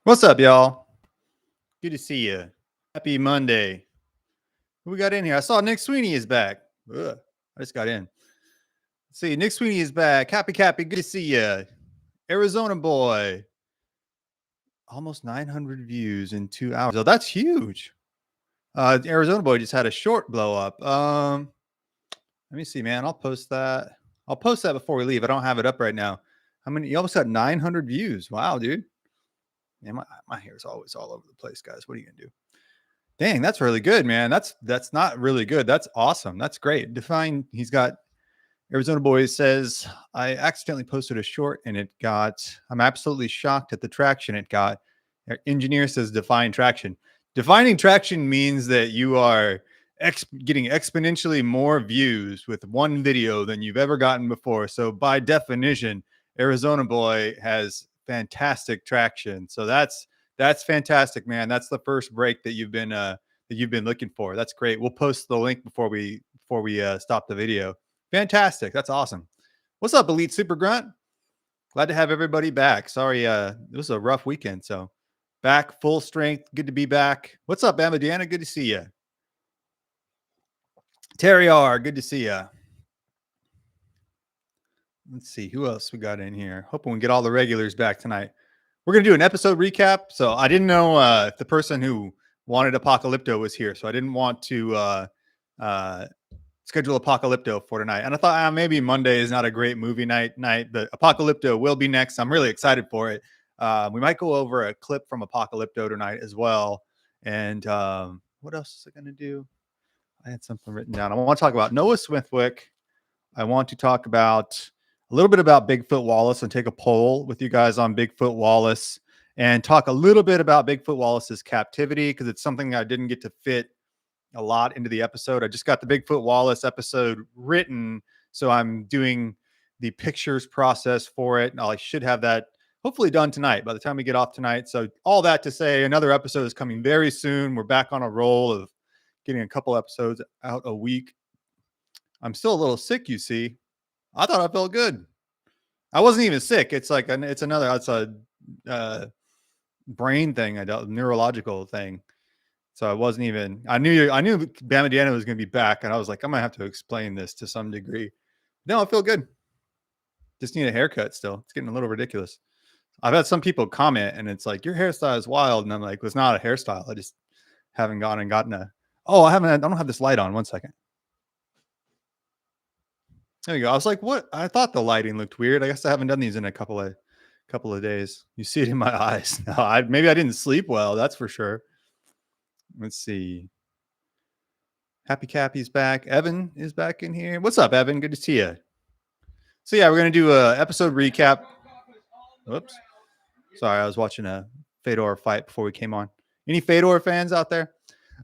What's up, y'all? Good to see you. Happy Monday. Who we got in here? I saw Nick Sweeney is back. Ugh, I just got in. Let's see, Nick Sweeney is back. Happy Cappy, good to see you. Arizona boy. Almost 900 views in 2 hours. Oh, that's huge. Arizona boy just had a short blow up. Let me see, man. I'll post that. I'll post that before we leave. I don't have it up right now. How many? You almost got 900 views. Wow, dude. Man, my hair is always all over the place, guys. What are you gonna do? Dang, that's really good, man. That's not really good. That's awesome. That's great. Define. He's got Arizona Boy says, I accidentally posted a short and it got, I'm absolutely shocked at the traction it got. Engineer says define traction. Defining traction means that you are getting exponentially more views with one video than you've ever gotten before. So by definition, Arizona Boy has fantastic traction. So that's fantastic, man. That's the first break that you've been looking for. That's great. We'll post the link before we stop the video. Fantastic. That's awesome. What's up, Elite Super Grunt? Glad to have everybody back. Sorry, it was a rough weekend. So back full strength. Good to be back. What's up, Amadiana? Good to see you. Terry R, good to see you. Let's see who else we got in here. Hoping we get all the regulars back tonight. We're gonna do an episode recap. So I didn't know if the person who wanted Apocalypto was here, so I didn't want to schedule Apocalypto for tonight. And I thought maybe Monday is not a great movie night, but Apocalypto will be next. I'm really excited for it. We might go over a clip from Apocalypto tonight as well. And what else is I going to do? I had something written down. I want to talk about Noah Smithwick. I want to talk about a little bit about Bigfoot Wallace and take a poll with you guys on Bigfoot Wallace and talk a little bit about Bigfoot Wallace's captivity because it's something I didn't get to fit a lot into the episode. I just got the Bigfoot Wallace episode written, so I'm doing the pictures process for it. I should have that hopefully done tonight by the time we get off tonight. So all that to say, another episode is coming very soon. We're back on a roll of getting a couple episodes out a week. I'm still a little sick, you see. I thought I felt good. I wasn't even sick. It's like it's a brain thing, a neurological thing. So I wasn't even, I knew Bamadiana was going to be back. And I was like, I'm going to have to explain this to some degree. No, I feel good. Just need a haircut still. It's getting a little ridiculous. I've had some people comment and it's like, your hairstyle is wild. And I'm like, well, it's not a hairstyle. I just haven't gone and gotten I don't have this light on. 1 second. There you go. I was like, what? I thought the lighting looked weird. I guess I haven't done these in a couple of days. You see it in my eyes. Maybe I didn't sleep well. That's for sure. Let's see. Happy Cappy's back. Evan is back in here. What's up, Evan? Good to see you. So yeah, we're gonna do a episode recap. Whoops. Sorry, I was watching a Fedor fight before we came on. Any Fedor fans out there?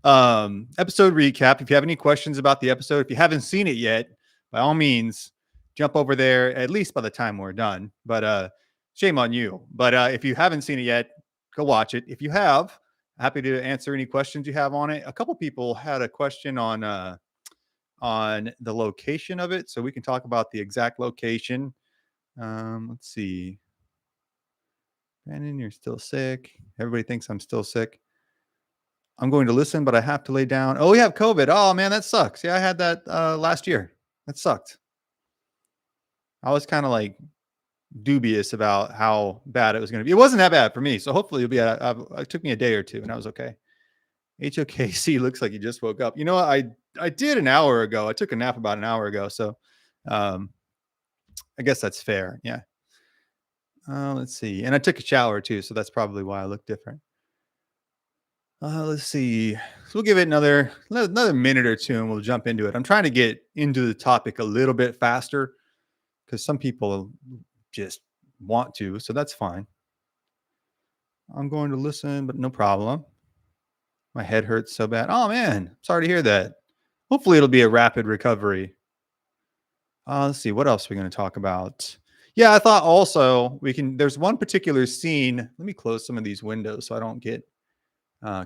Episode recap. If you have any questions about the episode, if you haven't seen it yet, by all means, jump over there at least by the time we're done. But shame on you. But if you haven't seen it yet, go watch it. If you have, happy to answer any questions you have on it. A couple people had a question on the location of it, so we can talk about the exact location. Let's see. Brandon, you're still sick. Everybody thinks I'm still sick. I'm going to listen, but I have to lay down. Oh, we have COVID. Oh man, that sucks. Yeah, I had that last year. That sucked. I was kind of like dubious about how bad it was going to be. It wasn't that bad for me, so hopefully it'll be. It took me a day or two, and I was okay. HOKC looks like you just woke up. You know what? I did an hour ago. I took a nap about an hour ago, so I guess that's fair. Yeah. Let's see. And I took a shower too, so that's probably why I look different. Let's see. So we'll give it another minute or two and we'll jump into it. I'm trying to get into the topic a little bit faster because some people just want to, so that's fine. I'm going to listen, but no problem. My head hurts so bad. Oh man, sorry to hear that. Hopefully it'll be a rapid recovery. Let's see. What else are we going to talk about? Yeah, I thought also there's one particular scene. Let me close some of these windows so I don't get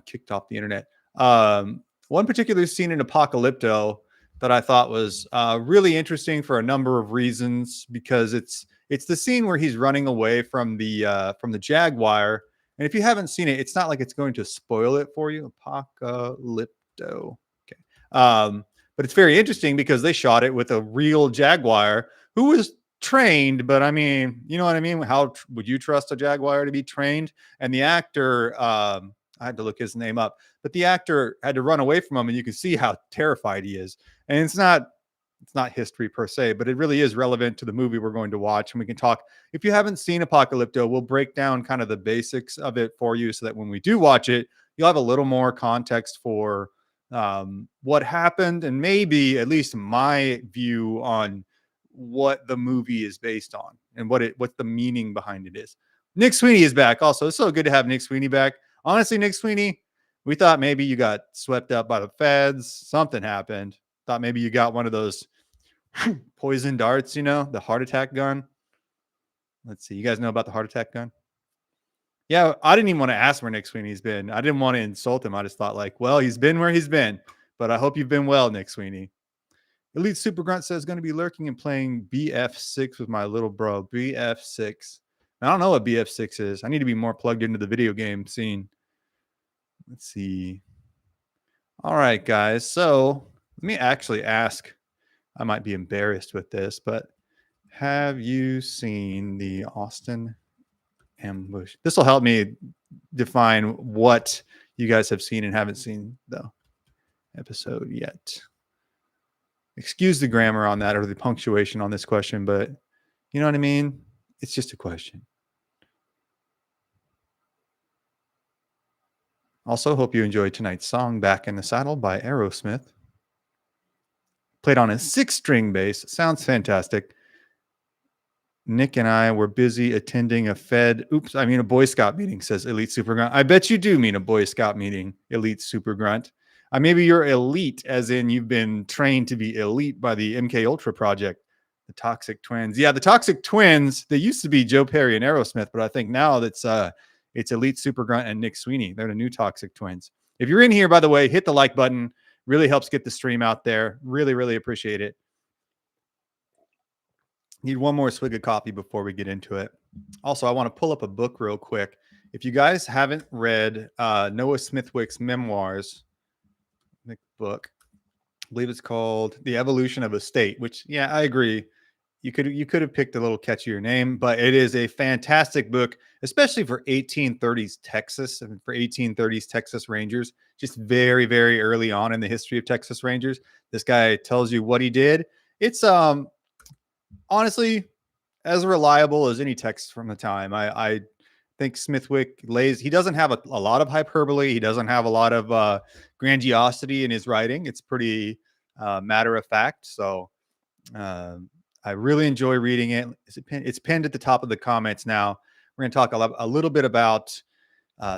kicked off the internet. One particular scene in Apocalypto that I thought was really interesting for a number of reasons, because it's the scene where he's running away from the Jaguar, And if you haven't seen it, it's not like it's going to spoil it for you. Apocalypto. Okay. But it's very interesting because they shot it with a real Jaguar who was trained, but I mean, you know what I mean? How would you trust a Jaguar to be trained? And the actor, I had to look his name up, but the actor had to run away from him, and you can see how terrified he is. And it's not history per se, but it really is relevant to the movie we're going to watch. And we can talk. If you haven't seen Apocalypto, we'll break down kind of the basics of it for you so that when we do watch it, you'll have a little more context for what happened and maybe at least my view on what the movie is based on and what the meaning behind it is. Nick Sweeney is back. Also, it's so good to have Nick Sweeney back. Honestly, Nick Sweeney, we thought maybe you got swept up by the feds. Something happened. Thought maybe you got one of those poison darts, the heart attack gun. Let's see. You guys know about the heart attack gun? Yeah, I didn't even want to ask where Nick Sweeney's been. I didn't want to insult him. I just thought well, he's been where he's been. But I hope you've been well, Nick Sweeney. Elite Super Grunt says going to be lurking and playing BF6 with my little bro. BF6. I don't know what BF6 is. I need to be more plugged into the video game scene. Let's see. All right, guys. So let me actually ask. I might be embarrassed with this, but have you seen the Austin Ambush? This will help me define what you guys have seen and haven't seen the episode yet. Excuse the grammar on that or the punctuation on this question, but you know what I mean? It's just a question. Also, hope you enjoyed tonight's song, Back in the Saddle by Aerosmith. Played on a 6-string bass. Sounds fantastic. Nick and I were busy attending a Boy Scout meeting, says Elite Super Grunt. I bet you do mean a Boy Scout meeting, Elite Super Grunt. Maybe you're elite, as in you've been trained to be elite by the MK Ultra project, the Toxic Twins. Yeah, the Toxic Twins, they used to be Joe Perry and Aerosmith, but I think now it's Elite Super Grunt and Nick Sweeney. They're the new Toxic Twins. If you're in here, by the way, hit the like button. Really helps get the stream out there. Really, really appreciate it. Need one more swig of coffee before we get into it. Also, I want to pull up a book real quick. If you guys haven't read Noah Smithwick's memoirs, the book, I believe it's called The Evolution of a State, which, yeah, I agree. You could have picked a little catchier name, but it is a fantastic book, especially for 1830s Texas and for 1830s Texas Rangers. Just very, very early on in the history of Texas Rangers, this guy tells you what he did. It's honestly as reliable as any text from the time. I think Smithwick he doesn't have a lot of hyperbole. He doesn't have a lot of grandiosity in his writing. It's pretty matter of fact. So I really enjoy reading it. It's pinned at the top of the comments now. We're going to talk a little bit about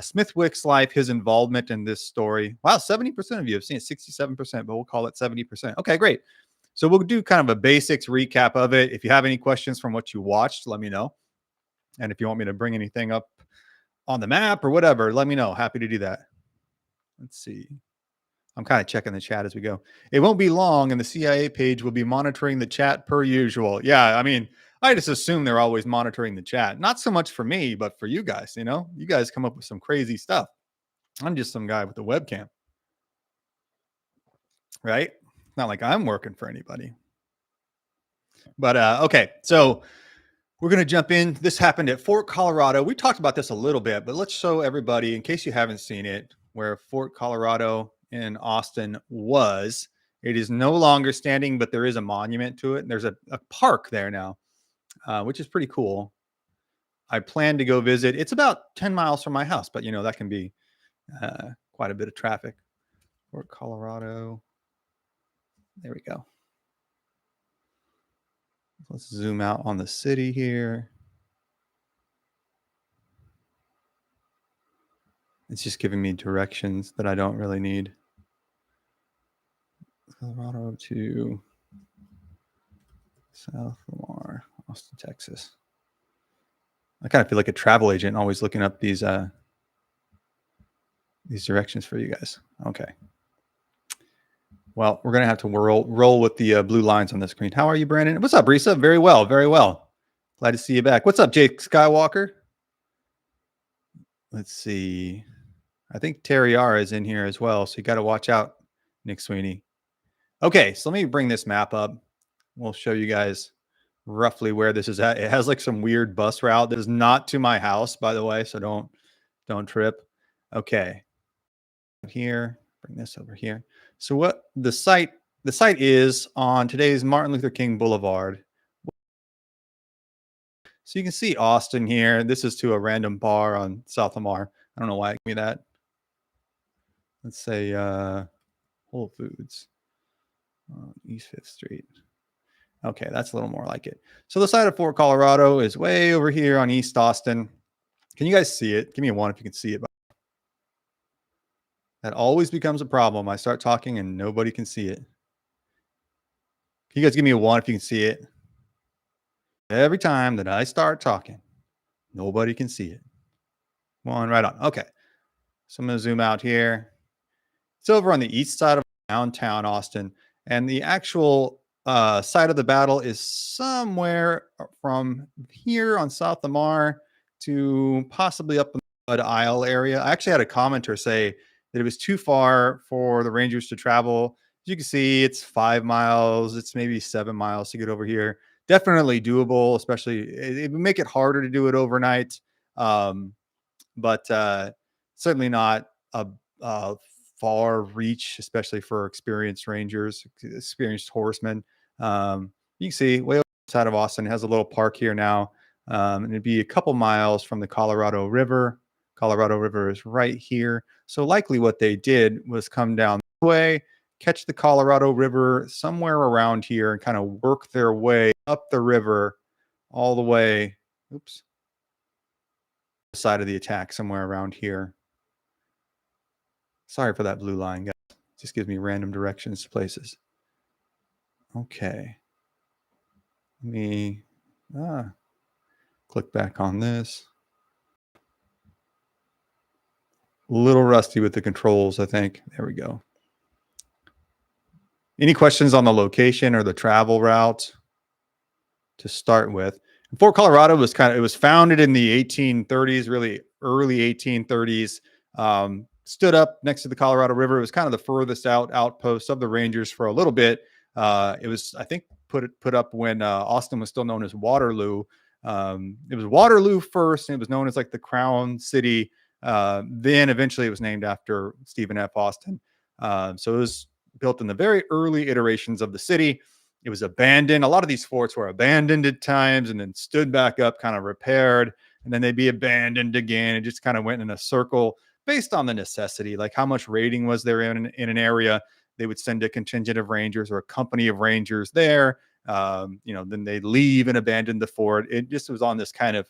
Smithwick's life, his involvement in this story. Wow, 70% of you have seen it, 67%, but we'll call it 70%. Okay, great. So we'll do kind of a basics recap of it. If you have any questions from what you watched, let me know. And if you want me to bring anything up on the map or whatever, let me know. Happy to do that. Let's see. I'm kind of checking the chat as we go. It won't be long, and the CIA page will be monitoring the chat per usual. Yeah, I just assume they're always monitoring the chat. Not so much for me, but for you guys. You guys come up with some crazy stuff. I'm just some guy with a webcam. Right? Not like I'm working for anybody. But okay, so we're going to jump in. This happened at Fort Colorado. We talked about this a little bit, but let's show everybody, in case you haven't seen it, where Fort Colorado in Austin was. It is no longer standing, but there is a monument to it. And there's a park there now, which is pretty cool. I plan to go visit. It's about 10 miles from my house, but that can be quite a bit of traffic. Fort Colorado. There we go. Let's zoom out on the city here. It's just giving me directions that I don't really need. Colorado to South Lamar, Austin, Texas. I kind of feel like a travel agent, always looking up these directions for you guys. Okay. Well, we're going to have to roll with the blue lines on the screen. How are you, Brandon? What's up, Risa? Very well, very well. Glad to see you back. What's up, Jake Skywalker? Let's see. I think Terriara is in here as well, so you got to watch out, Nick Sweeney. Okay, so let me bring this map up. We'll show you guys roughly where this is at. It has like some weird bus route that is not to my house, by the way, so don't trip. Okay. Here, bring this over here. So what the site is on today's Martin Luther King Boulevard. So you can see Austin here. This is to a random bar on South Lamar. I don't know why it gave me that. Let's say Whole Foods on East 5th Street. Okay, that's a little more like it. So the site of Fort Colorado is way over here on East Austin. Can you guys see it? Give me a one if you can see it. That always becomes a problem. I start talking and nobody can see it. Can you guys give me a one if you can see it? Every time that I start talking, nobody can see it. One right on. Okay. So I'm going to zoom out here. It's over on the east side of downtown Austin. And the actual site of the battle is somewhere from here on South Lamar to possibly up the Mud Isle area. I actually had a commenter say that it was too far for the Rangers to travel. As you can see, it's 5 miles. It's maybe 7 miles to get over here. Definitely doable, especially it would make it harder to do it overnight. But certainly not a far reach, especially for experienced Rangers, experienced horsemen. You can see way outside of Austin, it has a little park here now. And it'd be a couple miles from the Colorado River. Colorado River is right here. So likely what they did was come down this way, catch the Colorado River somewhere around here and kind of work their way up the river all the way. Oops. Side of the attack somewhere around here. Sorry for that blue line, guys. It just gives me random directions to places. Okay. Let me click back on this. A little rusty with the controls, I think. There we go. Any questions on the location or the travel route to start with? Fort Colorado was it was founded in the 1830s, really early 1830s. Stood up next to the Colorado River. It was kind of the furthest outpost of the Rangers for a little bit. It was, I think, put up when Austin was still known as Waterloo. It was Waterloo first, and it was known as like the Crown City. Then eventually it was named after Stephen F. Austin. So it was built in the very early iterations of the city. It was abandoned. A lot of these forts were abandoned at times and then stood back up, kind of repaired, and then they'd be abandoned again. It just kind of went in a circle based on the necessity, like how much raiding was there in an area. They would send a contingent of Rangers or a company of Rangers there. Then they leave and abandon the fort. It just was on this kind of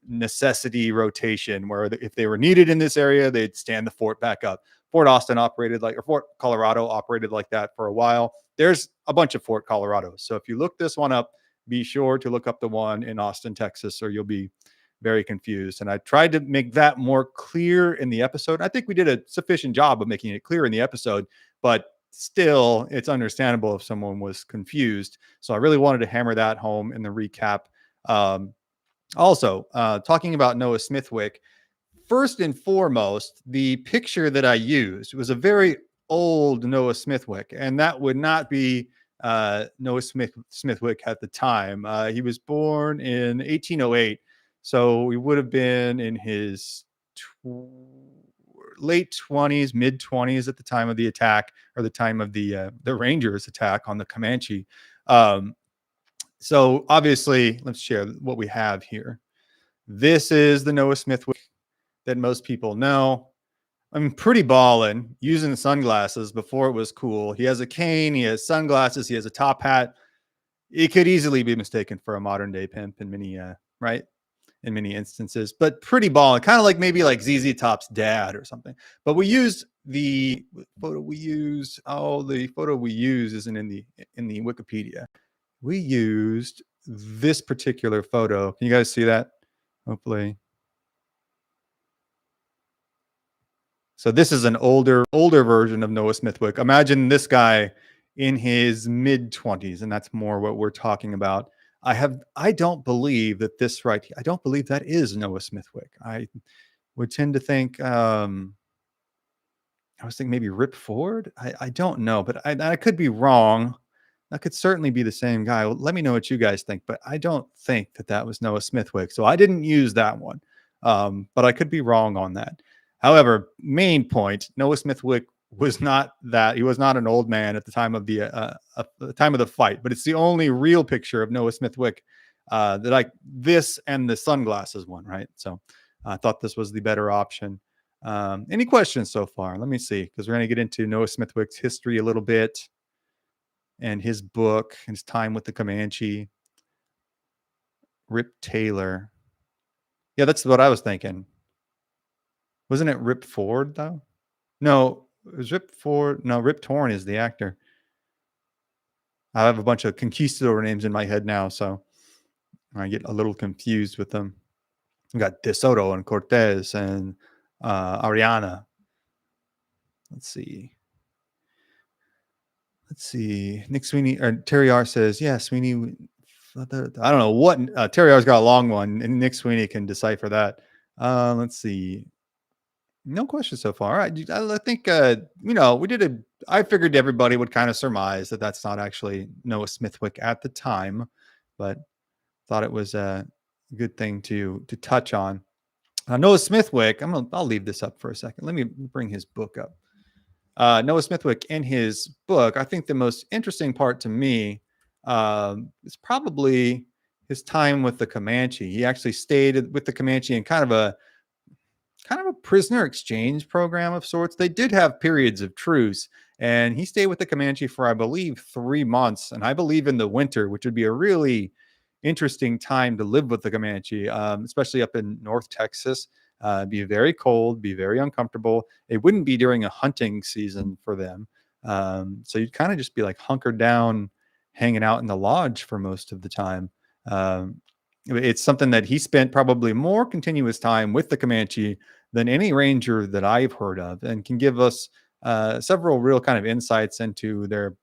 necessity rotation where if they were needed in this area, they'd stand the fort back up. Fort Austin operated like, or Fort Colorado operated like that for a while. There's a bunch of Fort Colorados. So if you look this one up, be sure to look up the one in Austin, Texas, or you'll be very confused. And I tried to make that more clear in the episode. I think we did a sufficient job of making it clear in the episode, but still it's understandable if someone was confused. So I really wanted to hammer that home in the recap. Also, talking about Noah Smithwick, first and foremost, the picture that I used was a very old Noah Smithwick, and that would not be Noah Smithwick at the time. He was born in 1808, so he would have been in his late 20s, mid 20s at the time of the attack, or the time of the Rangers attack on the Comanche. So obviously, let's share what we have here. This is the Noah Smithwick that most people know. I'm pretty ballin', using sunglasses before it was cool. He has a cane, he has sunglasses, he has a top hat. It could easily be mistaken for a modern day pimp in many, right? In many instances, but pretty ballin', kind of like maybe like ZZ Top's dad or something. But we used the photo we used. Oh, the photo we use isn't in the Wikipedia. We used this particular photo. Can you guys see that? Hopefully. So this is an older version of Noah Smithwick. Imagine this guy in his mid 20s, and that's more what we're talking about. I don't believe that I don't believe that is Noah Smithwick. would tend to think. I was thinking maybe Rip Ford. I don't know, but I could be wrong. That could certainly be the same guy. Well, let me know what you guys think, but I don't think that that was Noah Smithwick. So I didn't use that one, but I could be wrong on that. However, main point: Noah Smithwick was not that. He was not an old man at the time of the fight. But it's the only real picture of Noah Smithwick that I this and the sunglasses one, right? So I thought this was the better option. Any questions so far? Let me see, because we're going to get into Noah Smithwick's history a little bit and his book, his time with the Comanche. Rip Taylor. Yeah, that's what I was thinking. Wasn't it Rip Ford, though? No, it was Rip Ford. No, Rip Torn is the actor. I have a bunch of conquistador names in my head now, so I get a little confused with them. We got De Soto and Cortez and Ariana. Let's see. Nick Sweeney or Terry R says, yeah, Sweeney. I don't know what Terry R's got a long one, and Nick Sweeney can decipher that. Let's see. No questions so far. All right. I think, we did I figured everybody would kind of surmise that that's not actually Noah Smithwick at the time, but thought it was a good thing to touch on. Noah Smithwick, I'll leave this up for a second. Let me bring his book up. Noah Smithwick in his book, I think the most interesting part to me is probably his time with the Comanche. He actually stayed with the Comanche in kind of a prisoner exchange program of sorts. They did have periods of truce, and he stayed with the Comanche for, I believe, 3 months. And I believe in the winter, which would be a really interesting time to live with the Comanche, especially up in North Texas. Be very cold, be very uncomfortable. It wouldn't be during a hunting season for them. So you'd kind of just be like hunkered down, hanging out in the lodge for most of the time. It's something that he spent probably more continuous time with the Comanche than any ranger that I've heard of, and can give us several real kind of insights into their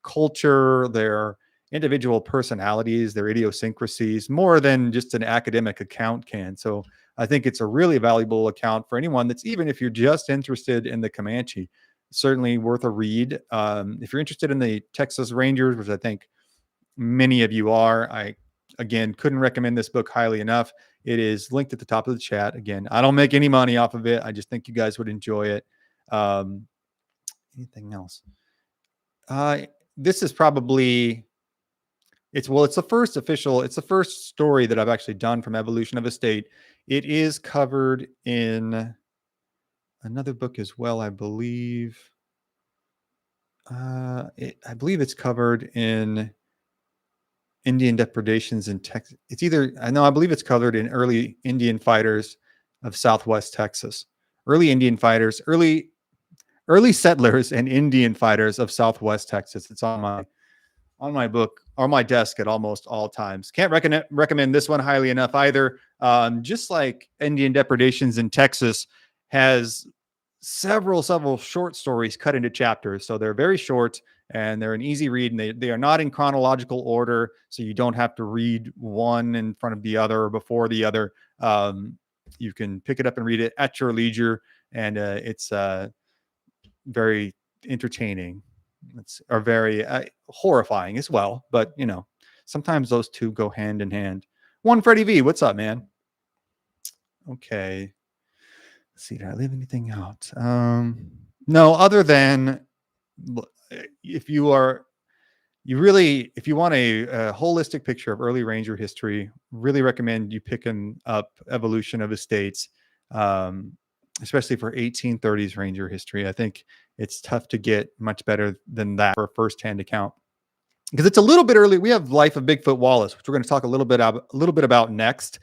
culture, their individual personalities, their idiosyncrasies, more than just an academic account can. So I think it's a really valuable account for anyone that's, even if you're just interested in the Comanche, certainly worth a read. If you're interested in the Texas Rangers, which I think many of you are, I again couldn't recommend this book highly enough. It is linked at the top of the chat. Again, I don't make any money off of it. I just think you guys would enjoy it. Anything else? This is probably it's the first story that I've actually done from Evolution of a State. It is covered in another book as well, I believe. I believe it's covered in Indian depredations in Texas. I believe it's covered in Early Indian Fighters of Southwest Texas. Early Indian Fighters, early settlers and Indian fighters of Southwest Texas. It's on my book, on my desk at almost all times. Can't recommend this one highly enough either. Just like Indian depredations in Texas has several short stories cut into chapters. So they're very short and they're an easy read, and they are not in chronological order. So you don't have to read one in front of the other or before the other. You can pick it up and read it at your leisure. And it's very entertaining. Are very horrifying as well. But, sometimes those two go hand in hand. One Freddie V, what's up, man? Okay. Let's see, did I leave anything out? No, other than if you want a holistic picture of early ranger history, really recommend you picking up Evolution of Estates, especially for 1830s ranger history. I think it's tough to get much better than that for a first-hand account, because it's a little bit early. We have Life of Bigfoot Wallace, which we're going to talk a little bit about next.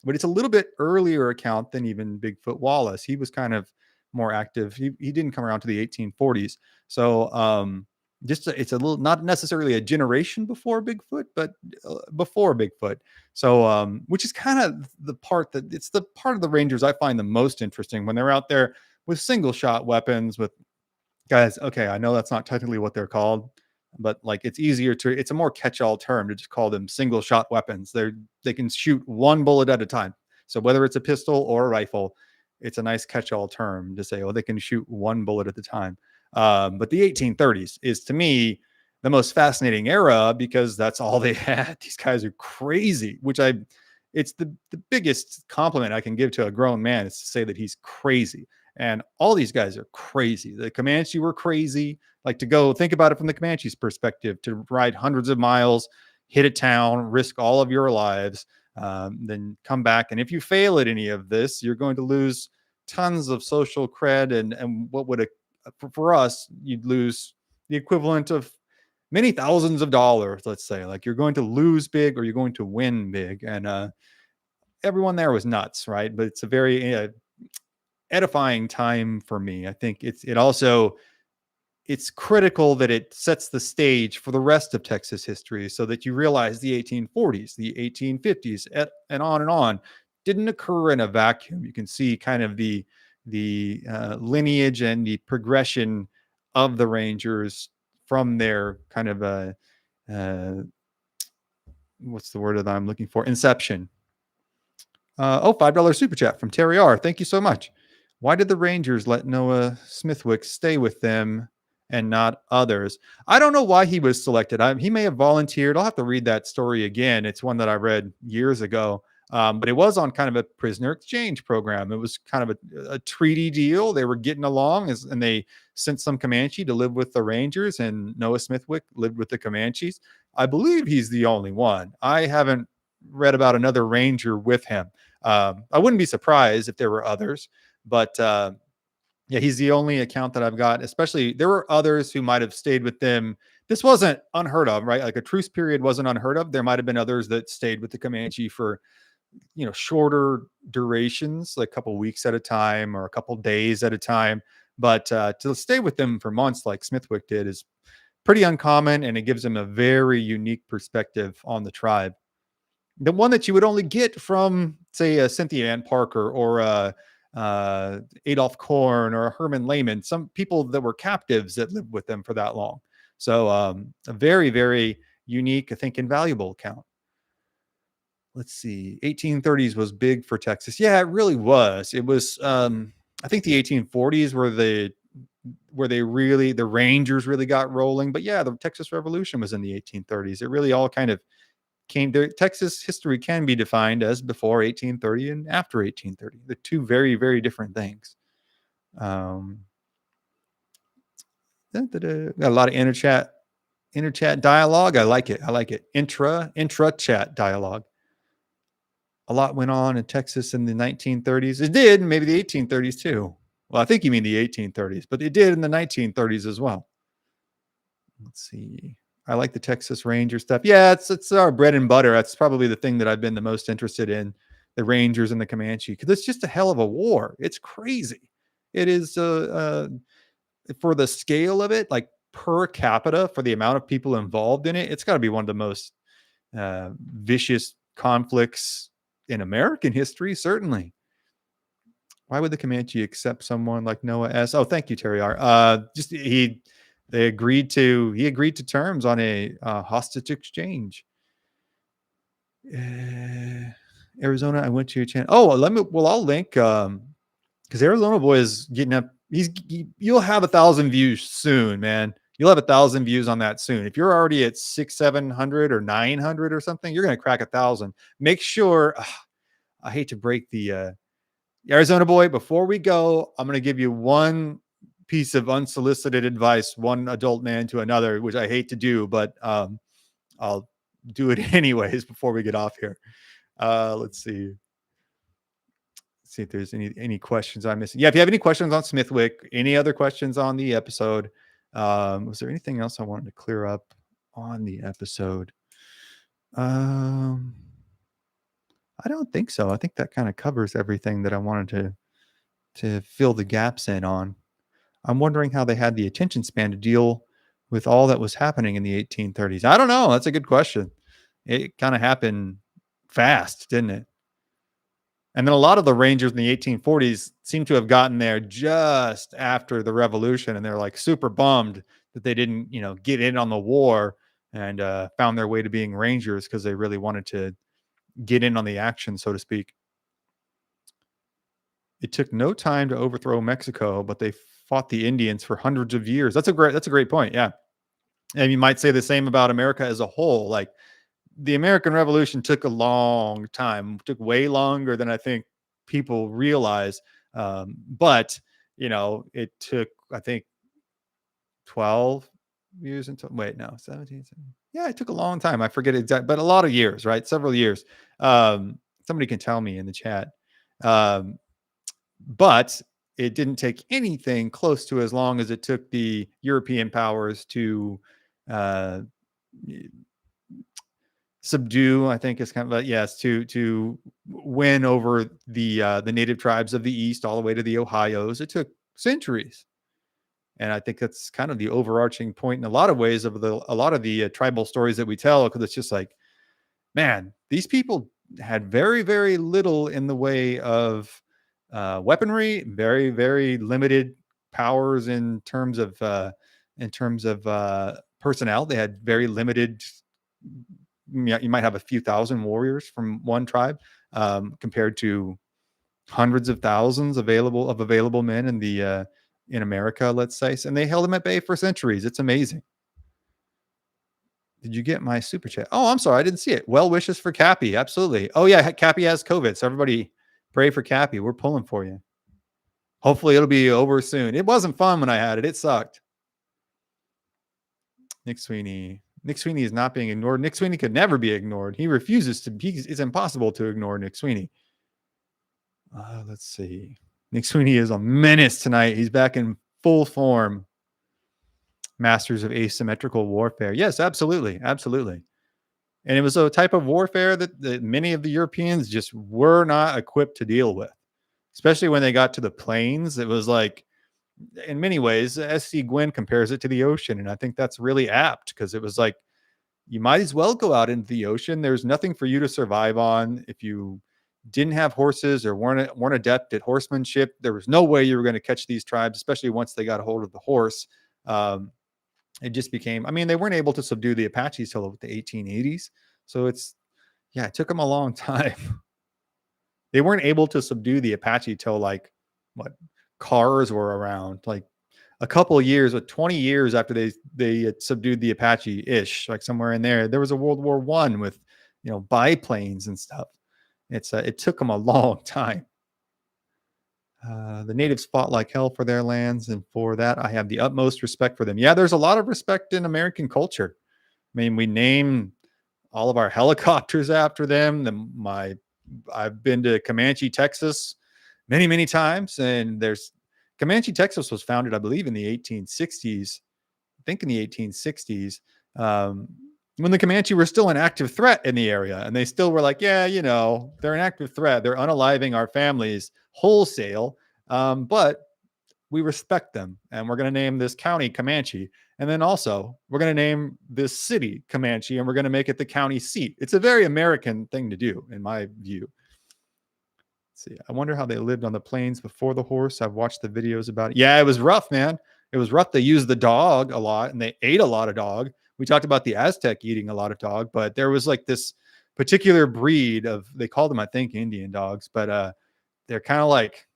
But it's a little bit earlier account than even Bigfoot Wallace. He was kind of more active. He didn't come around to the 1840s. So it's a little, not necessarily a generation before Bigfoot, but before Bigfoot. So which is kind of the part of the Rangers I find the most interesting, when they're out there with single shot weapons with guys. Okay, I know that's not technically what they're called, but like it's a more catch-all term to just call them single shot weapons. They can shoot one bullet at a time. So whether it's a pistol or a rifle, it's a nice catch-all term to say, oh, they can shoot one bullet at a time. But the 1830s is to me the most fascinating era because that's all they had. These guys are crazy, it's the biggest compliment I can give to a grown man is to say that he's crazy. And all these guys are crazy. The Comanche were crazy. Like to go think about it from the Comanche's perspective, to ride hundreds of miles, hit a town, risk all of your lives, then come back. And if you fail at any of this, you're going to lose tons of social cred. And what would for us, you'd lose the equivalent of many thousands of dollars, let's say. Like you're going to lose big or you're going to win big. And everyone there was nuts, right? But it's a very edifying time for me. I think it's critical that it sets the stage for the rest of Texas history so that you realize the 1840s, the 1850s, and on didn't occur in a vacuum. You can see kind of the lineage and the progression of the Rangers from their kind of what's the word that I'm looking for? Inception. $5 super chat from Terry R. Thank you so much. Why did the Rangers let Noah Smithwick stay with them and not others? I don't know why he was selected. He may have volunteered. I'll have to read that story again. It's one that I read years ago. But it was on kind of a prisoner exchange program. It was kind of a treaty deal. They were getting along, and they sent some Comanche to live with the Rangers, and Noah Smithwick lived with the Comanches. I believe he's the only one. I haven't read about another Ranger with him. I wouldn't be surprised if there were others, but yeah, he's the only account that I've got. Especially there were others who might have stayed with them. This wasn't unheard of, right? Like a truce period wasn't unheard of. There might have been others that stayed with the Comanche for shorter durations, like a couple weeks at a time or a couple days at a time. But to stay with them for months like Smithwick did is pretty uncommon, and it gives him a very unique perspective on the tribe. The one that you would only get from, say, Cynthia Ann Parker or Adolph Korn or Herman Lehman, some people that were captives that lived with them for that long. So a very, very unique, I think, invaluable account. Let's see. 1830s was big for Texas. Yeah, it really was. It was, I think the 1840s were the Rangers really got rolling. But yeah, the Texas Revolution was in the 1830s. It really all kind of came there. Texas history can be defined as before 1830 and after 1830. The two very, very different things. Got a lot of inter-chat dialogue. I like it. Intra-chat dialogue. A lot went on in Texas in the 1930s. It did, maybe the 1830s too. Well, I think you mean the 1830s, but it did in the 1930s as well. Let's see. I like the Texas Ranger stuff. Yeah, it's our bread and butter. That's probably the thing that I've been the most interested in, the Rangers and the Comanche, because it's just a hell of a war. It's crazy. It is for the scale of it, like per capita, for the amount of people involved in it, it's got to be one of the most vicious conflicts in American history, certainly. Why would the Comanche accept someone like Noah S? Oh, thank you, Terry R. He agreed to terms on a hostage exchange. Arizona, I went to your channel. Oh, I'll link because Arizona Boy is getting up. You'll have 1,000 views soon, man. You'll have 1,000 views on that soon. If you're already at 700 or 900 or something, you're going to crack 1,000. Make sure. I hate to break the Arizona Boy. Before we go, I'm going to give you one piece of unsolicited advice, one adult man to another, which I hate to do, but I'll do it anyways before we get off here. Let's see if there's any questions I'm missing. Yeah, if you have any questions on Smithwick, any other questions on the episode, was there anything else I wanted to clear up on the episode? I don't think so. I think that kind of covers everything that I wanted to fill the gaps in on. I'm wondering how they had the attention span to deal with all that was happening in the 1830s. I don't know. That's a good question. It kind of happened fast, didn't it? And then a lot of the Rangers in the 1840s seem to have gotten there just after the Revolution, and they're like super bummed that they didn't, get in on the war and found their way to being Rangers because they really wanted to get in on the action, so to speak. It took no time to overthrow Mexico, but they fought the Indians for hundreds of years. That's a great point. Yeah. And you might say the same about America as a whole. Like the American Revolution took a long time, took way longer than I think people realize. But it took I think 12 years until wait, no, 17, 17. Yeah, it took a long time. I forget exact, but a lot of years, right? Several years. Somebody can tell me in the chat. Um, but it didn't take anything close to as long as it took the European powers to uh, subdue. I think it's kind of yes, to win over the native tribes of the East all the way to the Ohio's. It took centuries. And I think that's kind of the overarching point in a lot of ways of a lot of the tribal stories that we tell, because it's just like, man, these people had very, very little in the way of weaponry, very, very limited powers in terms of personnel. They had very limited. You might have a few thousand warriors from one tribe compared to hundreds of thousands available men in America, let's say, and they held them at bay for centuries. It's amazing. Did you get my super chat? Oh, I'm sorry, I didn't see it. Well wishes for Cappy, absolutely. Oh yeah, Cappy has COVID, so everybody pray for Cappy. We're pulling for you. Hopefully, it'll be over soon. It wasn't fun when I had it. It sucked. Nick Sweeney. Nick Sweeney is not being ignored. Nick Sweeney could never be ignored. He refuses to. It's impossible to ignore Nick Sweeney. Let's see. Nick Sweeney is a menace tonight. He's back in full form. Masters of asymmetrical warfare. Yes, absolutely. Absolutely. And it was a type of warfare that many of the Europeans just were not equipped to deal with, especially when they got to the plains. It was like, in many ways, S.C. Gwynn compares it to the ocean. And I think that's really apt because it was like, you might as well go out into the ocean. There's nothing for you to survive on. If you didn't have horses or weren't adept at horsemanship, there was no way you were going to catch these tribes, especially once they got a hold of the horse. It just became, I mean, they weren't able to subdue the Apaches till the 1880s. So it took them a long time. They weren't able to subdue the Apache till like what cars were around, like a couple of years, 20 years after they had subdued the Apache ish, like somewhere in there. There was a World War I with, biplanes and stuff. It took them a long time. The natives fought like hell for their lands, and for that, I have the utmost respect for them. Yeah, there's a lot of respect in American culture. I mean, we name all of our helicopters after them. I've been to Comanche, Texas, many, many times, and Comanche, Texas was founded, I believe, in the 1860s. I think in the 1860s, when the Comanche were still an active threat in the area, and they still were like, yeah, they're an active threat. They're unaliving our families wholesale, but we respect them, and we're going to name this county Comanche, and then also we're going to name this city Comanche, and we're going to make it the county seat. It's a very American thing to do, in my view. Let's see, I wonder how they lived on the plains before the horse. I've watched the videos about it. Yeah, it was rough, man. It was rough. They used the dog a lot, and they ate a lot of dog. We talked about the Aztec eating a lot of dog, but there was like this particular breed of, they called them, I think, Indian dogs, but they're kind of like,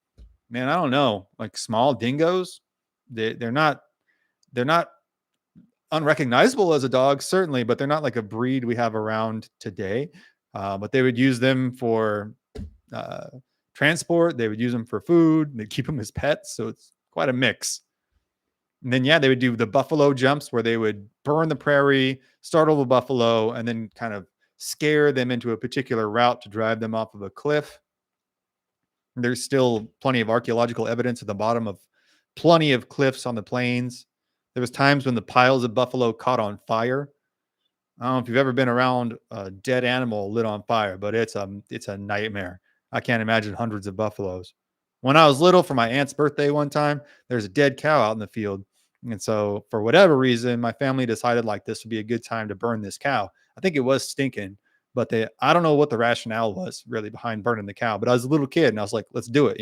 man, I don't know, like small dingoes. They're not unrecognizable as a dog, certainly, but they're not like a breed we have around today. But they would use them for transport. They would use them for food. They'd keep them as pets. So it's quite a mix. And then, they would do the buffalo jumps where they would burn the prairie, startle the buffalo, and then kind of scare them into a particular route to drive them off of a cliff. There's still plenty of archaeological evidence at the bottom of plenty of cliffs on the plains. There was times when the piles of buffalo caught on fire. I don't know if you've ever been around a dead animal lit on fire, but it's a nightmare. I can't imagine hundreds of buffaloes. When I was little, for my aunt's birthday one time, there's a dead cow out in the field. And so for whatever reason, my family decided like this would be a good time to burn this cow. I think it was stinking, but I don't know what the rationale was really behind burning the cow, but I was a little kid and I was like, let's do it,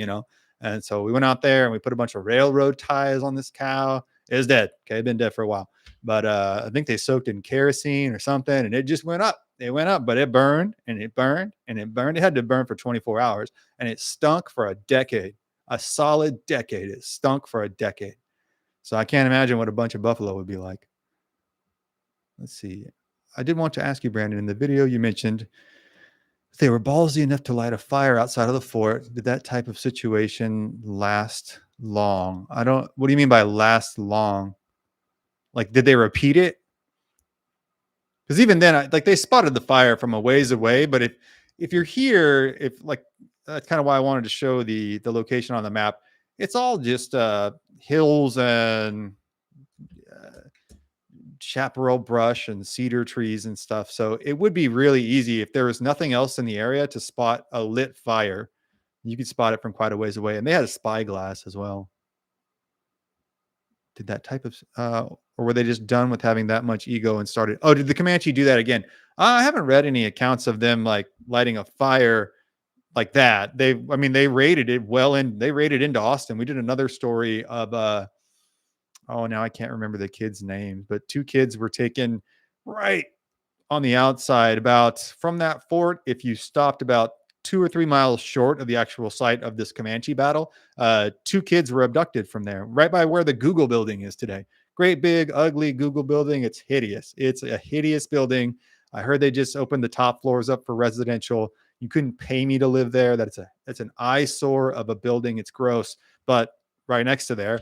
And so we went out there and we put a bunch of railroad ties on this cow. It was dead. Okay. It'd been dead for a while, but I think they soaked in kerosene or something, and it just went up. It went up, but it burned and it burned and it burned. It had to burn for 24 hours, and it stunk for a decade. a solid decade. It stunk for a decade. So I can't imagine what a bunch of buffalo would be like. Let's see. I did want to ask you, Brandon, in the video you mentioned they were ballsy enough to light a fire outside of the fort. Did that type of situation last long? I don't, what do you mean by last long? Like, did they repeat it? Because even then, like they spotted the fire from a ways away. But if you're here, if like that's kind of why I wanted to show the location on the map. It's all just hills and chaparral brush and cedar trees and stuff. So it would be really easy if there was nothing else in the area to spot a lit fire. You could spot it from quite a ways away. And they had a spyglass as well. Did that type of, or were they just done with having that much ego and started? Oh, did the Comanche do that again? I haven't read any accounts of them like lighting a fire like that. I mean, they raided it they raided into Austin. We did another story of, oh, now I can't remember the kids' names, but two kids were taken right on the outside about from that fort. If you stopped about 2 or 3 miles short of the actual site of this Comanche battle, two kids were abducted from there, right by where the Google building is today. Great big, ugly Google building. It's hideous. It's a hideous building. I heard they just opened the top floors up for residential. You couldn't pay me to live there. That's an eyesore of a building. It's gross. But right next to there,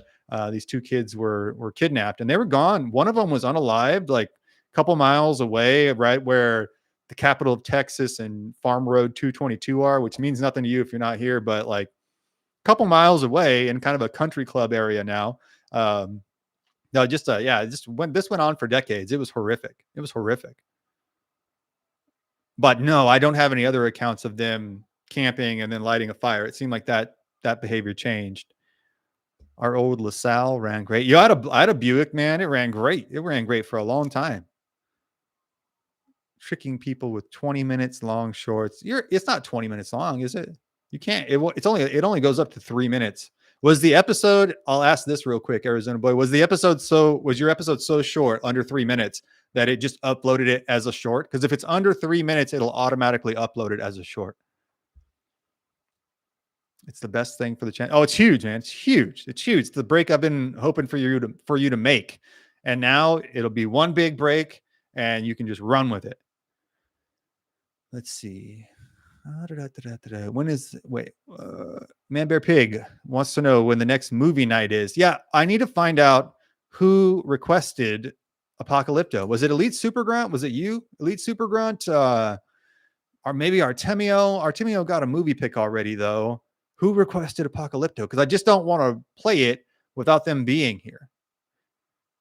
these two kids were kidnapped and they were gone. One of them was unalived, like a couple miles away, right where the capital of Texas and Farm Road 222 are, which means nothing to you if you're not here, but like a couple miles away in kind of a country club area now. No, just when this went on for decades, it was horrific. It was horrific. But no, I don't have any other accounts of them camping and then lighting a fire. It seemed like that behavior changed. Our old LaSalle ran great. I had a Buick, man. It ran great. It ran great for a long time. Tricking people with 20 minutes long shorts. It's not 20 minutes long, is it? You can't. It only goes up to 3 minutes. Was the episode? I'll ask this real quick, Arizona boy. Was your episode so short, under 3 minutes, that it just uploaded it as a short? Because if it's under 3 minutes, it'll automatically upload it as a short. It's the best thing for the channel. Oh, it's huge, man. It's huge. It's huge. It's the break I've been hoping for you to make. And now it'll be one big break and you can just run with it. Let's see. When is Man Bear Pig wants to know when the next movie night is. Yeah, I need to find out who requested Apocalypto. Was it Elite Super Grunt? Was it you, Elite Super Grunt? Or maybe Artemio. Artemio got a movie pick already, though. Who requested Apocalypto? Because I just don't want to play it without them being here.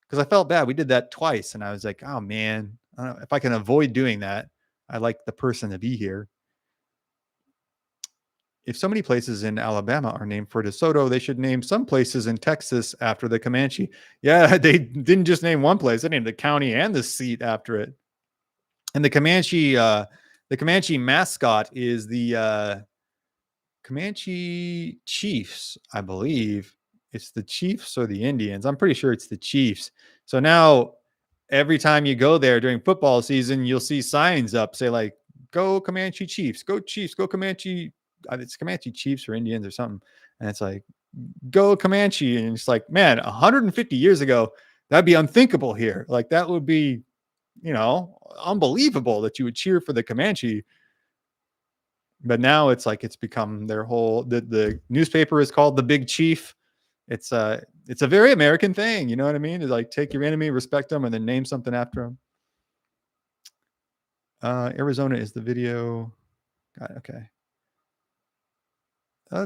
Because I felt bad. We did that twice, and I was like, oh, man. I don't know if I can avoid doing that. I like the person to be here. If so many places in Alabama are named for DeSoto, they should name some places in Texas after the Comanche. Yeah, they didn't just name one place. They named the county and the seat after it. And the Comanche mascot is the Comanche Chiefs, I believe. It's the Chiefs or the Indians. I'm pretty sure it's the Chiefs. So now every time you go there during football season, you'll see signs up say like, go Comanche Chiefs, go Chiefs, go Comanche. It's Comanche Chiefs or Indians or something. And it's like, go Comanche. And it's like, man, 150 years ago, that'd be unthinkable here. Like that would be, unbelievable that you would cheer for the Comanche. But now it's like it's become their whole the newspaper is called the Big Chief. It's a very American thing, you know what I mean? It's like take your enemy, respect them, and then name something after them. Arizona is the video. Got it, okay. I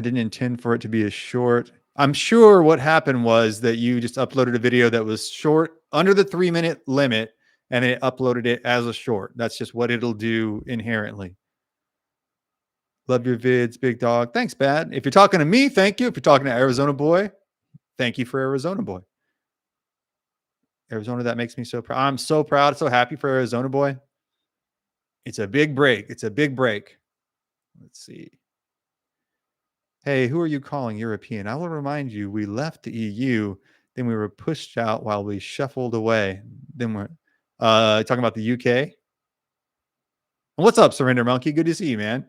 didn't intend for it to be a short. I'm sure what happened was that you just uploaded a video that was short, under the 3-minute limit, and it uploaded it as a short. That's just what it'll do inherently. Love your vids, big dog. Thanks, Bad. If you're talking to me, thank you. If you're talking to Arizona Boy, thank you for Arizona Boy. Arizona, that makes me so proud. I'm so proud, so happy for Arizona Boy. It's a big break. It's a big break. Let's see. Hey, who are you calling European? I will remind you, we left the EU, then we were pushed out while we shuffled away. Then we're talking about the UK. What's up, Surrender Monkey? Good to see you, man.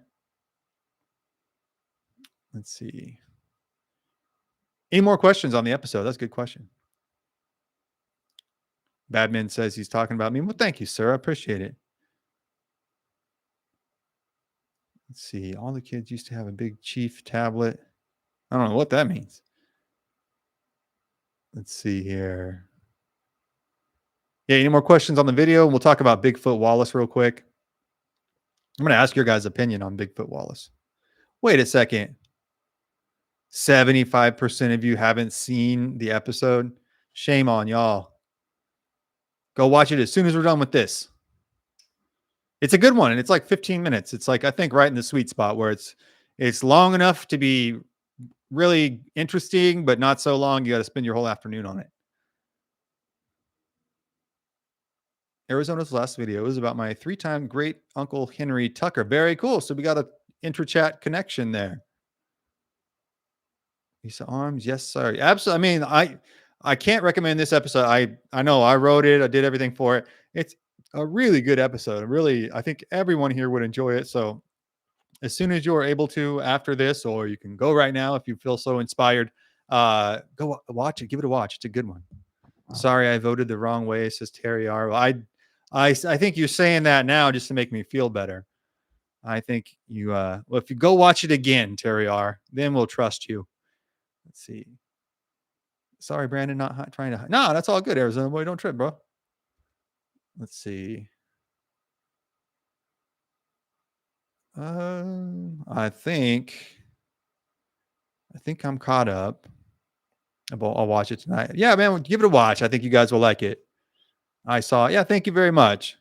Let's see. Any more questions on the episode? That's a good question. Badman says he's talking about me. Well, thank you, sir. I appreciate it. Let's see. All the kids used to have a big chief tablet. I don't know what that means. Let's see here. Yeah, any more questions on the video? We'll talk about Bigfoot Wallace real quick. I'm going to ask your guys' opinion on Bigfoot Wallace. Wait a second. 75% of you haven't seen the episode. Shame on y'all. Go watch it as soon as we're done with this. It's a good one, and it's like 15 minutes. It's like, I think, right in the sweet spot where it's long enough to be really interesting, but not so long you got to spend your whole afternoon on it. Arizona's last video was about my 3-time great uncle Henry Tucker. Very cool. So we got a intra-chat connection there. Lisa Arms, yes, sir. Absolutely. I mean, I can't recommend this episode. I know I wrote it. I did everything for it. It's a really good episode. Really, I think everyone here would enjoy it. So as soon as you're able to after this, or you can go right now if you feel so inspired, go watch it. Give it a watch. It's a good one. Sorry, I voted the wrong way, says Terry R. Well, I think you're saying that now just to make me feel better. I think you, well, if you go watch it again, Terry R., then we'll trust you. Let's see. Sorry, Brandon, not trying to. No, that's all good, Arizona boy. Don't trip, bro. Let's see. I think I'm caught up. I'll watch it tonight. Yeah, man, give it a watch. I think you guys will like it. I saw. Yeah, thank you very much.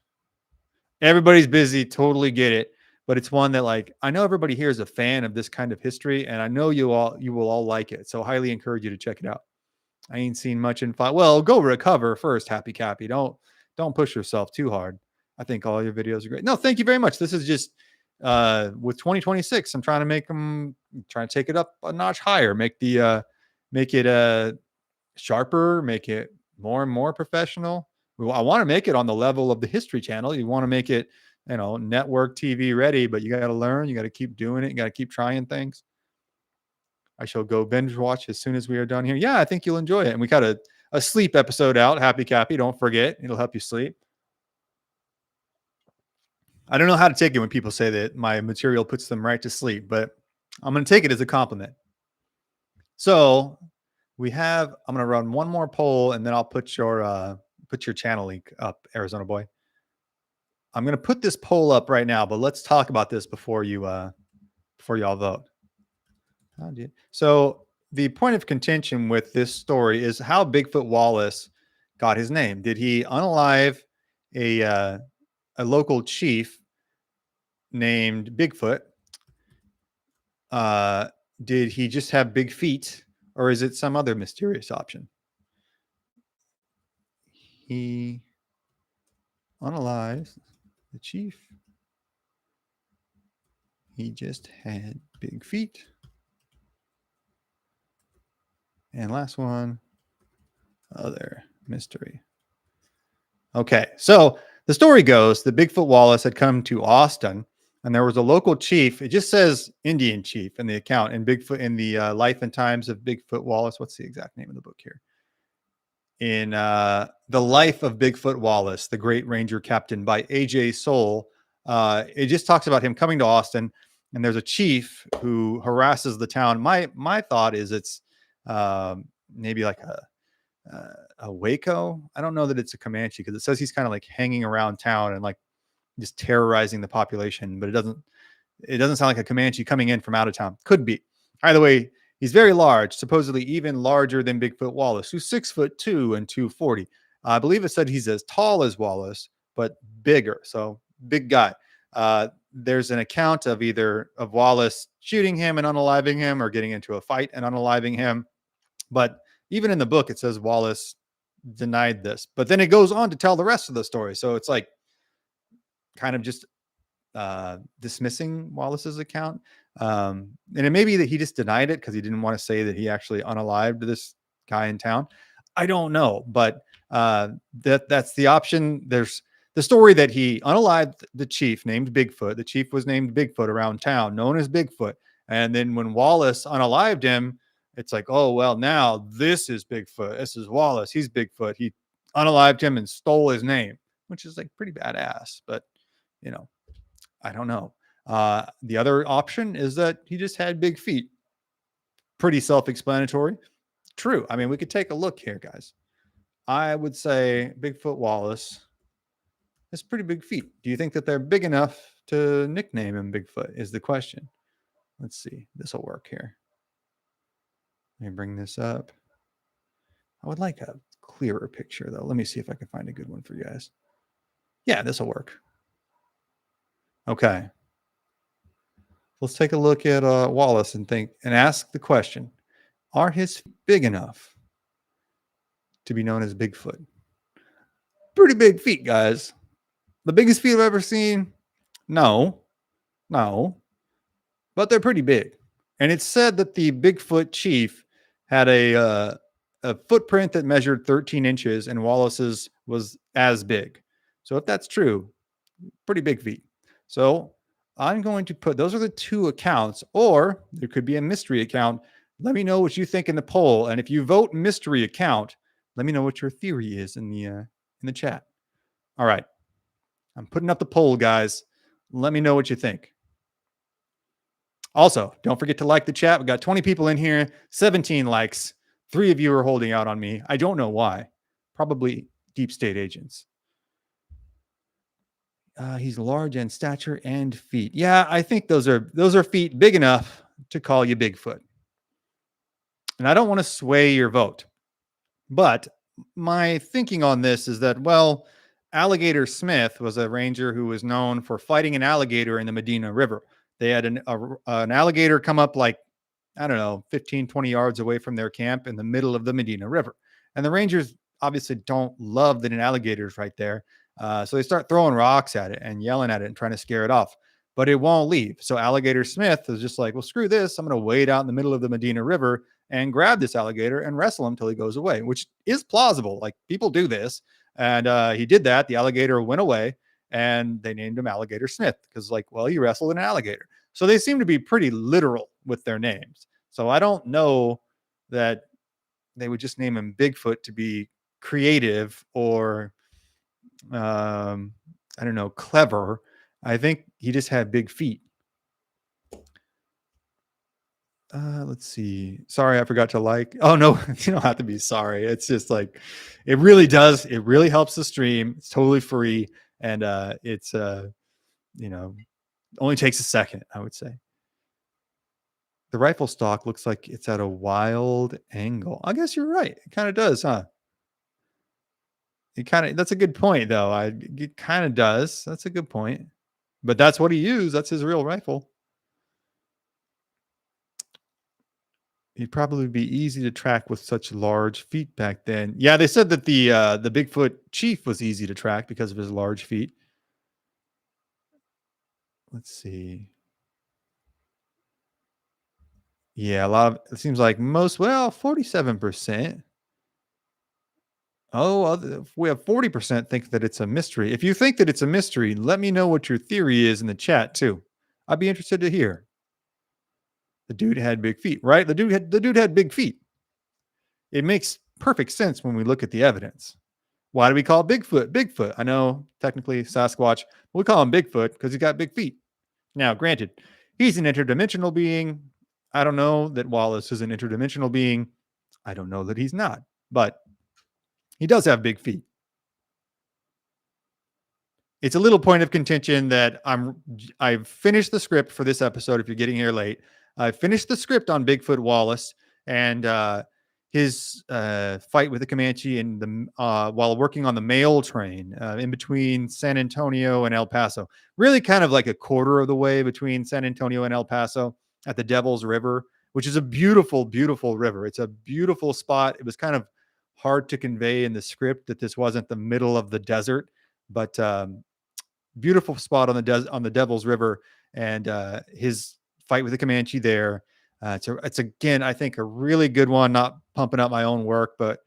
Everybody's busy. Totally get it. But it's one that, like, I know everybody here is a fan of this kind of history, and I know you will all like it. So highly encourage you to check it out. I ain't seen much in five. Well, go recover first, Happy Cappy. Don't push yourself too hard. I think all your videos are great. No, thank you very much. This is just with 2026. I'm trying to take it up a notch higher, make it sharper, make it more and more professional. I want to make it on the level of the History Channel. You want to make it, network TV ready, but you got to learn. You got to keep doing it. You got to keep trying things. I shall go binge watch as soon as we are done here. Yeah, I think you'll enjoy it. And we got a sleep episode out. Happy Cappy. Don't forget. It'll help you sleep. I don't know how to take it when people say that my material puts them right to sleep, but I'm going to take it as a compliment. So I'm going to run one more poll, and then I'll put your channel link up, Arizona boy. I'm going to put this poll up right now, but let's talk about this before y'all vote. So the point of contention with this story is how Bigfoot Wallace got his name. Did he unalive a local chief named Bigfoot? Did he just have big feet, or is it some other mysterious option? He unalived the chief. He just had big feet. And last one, other mystery. Okay, so the story goes that Bigfoot Wallace had come to Austin, and there was a local chief. It just says Indian chief in the account, and Bigfoot in the Life and Times of Bigfoot Wallace. What's the exact name of the book here? In The Life of Bigfoot Wallace, the Great Ranger Captain by A.J. Soule. It just talks about him coming to Austin, and there's a chief who harasses the town. My thought is it's maybe like a Waco. I don't know that it's a Comanche because it says he's kind of like hanging around town and like just terrorizing the population, but it doesn't sound like a Comanche coming in from out of town. Could be. Either way, he's very large, supposedly even larger than Bigfoot Wallace, who's 6'2" and 240. I believe it said he's as tall as Wallace, but bigger. So big guy. There's an account of either of Wallace shooting him and unaliving him, or getting into a fight and unaliving him. But even in the book, it says Wallace denied this. But then it goes on to tell the rest of the story. So it's like kind of just dismissing Wallace's account. And it may be that he just denied it because he didn't want to say that he actually unalived this guy in town. I don't know. But that's the option. There's the story that he unalived the chief named Bigfoot. The chief was named Bigfoot around town, known as Bigfoot. And then when Wallace unalived him, it's like, oh, well, now this is Bigfoot. This is Wallace. He's Bigfoot. He unalived him and stole his name, which is like pretty badass. But, you know, I don't know. The other option is that he just had big feet. Pretty self-explanatory. True. I mean, we could take a look here, guys. I would say Bigfoot Wallace has pretty big feet. Do you think that they're big enough to nickname him Bigfoot is the question. Let's see. This will work here. Let me bring this up. I would like a clearer picture, though. Let me see if I can find a good one for you guys. Yeah, this will work. Okay. Let's take a look at Wallace and ask the question: are his feet big enough to be known as Bigfoot? Pretty big feet, guys. The biggest feet I've ever seen? No, but they're pretty big. And it's said that the Bigfoot chief had a footprint that measured 13 inches, and Wallace's was as big. So if that's true, pretty big feet. So I'm going to put those are the two accounts, or there could be a mystery account. Let me know what you think in the poll, and if you vote mystery account, let me know what your theory is in the chat. All right, I'm putting up the poll, guys. Let me know what you think. Also, don't forget to like the chat. We got 20 people in here, 17 likes. 3 of you are holding out on me. I don't know why. Probably deep state agents. He's large in stature and feet. Yeah, I think those are feet big enough to call you Bigfoot. And I don't want to sway your vote, but my thinking on this is that, well, Alligator Smith was a ranger who was known for fighting an alligator in the Medina River. They had an alligator come up like, I don't know, 15, 20 yards away from their camp in the middle of the Medina River. And the rangers obviously don't love that an alligator's right there. So they start throwing rocks at it and yelling at it and trying to scare it off, but it won't leave. So Alligator Smith is just like, well, screw this. I'm going to wade out in the middle of the Medina River and grab this alligator and wrestle him till he goes away, which is plausible. Like, people do this. And he did that. The alligator went away and they named him Alligator Smith because, like, well, you wrestled an alligator. So they seem to be pretty literal with their names. So I don't know that they would just name him Bigfoot to be creative or I don't know, clever. I think he just had big feet. Let's see. Sorry, I forgot to like. Oh no, you don't have to be sorry. It's just like, it really does. It really helps the stream. It's totally free, and it's only takes a second, I would say. The rifle stock looks like it's at a wild angle. I guess you're right. It kind of does, huh? That's a good point, though. It kind of does. That's a good point. But that's what he used. That's his real rifle. He'd probably be easy to track with such large feet back then. Yeah, they said that the Bigfoot chief was easy to track because of his large feet. Let's see. Yeah, it seems like 47%. Oh, we have 40% think that it's a mystery. If you think that it's a mystery, let me know what your theory is in the chat too. I'd be interested to hear. The dude had big feet, right? The dude had big feet. It makes perfect sense when we look at the evidence. Why do we call Bigfoot Bigfoot? I know technically Sasquatch, but we call him Bigfoot because he's got big feet. Now, granted, he's an interdimensional being. I don't know that Wallace is an interdimensional being. I don't know that he's not, but he does have big feet. It's a little point of contention that I've finished the script for this episode. If you're getting here late, I finished the script on Bigfoot Wallace and his fight with the Comanche and while working on the mail train in between San Antonio and El Paso. Really kind of like a quarter of the way between San Antonio and El Paso at the Devil's River, which is a beautiful, beautiful river. It's a beautiful spot. It was kind of hard to convey in the script that this wasn't the middle of the desert, but beautiful spot on the Devil's River, and his fight with the Comanche there. It's again, I think, a really good one. Not pumping up my own work, but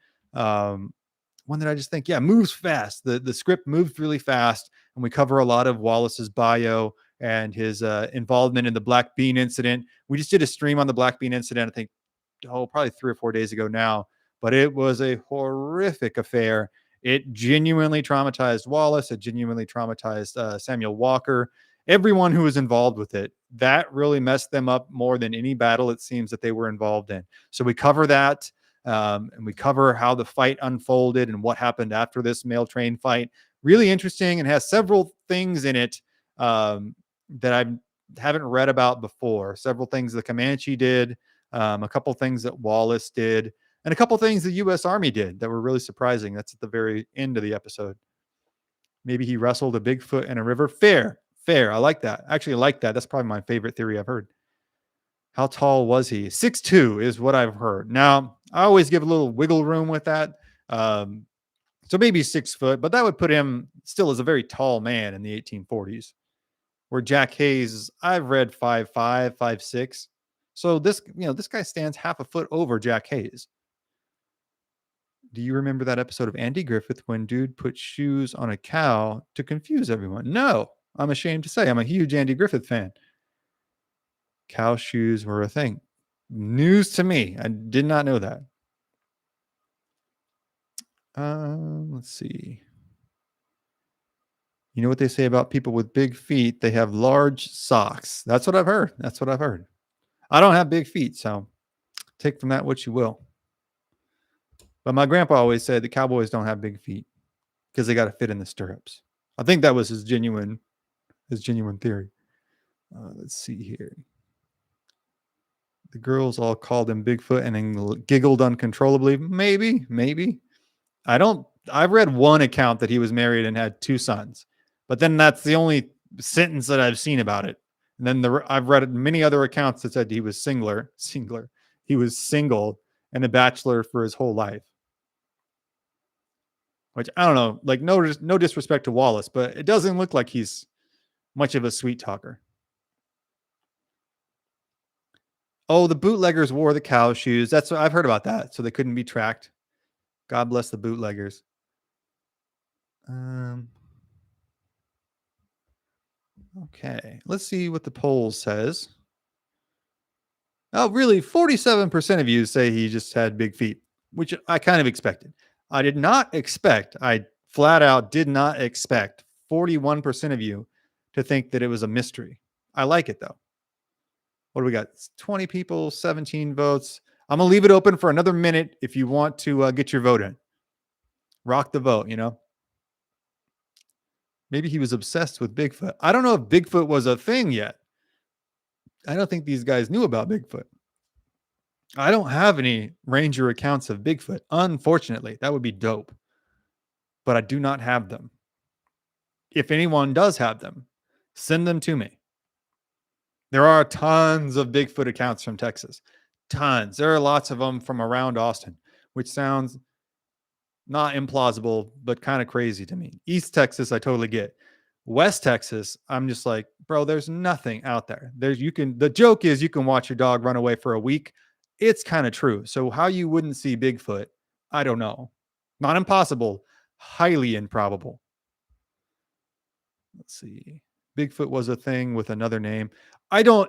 one that I just think, yeah, moves fast. The script moves really fast, and we cover a lot of Wallace's bio and his involvement in the Black Bean incident. We just did a stream on the Black Bean incident, I think, probably 3 or 4 days ago now, but it was a horrific affair. It genuinely traumatized Wallace. It genuinely traumatized Samuel Walker, everyone who was involved with it. That really messed them up more than any battle it seems that they were involved in. So we cover that. And we cover how the fight unfolded and what happened after this mail train fight. Really interesting, and has several things in it that I haven't read about before. Several things the Comanche did, a couple things that Wallace did, and a couple things the U.S. Army did that were really surprising. That's at the very end of the episode. Maybe he wrestled a Bigfoot in a river. Fair. I like that. Actually, I like that. That's probably my favorite theory I've heard. How tall was he? 6'2" is what I've heard. Now, I always give a little wiggle room with that. So maybe 6 foot, but that would put him still as a very tall man in the 1840s. Where Jack Hayes, I've read 5'5", 5'6". So this guy stands half a foot over Jack Hayes. Do you remember that episode of Andy Griffith when dude put shoes on a cow to confuse everyone? No, I'm ashamed to say I'm a huge Andy Griffith fan. Cow shoes were a thing. News to me. I did not know that. Let's see. You know what they say about people with big feet? They have large socks. That's what I've heard. I don't have big feet, so take from that what you will. But my grandpa always said the cowboys don't have big feet because they got to fit in the stirrups. I think that was his genuine theory. Let's see here. The girls all called him Bigfoot and then giggled uncontrollably. Maybe. I've read one account that he was married and had 2 sons, but then that's the only sentence that I've seen about it. And then I've read many other accounts that said he was singular. He was single and a bachelor for his whole life. Which I don't know, like no disrespect to Wallace, but it doesn't look like he's much of a sweet talker. Oh, the bootleggers wore the cow shoes. That's what I've heard about that. So they couldn't be tracked. God bless the bootleggers. Okay, let's see what the poll says. Oh, really? 47% of you say he just had big feet, which I kind of expected. I flat out did not expect 41% of you to think that it was a mystery. I like it though. What do we got? 20 people, 17 votes. I'm going to leave it open for another minute if you want to get your vote in. Rock the vote, Maybe he was obsessed with Bigfoot. I don't know if Bigfoot was a thing yet. I don't think these guys knew about Bigfoot. I don't have any ranger accounts of Bigfoot. Unfortunately, that would be dope. But I do not have them. If anyone does have them, send them to me. There are tons of Bigfoot accounts from Texas. Tons. There are lots of them from around Austin, which sounds not implausible, but kind of crazy to me. East Texas, I totally get. West Texas, I'm just like, bro, there's nothing out there. The joke is you can watch your dog run away for a week. It's kind of true. So how you wouldn't see Bigfoot, I don't know. Not impossible, highly improbable. Let's see. Bigfoot was a thing with another name.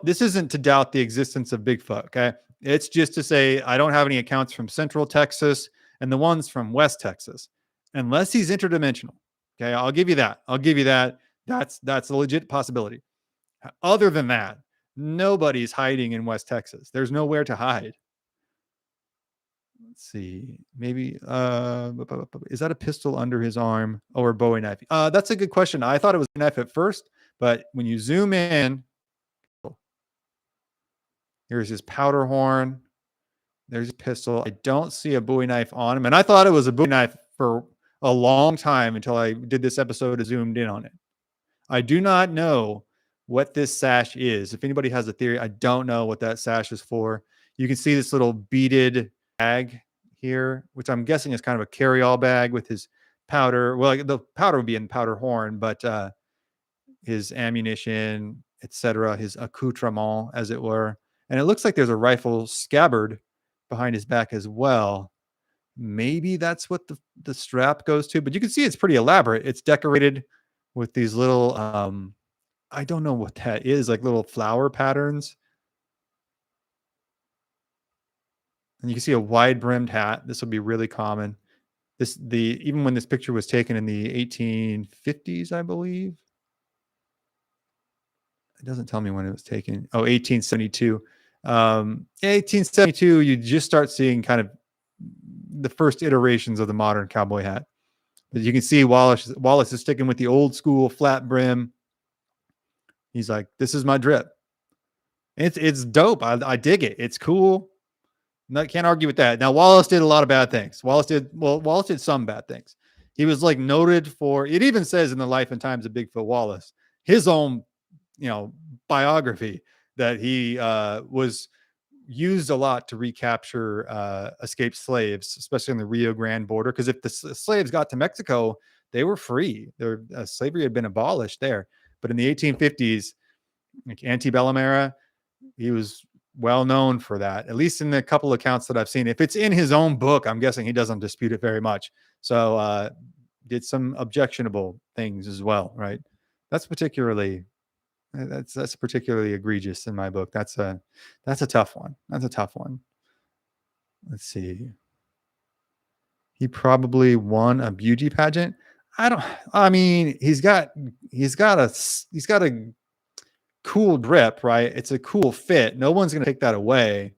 This isn't to doubt the existence of Bigfoot, okay? It's just to say I don't have any accounts from Central Texas and the ones from West Texas, unless he's interdimensional. Okay, I'll give you that. That's a legit possibility. Other than that, nobody's hiding in West Texas. There's nowhere to hide. Let's see. Maybe is that a pistol under his arm or a Bowie knife? That's a good question. I thought it was a knife at first, but when you zoom in, here's his powder horn. There's a pistol. I don't see a Bowie knife on him, and I thought it was a Bowie knife for a long time until I did this episode and zoomed in on it. I do not know what this sash is. If anybody has a theory, I don't know what that sash is for. You can see this little beaded bag here, which I'm guessing is kind of a carry-all bag with his powder. Well, the powder would be in powder horn, but his ammunition, etc., his accoutrement, as it were. And it looks like there's a rifle scabbard behind his back as well. Maybe that's what the strap goes to, but you can see it's pretty elaborate. It's decorated with these little I don't know what that is, like little flower patterns. And you can see a wide brimmed hat. This will be really common. Even when this picture was taken in the 1850s, I believe. It doesn't tell me when it was taken. Oh, 1872. 1872, you just start seeing kind of the first iterations of the modern cowboy hat. But you can see Wallace is sticking with the old school flat brim. He's like, this is my drip. It's dope. I dig it. It's cool. Can't argue with that. Now, Wallace did a lot of bad things. Wallace did some bad things. He was like noted for, it even says in the Life and Times of Bigfoot Wallace, his own, biography, that he was used a lot to recapture escaped slaves, especially on the Rio Grande border. Because if the slaves got to Mexico, they were free. Slavery had been abolished there. But in the 1850s, like antebellum era, he was well known for that, at least in the couple accounts that I've seen. If it's in his own book, I'm guessing he doesn't dispute it very much. So did some objectionable things as well, right? That's particularly egregious in my book. That's a tough one. That's a tough one. Let's see. He probably won a beauty pageant. I mean, he's got a cool drip, right? It's a cool fit. No one's going to take that away.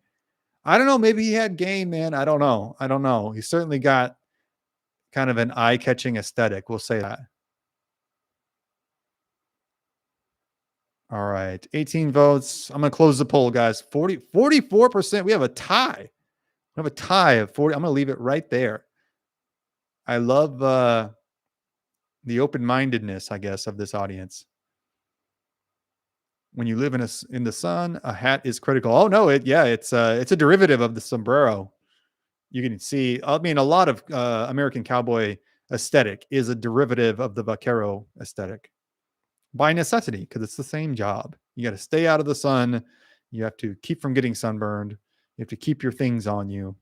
I don't know. Maybe he had game, man. I don't know. He certainly got kind of an eye-catching aesthetic. We'll say that. All right. 18 votes. I'm going to close the poll, guys. 44%. We have a tie. We have a tie of 40. I'm going to leave it right there. I love the open-mindedness, I guess, of this audience. When you live in the sun, a hat is critical. Oh no, it's a derivative of the sombrero. You can see, I mean, a lot of American cowboy aesthetic is a derivative of the vaquero aesthetic by necessity, because it's the same job. You got to stay out of the sun. You have to keep from getting sunburned. You have to keep your things on you.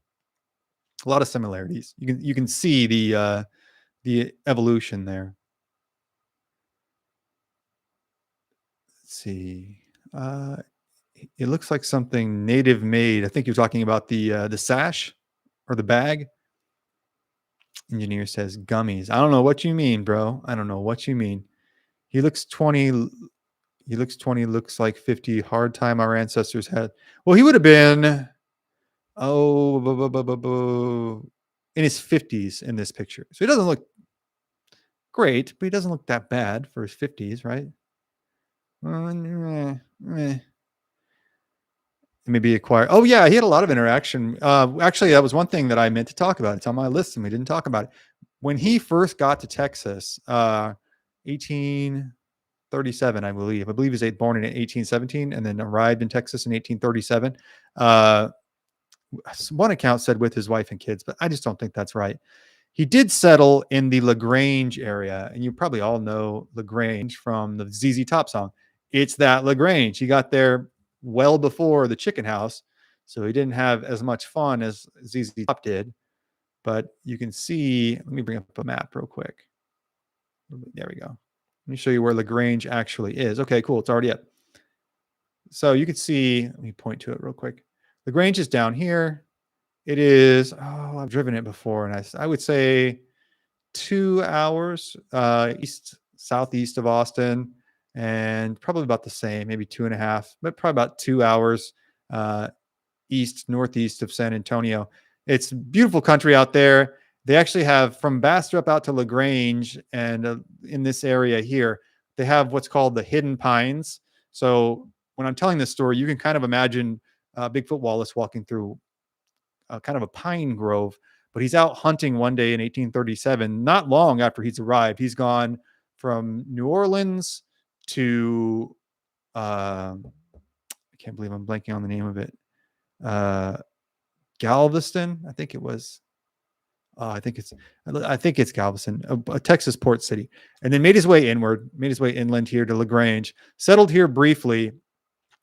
A lot of similarities. You can see the evolution there. Let's see. It looks like something native made. I think you're talking about the sash or the bag. Engineer says gummies. I don't know what you mean, bro. I don't know what you mean. He looks 20. He looks 20. Looks like 50. Hard time our ancestors had. Well, he would have been in his 50s in this picture. So he doesn't look great, but he doesn't look that bad for his 50s, right? Maybe acquire. Oh yeah, he had a lot of interaction. Actually, that was one thing that I meant to talk about. It's on my list, and we didn't talk about it. When he first got to Texas, 1837, I believe. I believe he was born in 1817 and then arrived in Texas in 1837. One account said with his wife and kids, but I just don't think that's right. He did settle in the LaGrange area, and you probably all know LaGrange from the ZZ Top song. It's that LaGrange. He got there well before the chicken house, so he didn't have as much fun as ZZ Top did. But you can see, let me bring up a map real quick. There we go. Let me show you where LaGrange actually is. Okay, cool. It's already up. So you can see, let me point to it real quick. LaGrange is down here. It is, I've driven it before, and I would say 2 hours southeast of Austin, and probably about the same, maybe 2.5, but probably about 2 hours northeast of San Antonio. It's beautiful country out there. They actually have, from Bastrop out to LaGrange, and in this area here, they have what's called the Hidden Pines. So when I'm telling this story, you can kind of imagine Bigfoot Wallace walking through kind of a pine grove, but he's out hunting one day in 1837, not long after he's arrived. He's gone from New Orleans to, I can't believe I'm blanking on the name of it. Galveston, I think it was. I think it's Galveston, a Texas port city, and then made his way inland here to LaGrange, settled here briefly.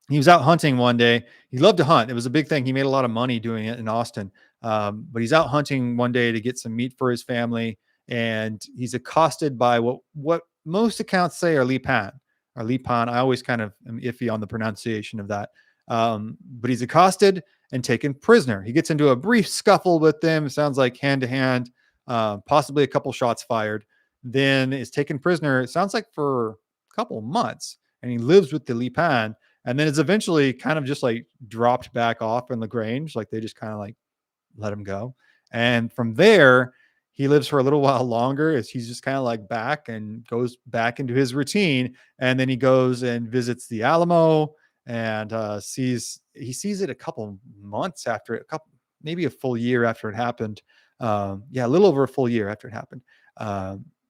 He was out hunting one day. He loved to hunt. It was a big thing. He made a lot of money doing it in Austin. But he's out hunting one day to get some meat for his family, and he's accosted by what most accounts say are Lipan or Lipan. I always kind of am iffy on the pronunciation of that. But he's accosted and taken prisoner. He gets into a brief scuffle with them. Sounds like hand to hand, possibly a couple shots fired. Then is taken prisoner. It sounds like for a couple months, and he lives with the Lipan. And then is eventually kind of just like dropped back off in Lagrange. Like they just kind of like let him go. And from there, he lives for a little while longer as he's just kind of like back and goes back into his routine. And then he goes and visits the Alamo and sees it a couple months after a couple, maybe a full year after it happened. Yeah, a little over a full year after it happened.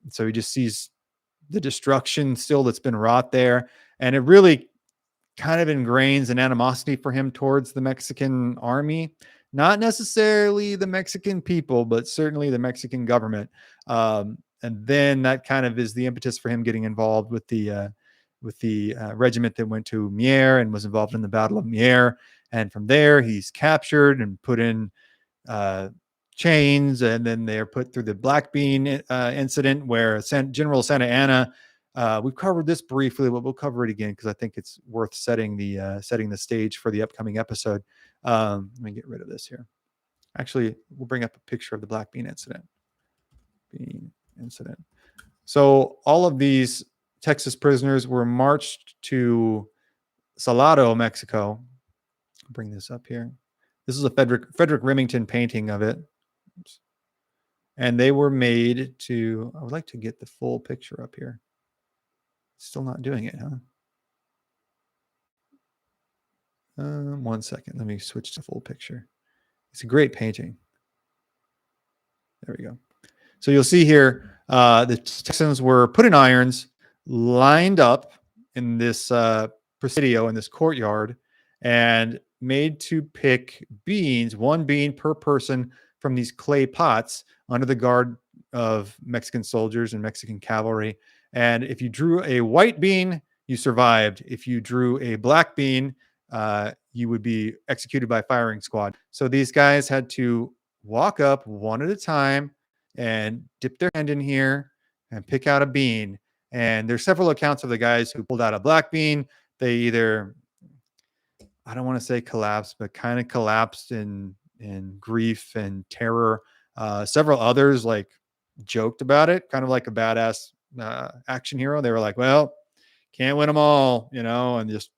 So he just sees the destruction still that's been wrought there. And it really kind of ingrains an animosity for him towards the Mexican army, not necessarily the Mexican people, but certainly the Mexican government. And then that kind of is the impetus for him getting involved with the regiment that went to Mier and was involved in the Battle of Mier. And from there, he's captured and put in chains, and then they're put through the Black Bean incident where General Santa Anna. We've covered this briefly, but we'll cover it again because I think it's worth setting the stage for the upcoming episode. Let me get rid of this here. Actually, we'll bring up a picture of the Black Bean incident. So all of these Texas prisoners were marched to Salado, Mexico. I'll bring this up here. This is a Frederick Remington painting of it. Oops. And they were made to, I would like to get the full picture up here. Still not doing it, huh? 1 second. Let me switch to full picture. It's a great painting. There we go. So you'll see here, the Texans were put in irons, lined up in this presidio, in this courtyard, and made to pick beans, one bean per person from these clay pots under the guard of Mexican soldiers and Mexican cavalry. And if you drew a white bean, you survived. If you drew a black bean, you would be executed by firing squad. So these guys had to walk up one at a time and dip their hand in here and pick out a bean. And there's several accounts of the guys who pulled out a black bean. They either, I don't want to say collapsed, but kind of collapsed in grief and terror. Several others like joked about it, kind of like a badass action hero. They were like, well, can't win them all, and just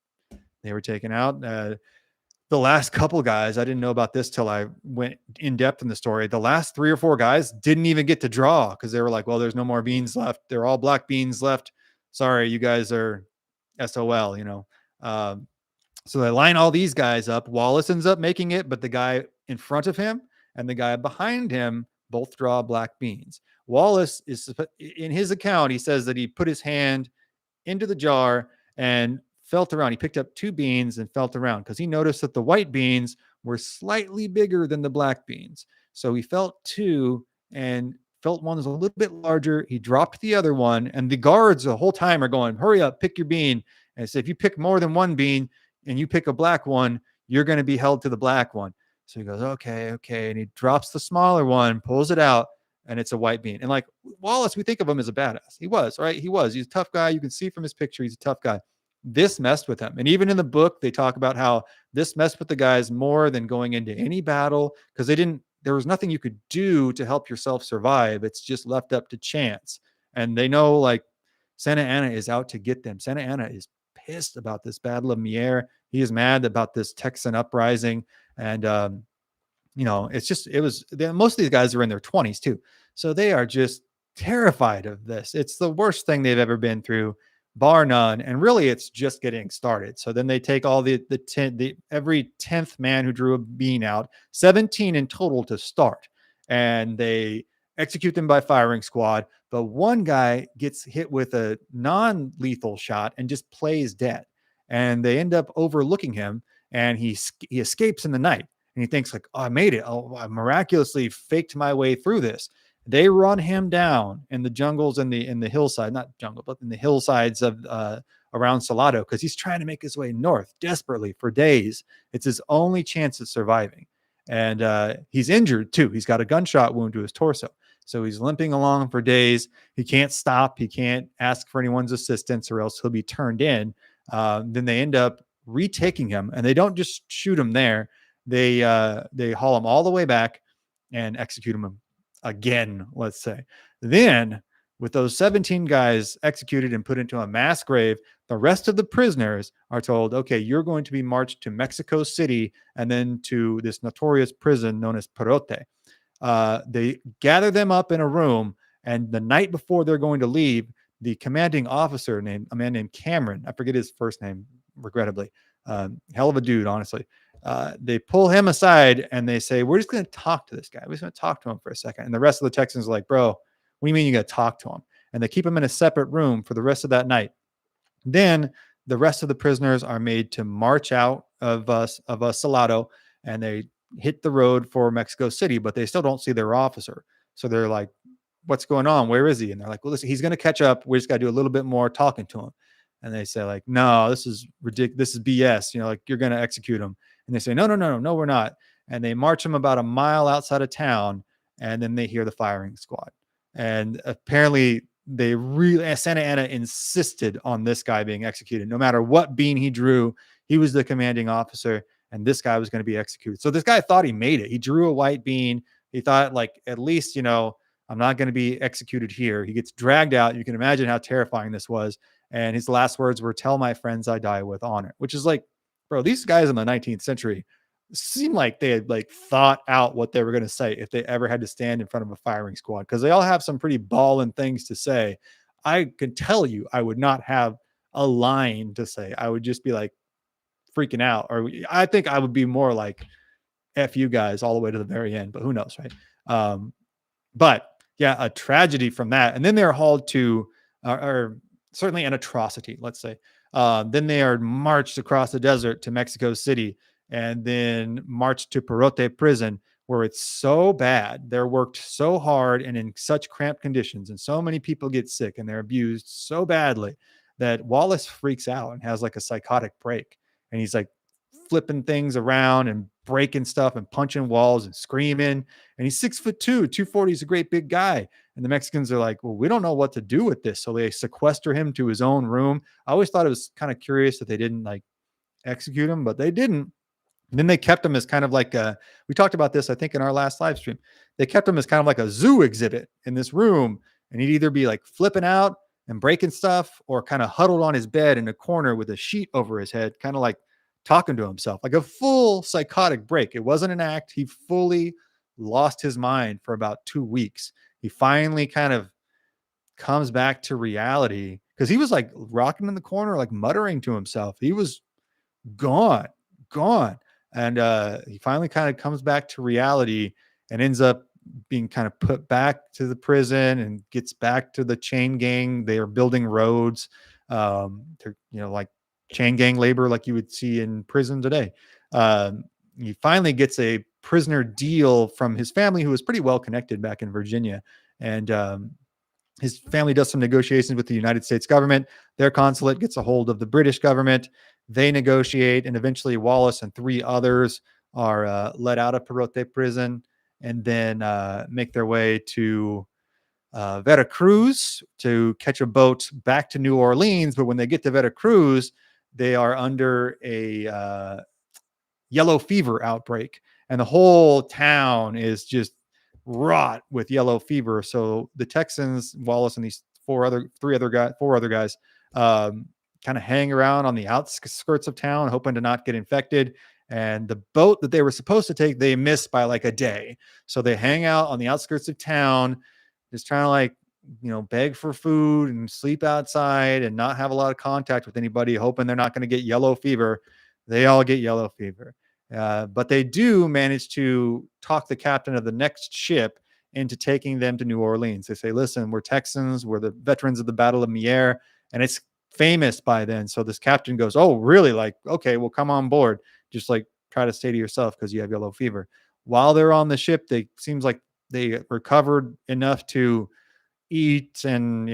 they were taken out. The last couple guys, I didn't know about this till I went in depth in the story. The last 3 or 4 guys didn't even get to draw because they were like, well, there's no more beans left. They're all black beans left. Sorry, you guys are SOL, So they line all these guys up. Wallace ends up making it, but the guy in front of him and the guy behind him both draw black beans. Wallace is, in his account, he says that he put his hand into the jar and felt around. He picked up 2 beans and felt around because he noticed that the white beans were slightly bigger than the black beans. So he felt 2 and felt one was a little bit larger. He dropped the other one, and the guards the whole time are going, hurry up, pick your bean. And so if you pick more than one bean and you pick a black one, you're going to be held to the black one. So he goes, okay. And he drops the smaller one, pulls it out, and it's a white bean. And like Wallace, we think of him as a badass. He was, right? He was. He's a tough guy. You can see from his picture, he's a tough guy. This messed with him. And even in the book, they talk about how this messed with the guys more than going into any battle because there was nothing you could do to help yourself survive. It's just left up to chance. And they know like Santa Anna is out to get them. Santa Anna is pissed about this Battle of Mier. He is mad about this Texan uprising. And, most of these guys are in their 20s too. So they are just terrified of this. It's the worst thing they've ever been through, bar none. And really it's just getting started. So then they take all every 10th man who drew a bean out, 17 in total to start, and they execute them by firing squad. But one guy gets hit with a non-lethal shot and just plays dead. And they end up overlooking him, and he escapes in the night. And he thinks like, oh, I made it. Oh, I miraculously faked my way through this. They run him down in the jungles in the hillside, not jungle, but in the hillsides of around Salado, because he's trying to make his way north desperately for days. It's his only chance of surviving. and he's injured too. He's got a gunshot wound to his torso. So he's limping along for days. He can't stop. He can't ask for anyone's assistance, or else he'll be turned in. Then they end up retaking him, and they don't just shoot him there. They haul him all the way back and execute him again. Let's say. Then, with those 17 guys executed and put into a mass grave, the rest of the prisoners are told, okay, you're going to be marched to Mexico City and then to this notorious prison known as Perote. They gather them up in a room, and the night before they're going to leave, the commanding officer, a man named Cameron, I forget his first name, regrettably, hell of a dude, honestly. They pull him aside and they say, we're just going to talk to this guy. We're just going to talk to him for a second. And the rest of the Texans are like, bro, what do you mean you got to talk to him? And they keep him in a separate room for the rest of that night. Then the rest of the prisoners are made to march out of Salado, and they hit the road for Mexico City, but they still don't see their officer. So they're like, what's going on? Where is he? And they're like, well, listen, he's going to catch up. We just got to do a little bit more talking to him. And they say like, no, this is ridiculous. This is BS. Like you're going to execute him. And they say, no, we're not. And they march him about a mile outside of town. And then they hear the firing squad. And apparently Santa Anna insisted on this guy being executed. No matter what bean he drew, he was the commanding officer, and this guy was going to be executed. So this guy thought he made it. He drew a white bean. He thought like, at least, I'm not going to be executed here. He gets dragged out. You can imagine how terrifying this was. And his last words were, tell my friends I die with honor, which is like, bro, these guys in the 19th century seemed like they had like thought out what they were going to say if they ever had to stand in front of a firing squad, because they all have some pretty ballin' things to say. I can tell you, I would not have a line to say. I would just be like freaking out, or I think I would be more like F you guys all the way to the very end, but who knows, right? But yeah, a tragedy from that. And then they're hauled to, or certainly an atrocity, let's say. Then they are marched across the desert to Mexico City, and then marched to Perote prison, where it's so bad. They're worked so hard and in such cramped conditions, and so many people get sick and they're abused so badly that Wallace freaks out and has like a psychotic break. And he's like flipping things around and breaking stuff and punching walls and screaming. And he's 6'2", 240. He's a great big guy. And the Mexicans are like, well, we don't know what to do with this. So they sequester him to his own room. I always thought it was kind of curious that they didn't like execute him, but they didn't. And then they kept him as kind of like we talked about this, I think, in our last live stream. They kept him as kind of like a zoo exhibit in this room. And he'd either be like flipping out and breaking stuff, or kind of huddled on his bed in a corner with a sheet over his head, kind of like talking to himself, like a full psychotic break. It wasn't an act. He fully lost his mind for about 2 weeks. He finally kind of comes back to reality, because he was like rocking in the corner, like muttering to himself. He was gone. And he finally kind of comes back to reality and ends up being kind of put back to the prison and gets back to the chain gang. They are building roads. They're, like chain gang labor like you would see in prison today. He finally gets a prisoner deal from his family, who was pretty well connected back in Virginia. And his family does some negotiations with the United States government. Their consulate gets a hold of the British government. They negotiate, and eventually Wallace and 3 others are let out of Perote prison, and then make their way to Veracruz to catch a boat back to New Orleans. But when they get to Veracruz, they are under a yellow fever outbreak, and the whole town is just wrought with yellow fever. So the Texans, Wallace and these 4 other guys, kind of hang around on the outskirts of town, hoping to not get infected. And the boat that they were supposed to take, they miss by like a day. So they hang out on the outskirts of town, just trying to like, beg for food and sleep outside and not have a lot of contact with anybody, hoping they're not going to get yellow fever. They all get yellow fever. But they do manage to talk the captain of the next ship into taking them to New Orleans. They say, listen, we're Texans. We're the veterans of the Battle of Mier. And it's famous by then. So this captain goes, oh, really? Like, okay, well, come on board. Just like try to stay to yourself because you have yellow fever. While they're on the ship, seems like they recovered enough to eat and,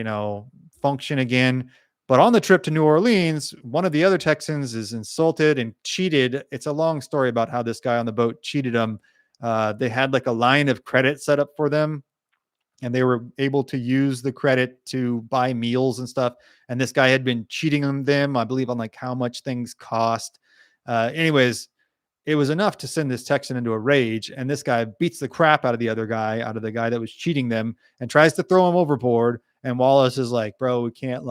function again. But on the trip to New Orleans, one of the other Texans is insulted and cheated. It's a long story about how this guy on the boat cheated him They had like a line of credit set up for them, and they were able to use the credit to buy meals and stuff. And this guy had been cheating on them, I believe, on like how much things cost. Anyways, it was enough to send this Texan into a rage, and this guy beats the crap out of the other guy, out of the guy that was cheating them, and tries to throw him overboard. And Wallace is like, "Bro, we can't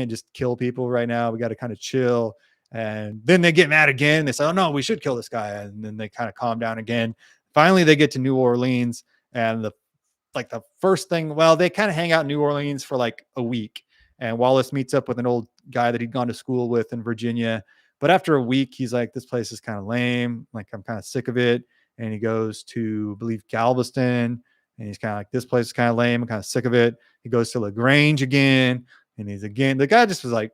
just kill people right now. We got to kind of chill." And then they get mad again. They say, "Oh no, we should kill this guy." And then they kind of calm down again. Finally, they get to New Orleans, and the first thing, well, they kind of hang out in New Orleans for like a week. And Wallace meets up with an old guy that he'd gone to school with in Virginia. But after a week, he's like, this place is kind of lame. Like, I'm kind of sick of it. And he goes to, I believe, Galveston. And he's kind of like, this place is kind of lame. I'm kind of sick of it. He goes to LaGrange again. And he's again, the guy just was like,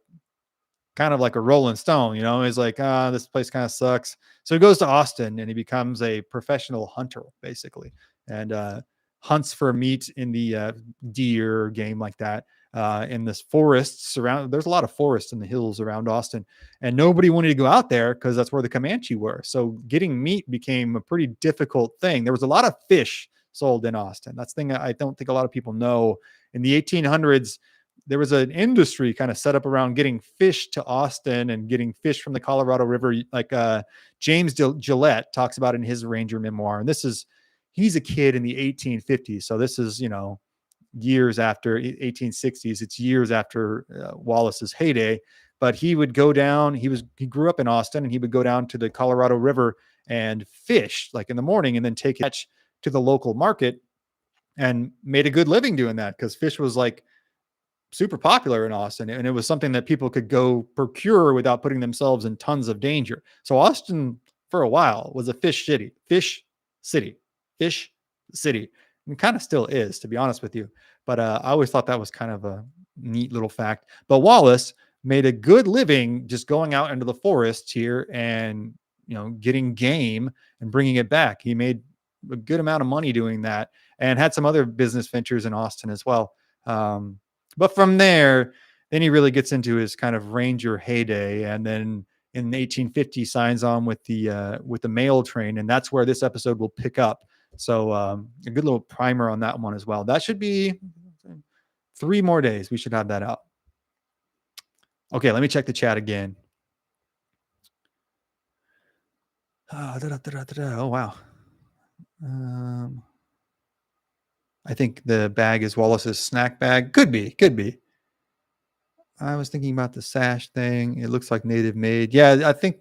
kind of like a Rolling Stone, he's like, this place kind of sucks. So he goes to Austin and he becomes a professional hunter, basically, and hunts for meat in the deer game like that. In this forest surround, there's a lot of forests in the hills around Austin, and nobody wanted to go out there because that's where the Comanche were. So getting meat became a pretty difficult thing. There was a lot of fish sold in Austin. That's the thing I don't think a lot of people know. In the 1800s, there was an industry kind of set up around getting fish to Austin and getting fish from the Colorado River. Like James Gillette talks about in his Ranger memoir. And he's a kid in the 1850s. So this is, years after 1860s. It's years after Wallace's heyday. But he would go down, he grew up in Austin, and he would go down to the Colorado River and fish like in the morning and then take it to the local market, and made a good living doing that because fish was like super popular in Austin, and it was something that people could go procure without putting themselves in tons of danger. So Austin for a while was a fish city, and kind of still is, to be honest with you. But I always thought that was kind of a neat little fact. But Wallace made a good living just going out into the forest here and getting game and bringing it back. He made a good amount of money doing that, and had some other business ventures in Austin as well. But from there, then he really gets into his kind of Ranger heyday, and then in 1850 signs on with the mail train, and that's where this episode will pick up. So a good little primer on that one as well. That should be 3 more days. We should have that out. Okay, let me check the chat again. Oh wow. I think the bag is Wallace's snack bag. Could be. I was thinking about the sash thing. It looks like native made. Yeah, I think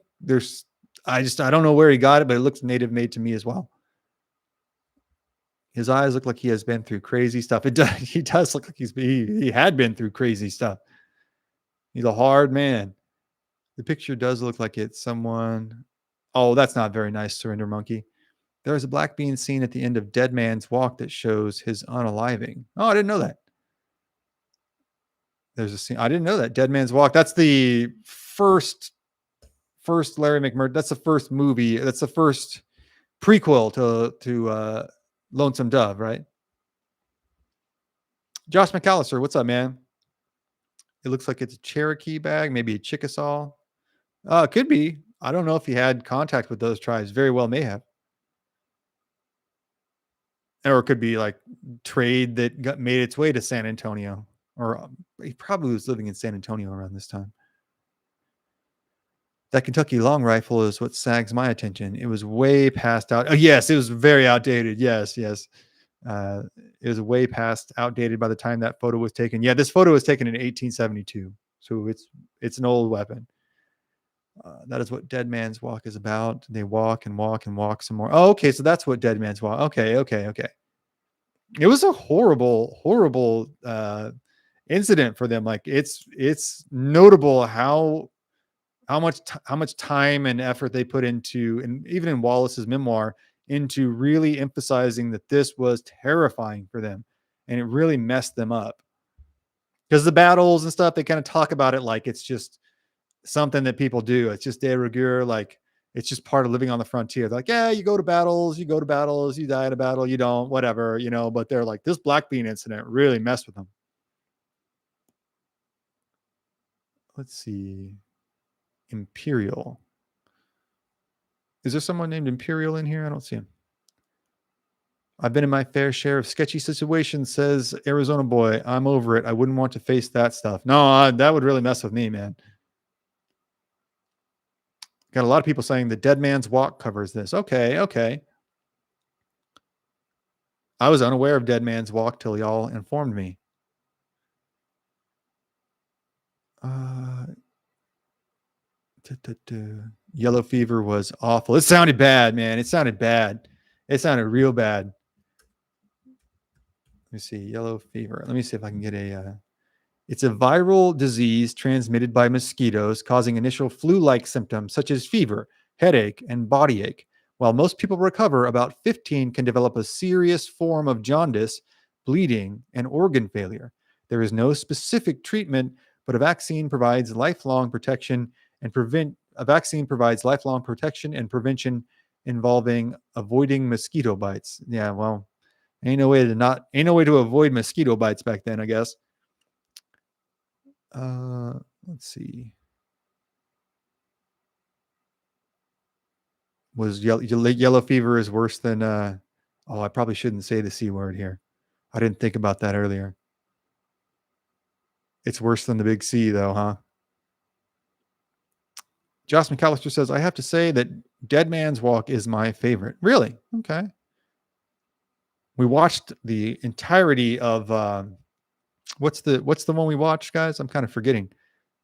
I don't know where he got it, but it looks native made to me as well. His eyes look like he has been through crazy stuff. He does look like he had been through crazy stuff. He's a hard man. The picture does look like it's someone. Oh, that's not very nice, Surrender Monkey. There's a black bean seen at the end of Dead Man's Walk that shows his unaliving. Oh, I didn't know that. There's a scene. I didn't know that. Dead Man's Walk. That's the first Larry McMurtry. That's the first movie. That's the first prequel to Lonesome Dove, right? Josh McAllister, what's up, man? It looks like it's a Cherokee bag, maybe a Chickasaw. It could be. I don't know if he had contact with those tribes. Very well may have. Or it could be like trade that made its way to San Antonio. Or he probably was living in San Antonio around this time. That Kentucky long rifle is what sags my attention. It was way past out. Oh, yes, it was very outdated. Yes. It was way past outdated by the time that photo was taken. Yeah, this photo was taken in 1872. So it's an old weapon. That is what Dead Man's Walk is about. They walk and walk and walk some more. Oh, okay. So that's what Dead Man's Walk. Okay. It was a horrible incident for them. Like it's notable how much time and effort they put into, and even in Wallace's memoir, into really emphasizing that this was terrifying for them, and it really messed them up. Because the battles and stuff, they kind of talk about it like it's just something that people do. It's just de rigueur, like it's just part of living on the frontier. They're like, yeah, you go to battles, you die in a battle, you don't, whatever, but they're like, this black bean incident really messed with them. Let's see. Imperial. Is there someone named Imperial in here? I don't see him. I've been in my fair share of sketchy situations, says Arizona boy. I'm over it. I wouldn't want to face that stuff. No, that would really mess with me, man. Got a lot of people saying the Dead Man's Walk covers this. Okay, okay. I was unaware of Dead Man's Walk till y'all informed me. Uh, Yellow fever was awful. It sounded bad, man. It sounded bad. It sounded real bad. Let me see. Yellow fever. Let me see if I can get a. It's a viral disease transmitted by mosquitoes, causing initial flu-like symptoms such as fever, headache, and body ache. While most people recover, about 15 can develop a serious form of jaundice, bleeding, and organ failure. There is no specific treatment, but a vaccine provides lifelong protection and prevention involving avoiding mosquito bites. Yeah, well, ain't no way to avoid mosquito bites back then, I guess. Let's see. Was yellow fever is worse than oh, I probably shouldn't say the C word here. I didn't think about that earlier. It's worse than the big C though, huh? Josh McAllister says, I have to say that Dead Man's Walk is my favorite. Really? Okay. We watched the entirety of what's the one we watched, guys? I'm kind of forgetting.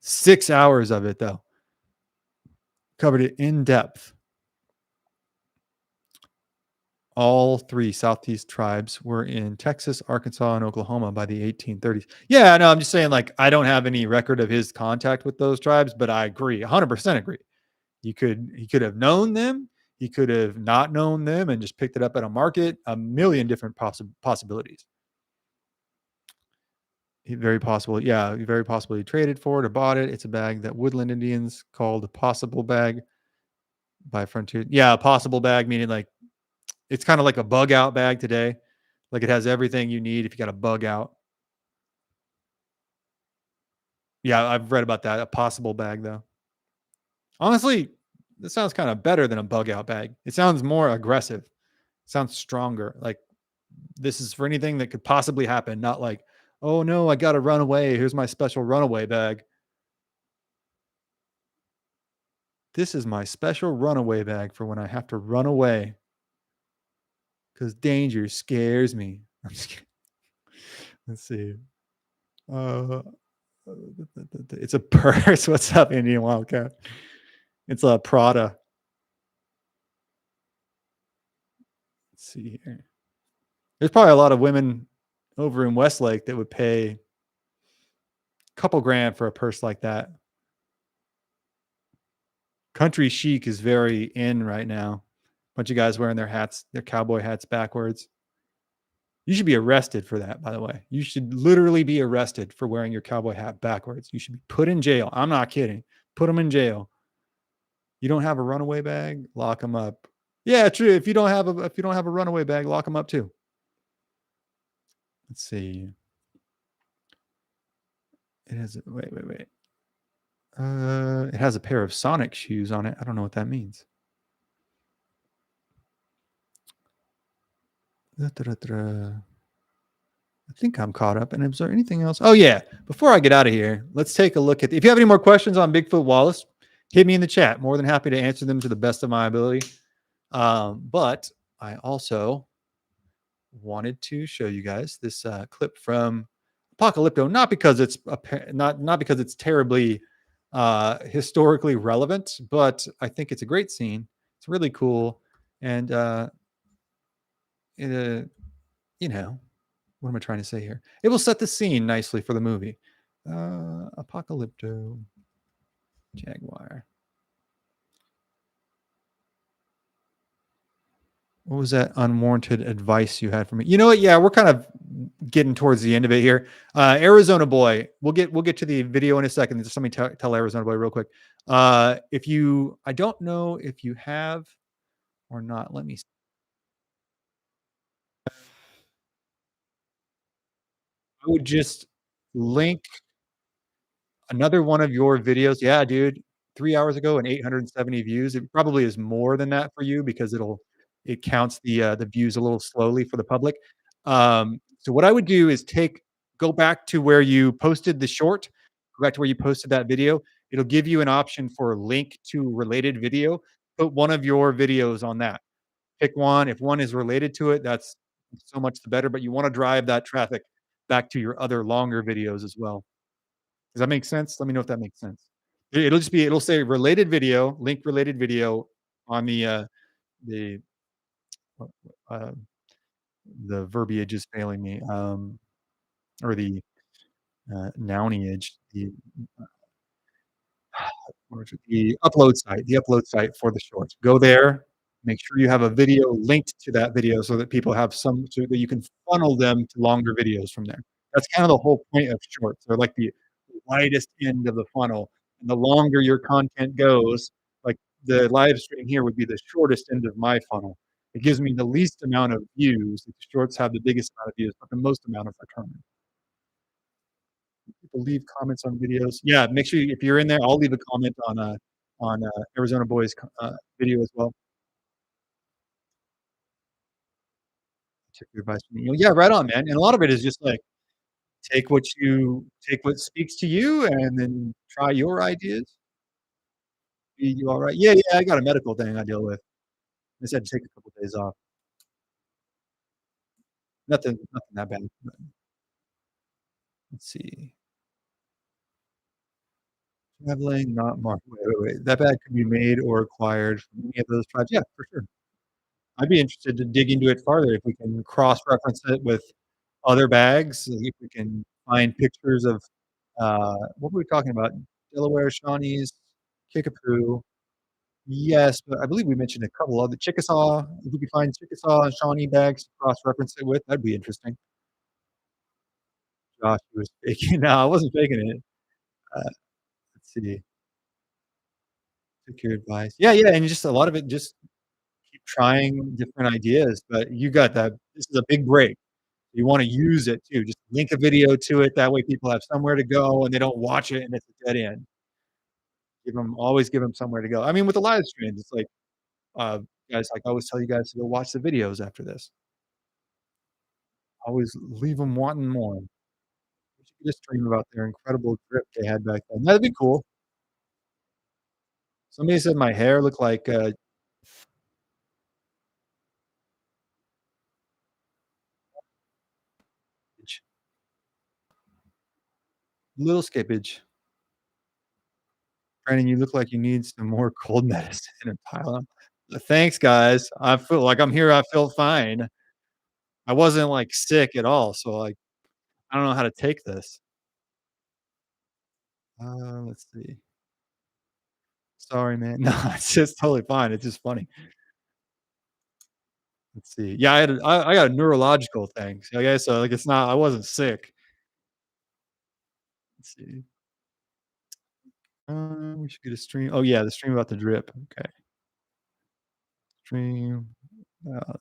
6 hours of it though. Covered it in depth. All three Southeast tribes were in Texas, Arkansas, and Oklahoma by the 1830s. Yeah, no, I'm just saying, like, I don't have any record of his contact with those tribes, but I agree, 100% agree. He could have known them, he could have not known them, and just picked it up at a market. A million different possibilities. Very possible, yeah, very possibly traded for it or bought it. It's a bag that woodland Indians called a possible bag by frontier. Yeah, a possible bag meaning like it's kind of like a bug out bag today. Like it has everything you need if you got a bug out. Yeah, I've read about that. A possible bag, though. Honestly, this sounds kind of better than a bug out bag. It sounds more aggressive. It sounds stronger. Like this is for anything that could possibly happen, not like, oh no, I got to run away. Here's my special runaway bag. This is my special runaway bag for when I have to run away because danger scares me. I'm just kidding. Let's see. Uh, it's a purse. What's up, Indian Wildcat? It's a Prada. Let's see here. There's probably a lot of women over in Westlake that would pay a couple grand for a purse like that. Country chic is very in right now. Bunch of guys wearing their cowboy hats backwards. You should be arrested for that, by the way. You should literally be arrested for wearing your cowboy hat backwards. You should be put in jail. I'm not kidding. Put them in jail. You don't have a runaway bag, lock them up. Yeah, true. If you don't have a runaway bag, lock them up too. Let's see. It has wait. It has a pair of Sonic shoes on it. I don't know what that means. I think I'm caught up. And is there anything else? Oh yeah. Before I get out of here, let's take a look at if you have any more questions on Bigfoot Wallace, hit me in the chat. More than happy to answer them to the best of my ability. But I also wanted to show you guys this clip from Apocalypto, not because it's not because it's terribly historically relevant, but I think it's a great scene. It's really cool, and you know, what am I trying to say here? It will set the scene nicely for the movie. Apocalypto Jaguar. What was that unwarranted advice you had for me? You know what? Yeah, we're kind of getting towards the end of it here. Arizona boy, we'll get to the video in a second. Just let me tell Arizona boy real quick. I don't know if you have or not. Let me. I would just link another one of your videos. Yeah, dude. 3 hours ago and 870 views. It probably is more than that for you because it counts the views a little slowly for the public. So what I would do is go back to where you posted the short, go back to where you posted that video. It'll give you an option for link to related video. Put one of your videos on that. Pick one. If one is related to it, that's so much the better, but you wanna drive that traffic back to your other longer videos as well. Does that make sense? Let me know if that makes sense. It'll say related video, link related video on the uh, the verbiage is failing me, or nounage, the upload site for the shorts. Go there, make sure you have a video linked to that video so that people have some so that you can funnel them to longer videos from there. That's kind of the whole point of shorts. They're like the widest end of the funnel, and the longer your content goes, like the live stream here would be the shortest end of my funnel. It gives me the least amount of views. The shorts have the biggest amount of views, but the most amount of return. People leave comments on videos. Yeah, make sure if you're in there, I'll leave a comment on Arizona Boys video as well. Took your advice from me. Yeah, right on, man. And a lot of it is just like take what speaks to you, and then try your ideas. Be you all right? Yeah, yeah. I got a medical thing I deal with. I just had to take a couple days off. Nothing that bad. But let's see. Traveling, not mark. Wait. That bag could be made or acquired from any of those tribes. Yeah, for sure. I'd be interested to dig into it farther if we can cross-reference it with other bags, like if we can find pictures of, what were we talking about? Delaware, Shawnees, Kickapoo. Yes, but I believe we mentioned a couple other Chickasaw. If we could find Chickasaw and Shawnee bags to cross-reference it with, that'd be interesting. Josh was faking. No, I wasn't faking it. Let's see. Took your advice. Yeah, yeah, and just a lot of it just keep trying different ideas, but you got that this is a big break. You wanna use it too, just link a video to it, that way people have somewhere to go and they don't watch it and it's a dead end. Always give them somewhere to go. I mean, with the live streams, it's like, uh, guys, like, I always tell you guys to go watch the videos after this. Always leave them wanting more. We should get a stream about their incredible trip they had back then. That'd be cool. Somebody said my hair looked like, little skippage. Brandon, you look like you need some more cold medicine and Tylenol. Thanks, guys. I feel like I'm here. I feel fine. I wasn't like sick at all, so like I don't know how to take this. Let's see. Sorry, man. No, it's just totally fine. It's just funny. Let's see. Yeah, I got a neurological thing. So I guess so. Like it's not. I wasn't sick. Let's see. We should get a stream. Oh yeah, the stream about the drip. Okay, stream. Uh,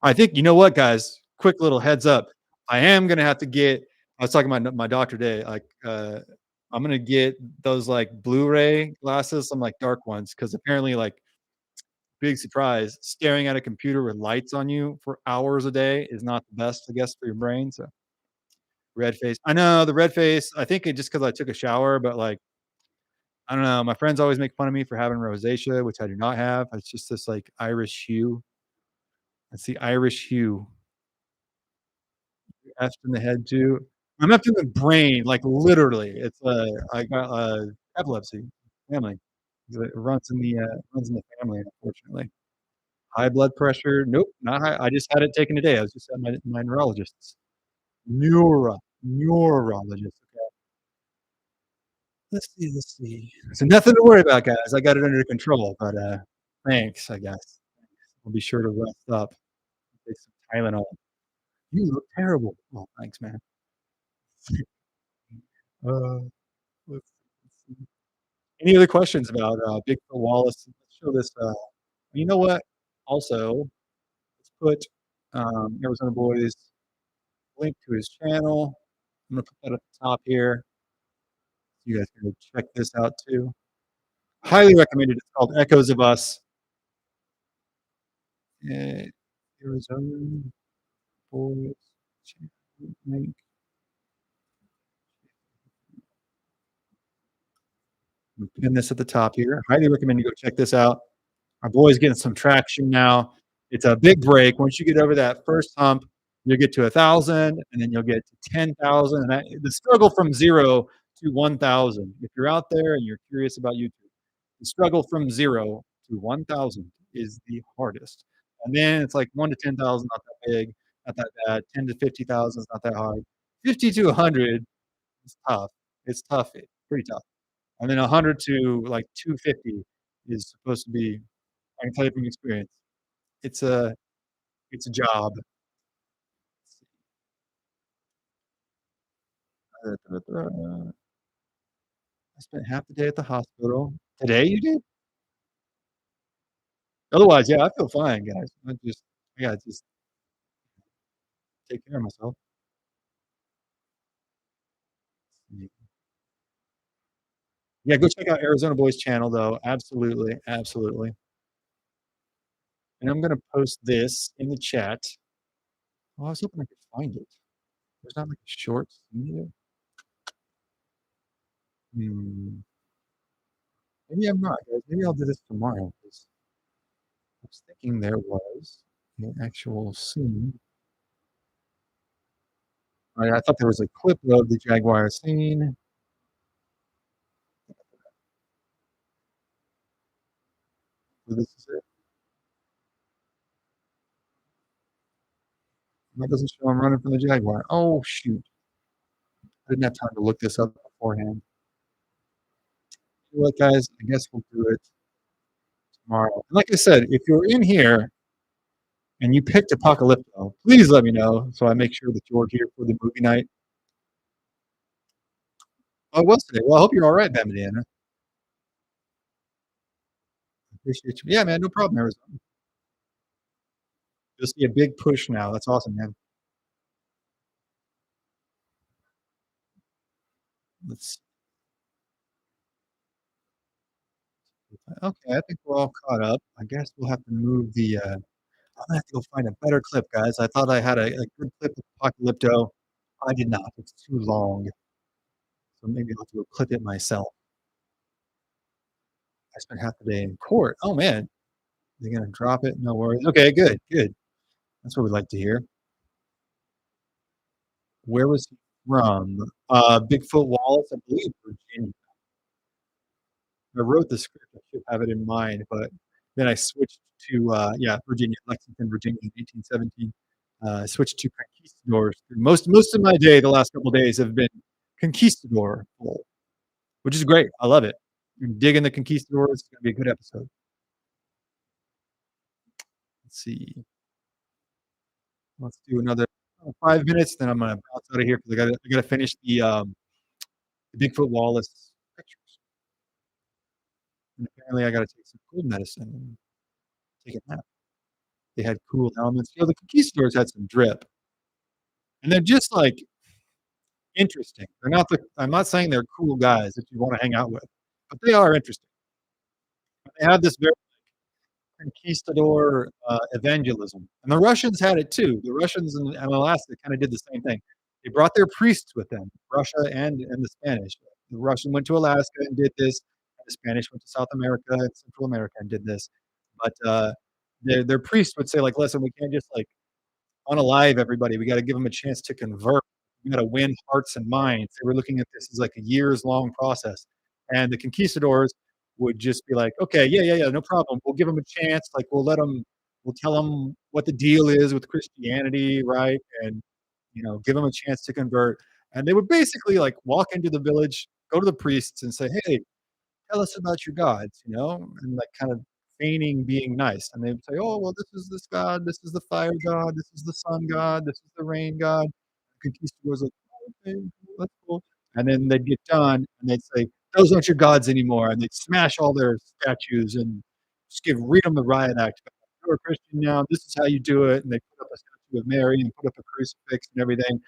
I think you know what, guys. Quick little heads up. I am gonna have to get. I was talking about my doctor today. Like, I'm gonna get those like Blu-ray glasses, some like dark ones, because apparently, like, big surprise, staring at a computer with lights on you for hours a day is not the best, I guess, for your brain. So, red face. I know the red face. I think it just because I took a shower, but like, I don't know. My friends always make fun of me for having rosacea, which I do not have. It's just this like Irish hue. It's the Irish hue. Effed in the head too. I'm effed in the brain, like, literally. I got, epilepsy, family. It runs in the family, unfortunately. High blood pressure, nope, not high. I just had it taken today. I was just at my neurologist's. Neurologist, okay. Let's see. So nothing to worry about, guys. I got it under control, but, thanks, I guess. I'll be sure to rest up, take some Tylenol. You look terrible. Oh, thanks, man. Uh, let's see. Any other questions about, Bigfoot Wallace? Let's show this, you know what? Also, let's put, Arizona Boys link to his channel. I'm gonna put that at the top here. You guys can go check this out too. Highly recommended. It's called Echoes of Us. eh, Arizona boys link. Pin this at the top here. Highly recommend you go check this out. Our boy's getting some traction now. It's a big break. Once you get over that first hump, you'll get to 1,000, and then you'll get to 10,000. And the struggle from 0 to 1,000. If you're out there and you're curious about YouTube, the struggle from 0 to 1,000 is the hardest. And then it's like 1 to 10,000, not that big, not that bad. 10 to 50,000 is not that hard. 50 to 100 is tough. It's tough, pretty tough. And then 100 to like 250 is supposed to be, I can tell you from experience, it's a it's a job. I spent half the day at the hospital. Today you did? Otherwise, yeah, I feel fine, guys. I gotta just take care of myself. Yeah, go check out Arizona Boys channel though. Absolutely, absolutely. And I'm gonna post this in the chat. Oh, I was hoping I could find it. There's not like a short video. Hmm. Maybe I'm not, guys. Maybe I'll do this tomorrow 'cause I was thinking there was an actual scene. I thought there was a clip of the Jaguar scene. So this is it. That doesn't show I'm running from the Jaguar. Oh, shoot. I didn't have time to look this up beforehand. You know what, guys? I guess we'll do it tomorrow. And like I said, if you're in here and you picked Apocalypto, please let me know so I make sure that you're here for the movie night. Oh, it was today. Well, I hope you're all right, Bamidiana. Appreciate you. Yeah, man, no problem, Arizona. You'll see a big push now. That's awesome, man. Let's Okay, I think we're all caught up. I guess we'll have to move the, I'm gonna have to go find a better clip, guys. I thought I had a good clip of Apocalypto. I did not. It's too long, so maybe I'll have to go clip it myself. I spent half the day in court. Oh, man. They're gonna drop it? No worries. Okay, good, good. That's what we like to hear. Where was he from? Bigfoot Wallace, I believe Virginia. I wrote the script. I should have it in mind, but then I switched to, yeah, Virginia, Lexington, Virginia in 1817. I switched to conquistadors. Most of my day, the last couple of days have been conquistador full, which is great. I love it. I'm digging the conquistadors. It's gonna be a good episode. Let's see. Let's do another 5 minutes, then I'm gonna bounce out of here because I gotta finish the Bigfoot Wallace pictures. And apparently I gotta take some cold medicine and take a nap. They had cool helmets. You know, the conquistadors had some drip, and they're just, like, interesting. They're not the I'm not saying they're cool guys that you wanna hang out with, but they are interesting. They have this very conquistador, evangelism, and the Russians had it too. The Russians and Alaska kinda did the same thing. They brought their priests with them, Russia and the Spanish. The Russian went to Alaska and did this, and the Spanish went to South America and Central America and did this. But, their priests would say, like, "Listen, we can't just, like, unalive everybody. We gotta give them a chance to convert. We gotta win hearts and minds." They were looking at this as like a years long process. And the conquistadors would just be like, okay, yeah, yeah, yeah, no problem. We'll give them a chance. Like we'll tell them what the deal is with Christianity, right? And, give them a chance to convert. And they would basically like walk into the village, go to the priests and say, hey, tell us about your gods, and like kind of feigning being nice. And they would say, oh, well, this is this god, this is the fire god, this is the sun god, this is the rain god. The conquistadors like, oh, okay, that's cool. And then they'd get done and they'd say, those aren't your gods anymore. And they'd smash all their statues and just read them the riot act. You're a Christian now. This is how you do it. And they put up a statue of Mary and put up a crucifix and everything.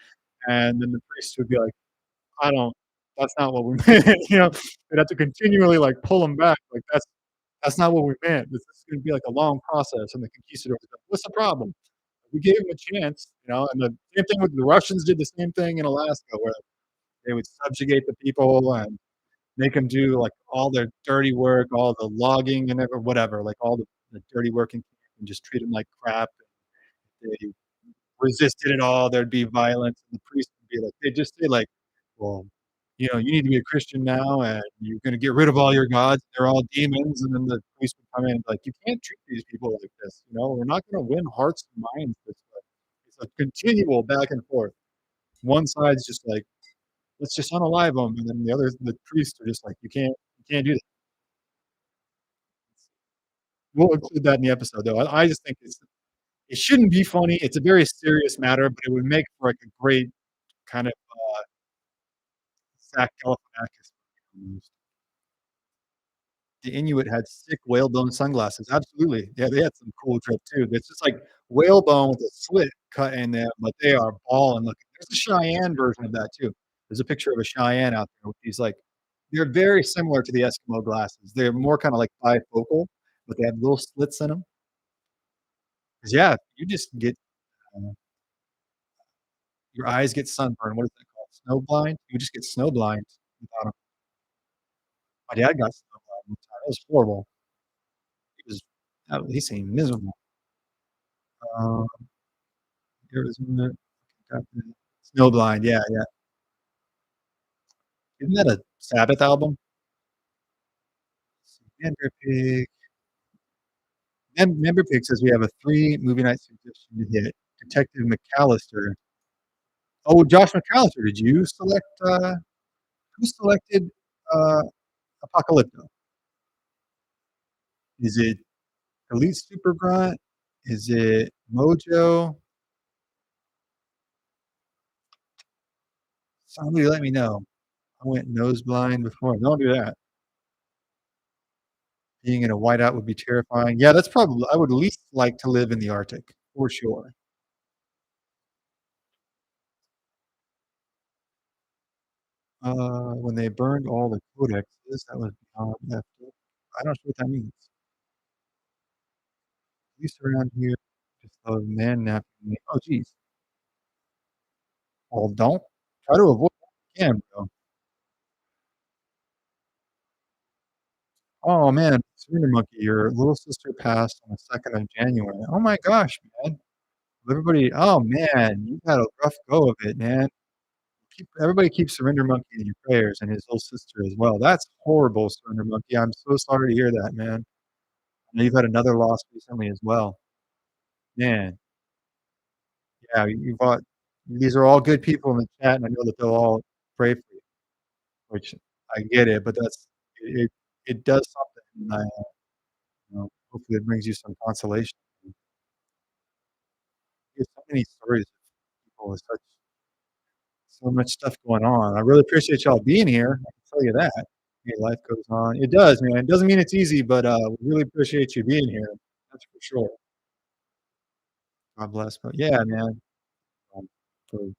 And then the priest would be like, I don't. That's not what we meant. They'd have to continually like pull them back. Like That's not what we meant. This is gonna be like a long process." And the conquistadors go, "What's the problem? We gave him a chance," and the same thing with the Russians did the same thing in Alaska where they would subjugate the people and make them do, like, all their dirty work, all the logging and whatever, like, all the dirty work and just treat them like crap. They resisted it all, there'd be violence, and the priest would be like they'd just say, like, "Well, you need to be a Christian now, and you're gonna get rid of all your gods, they're all demons," and then the priest would come in and be like, "You can't treat these people like this, we're not gonna win hearts and minds this way." It's a continual back and forth. One side's just like, "Let's just unalive them," and then the priests are just like, "You can't do that." We'll include that in the episode, though. I just think it shouldn't be funny, it's a very serious matter, but it would make for, like, a great kind of, Zach Galifianakis almost. The Inuit had sick whalebone sunglasses, absolutely. Yeah, they had some cool drip too. It's just like whalebone with a slit cut in them, but they are ballin' looking. There's a Cheyenne version of that too. There's a picture of a Cheyenne out there with these, like they're very similar to the Eskimo glasses. They're more kinda like bifocal, but they have little slits in them. 'Cause yeah, you just get, uh, your eyes get sunburned. What is that called? Snow blind? You just get snow blind without 'em. My dad got snow blind one time. It was horrible. He was he seemed miserable. Um, Arizona, Kentucky. Snowblind, yeah, yeah. Isn't that a Sabbath album? Member Pig. Member Pig says we have a 3 movie night suggestion to hit. Detective McAllister. Oh, Josh McAllister, did you select, who selected, uh, Apocalypto? Is it Elite Super Grunt? Is it Mojo? Somebody let me know. I went nose blind before. Don't do that. Being in a whiteout would be terrifying. Yeah, that's probably I would least like to live in the Arctic, for sure. When they burned all the codexes, that was beyond left. I don't know what that means. Police around here just love man napping me. Oh, geez. Well, don't try to avoid if you can, bro. Oh, man, Surrender Monkey, your little sister passed on the 2nd of January. Oh my gosh, man. Everybody oh, man, you had a rough go of it, man. Keep Surrender Monkey in your prayers and his little sister as well. That's horrible, Surrender Monkey. I'm so sorry to hear that, man. I know you've had another loss recently as well. Man, yeah, you bought these are all good people in the chat, and I know that they'll all pray for you, which I get it, but it does something, and hopefully it brings you some consolation. There's so many stories of people with so much stuff going on. I really appreciate y'all being here, I can tell you that. Hey, life goes on. It does, man. It doesn't mean it's easy, but, we really appreciate you being here. That's for sure. God bless, but yeah, man, um, for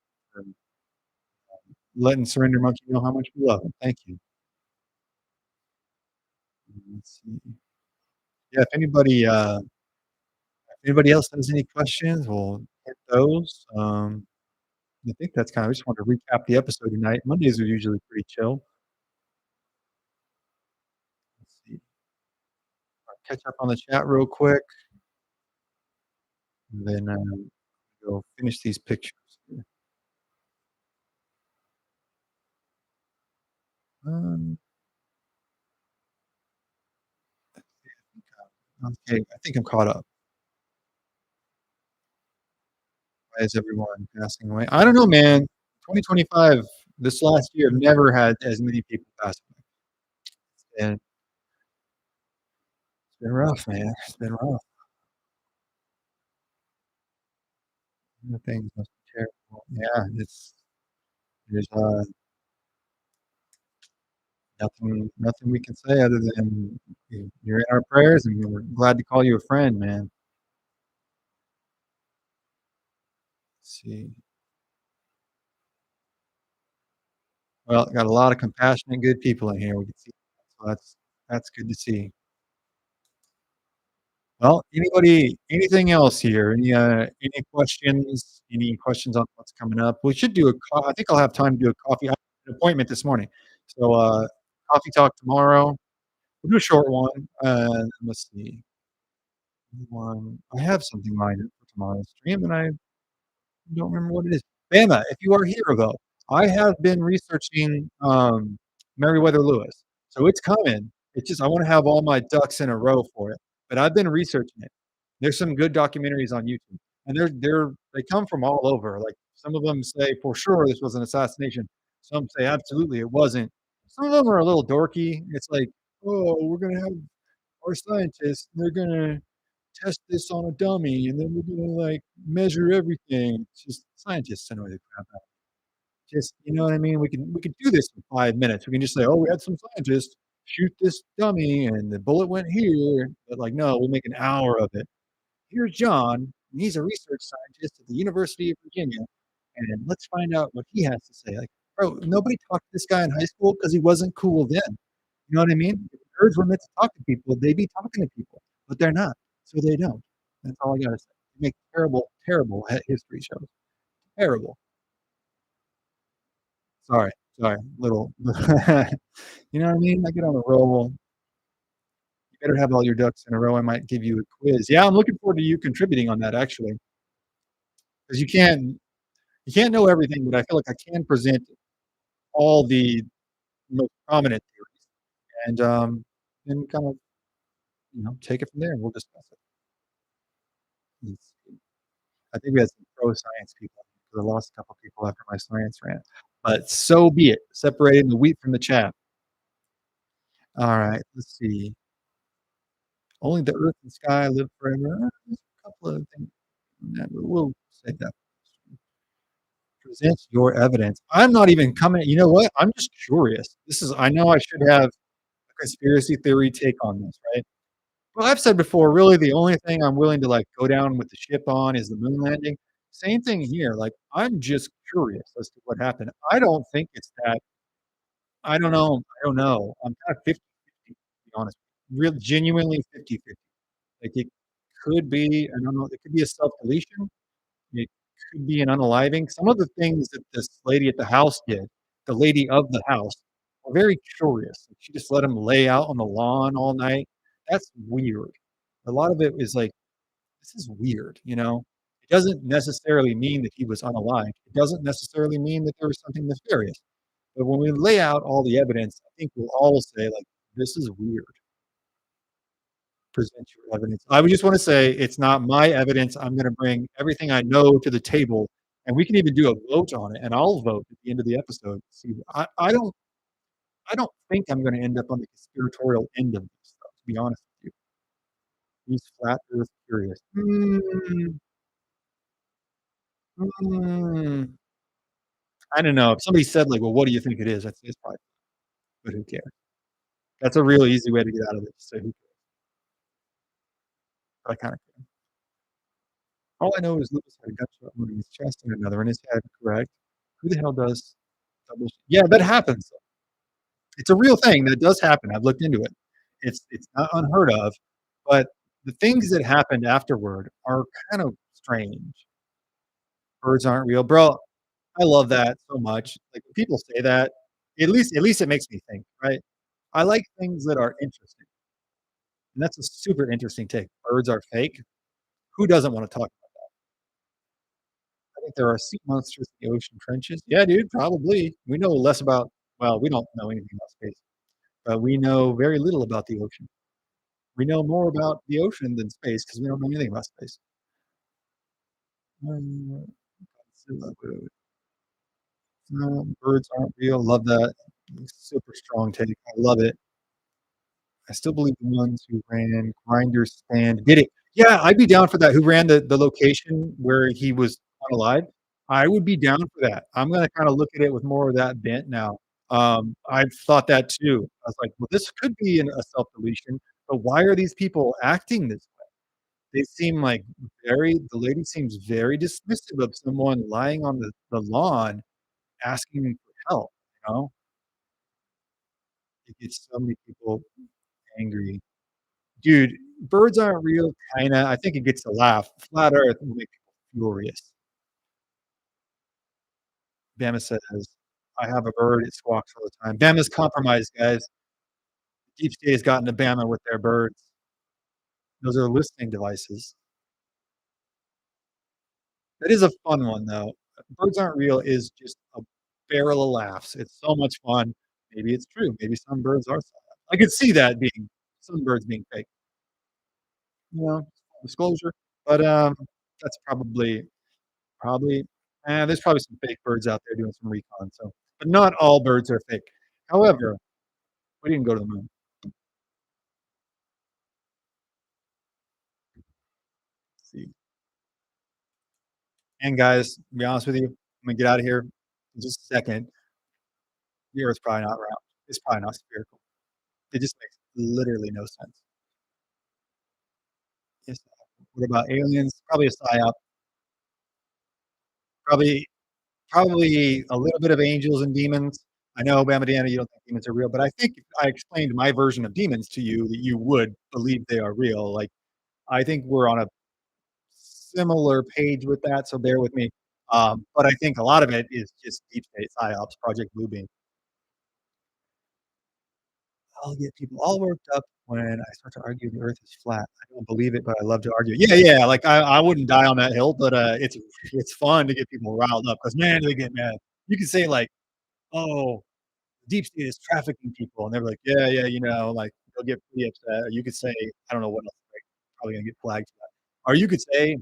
letting Surrender Monkey know how much we love him. Thank you. Let's see. Yeah, if anybody else has any questions, we'll hit those. I think that's kinda I just wanted to recap the episode tonight. Mondays are usually pretty chill. Let's see. I'll catch up on the chat real quick, and then, go finish these pictures here. Um, okay, I think I'm caught up. Why is everyone passing away? I don't know, man. 2025, this last year, I've never had as many people pass away, and it's been rough, man. It's been rough. The things must be terrible. Yeah, there's, nothing we can say other than you're in our prayers, and we're glad to call you a friend, man. Let's see. Well, got a lot of compassionate, good people in here, we can see, so that's good to see. Well, anybody anything else here? Any questions? Any questions on what's coming up? We should do a co I think I'll have time to do a coffee I have an appointment this morning. So, coffee talk tomorrow. We'll do a short one. Let's see. I have something lined up for tomorrow's stream, and I don't remember what it is. Bama, if you are here though, I have been researching Meriwether Lewis. So it's coming. It's just I want to have all my ducks in a row for it. But I've been researching it. There's some good documentaries on YouTube. And they come from all over. Like some of them say for sure this was an assassination. Some say absolutely it wasn't. Some of them are a little dorky. It's like, oh, we're gonna have our scientists, they're gonna test this on a dummy, and then we're gonna like measure everything. It's just scientists annoy the crap out. Just you know what I mean? We can do this in 5 minutes. We can just say, oh, we had some scientists shoot this dummy, and the bullet went here. But like, no, we'll make an hour of it. Here's John, and he's a research scientist at the University of Virginia, and let's find out what he has to say. Like, bro, nobody talked to this guy in high school because he wasn't cool then. You know what I mean? If nerds were meant to talk to people, they'd be talking to people, but they're not, so they don't. That's all I gotta say. They make terrible, terrible history shows. Terrible. Sorry, sorry, little. You know what I mean? I get on a roll. You better have all your ducks in a row. I might give you a quiz. Yeah, I'm looking forward to you contributing on that actually, because you can't know everything, but I feel like I can present all the most prominent theories and kind of take it from there, and we'll discuss it. Let's see. I think we had some pro science people because I lost a couple people after my science rant, but so be it. Separating the wheat from the chaff. All right, let's see. Only the earth and sky live forever. There's a couple of things. We'll say that. Present your evidence. I'm not even coming. You know what? I'm just curious. I know I should have a conspiracy theory take on this, right? Well, I've said before, really the only thing I'm willing to like go down with the ship on is the moon landing. Same thing here. Like, I'm just curious as to what happened. I don't think it's that. I don't know. I don't know. I'm kind of 50-50, to be honest. Real genuinely 50-50. Like it could be, I don't know, it could be a self-deletion. It could be an unaliving. Some of the things that this lady at the house did, the lady of the house, were very curious. Like, she just let him lay out on the lawn all night. That's weird. A lot of it is like, this is weird, you know? It doesn't necessarily mean that he was unalived. It doesn't necessarily mean that there was something nefarious. But when we lay out all the evidence, I think we'll all say, like, this is weird. Present your evidence. I would just want to say it's not my evidence. I'm going to bring everything I know to the table, and we can even do a vote on it, and I'll vote at the end of the episode. See, I don't think I'm going to end up on the conspiratorial end of this stuff. To be honest with you, he's flat Earth curious. Mm, I don't know. If somebody said like, "Well, what do you think it is?" I'd say it's probably, but who cares? That's a real easy way to get out of it. Just say who cares? But I kind of care. All I know is Lewis had a gunshot wound in his chest and another in his head. Correct. Who the hell does double? Yeah, that happens. It's a real thing that does happen. I've looked into it. It's not unheard of, but the things that happened afterward are kind of strange. Birds aren't real, bro. I love that so much. Like when people say that, at least it makes me think, right? I like things that are interesting, and that's a super interesting take. Birds are fake. Who doesn't want to talk? I think there are sea monsters in the ocean trenches. Yeah, dude, probably. We know less about. Well, we don't know anything about space, but we know very little about the ocean. We know more about the ocean than space because we don't know anything about space. Um, birds aren't real. Love that. Super strong take. I love it. I still believe the ones who ran Grindr stand did it. Yeah, I'd be down for that. Who ran the location where he was unalive? I would be down for that. I'm gonna kinda look at it with more of that bent now. I've thought that too. I was like, "Well, this could be a self-deletion, but why are these people acting this way?" They seem like the lady seems very dismissive of someone lying on the lawn asking for help, you know? It gets so many people angry. Dude, Birds aren't real, kinda. I think it gets a laugh. Flat Earth will make people furious. Bama says, "I have a bird, it squawks all the time." Bama's compromised, guys. Deep state has gotten to Bama with their birds. Those are listening devices. That is a fun one, though. Birds Aren't Real is just a barrel of laughs. It's so much fun. Maybe it's true. Maybe some birds are silent. I could see that being some birds being fake, you know, disclosure. But, that's probably there's probably some fake birds out there doing some recon, so but not all birds are fake. However, we didn't go to the moon. Let's see. And guys, to be honest with you, I'm gonna get out of here in just a second. The Earth's probably not round. It's probably not spherical. It just makes literally no sense. Yes. What about aliens? Probably a psyop. Probably probably a little bit of angels and demons. I know, Bamadana, you don't think demons are real, but I think if I explained my version of demons to you, that you would believe they are real. Like, I think we're on a similar page with that, so bear with me. But I think a lot of it is just deep state psyops, Project Bluebeam. I'll get people all worked up when I start to argue the Earth is flat. I don't believe it, but I love to argue. Yeah, yeah. Like I wouldn't die on that hill, but it's fun to get people riled up because man, they get mad. You can say like, "Oh, deep state is trafficking people," and they're like, "Yeah, yeah," like they'll get pretty upset. Or you could say, I don't know what else. Like, probably gonna get flagged for that. Or you could say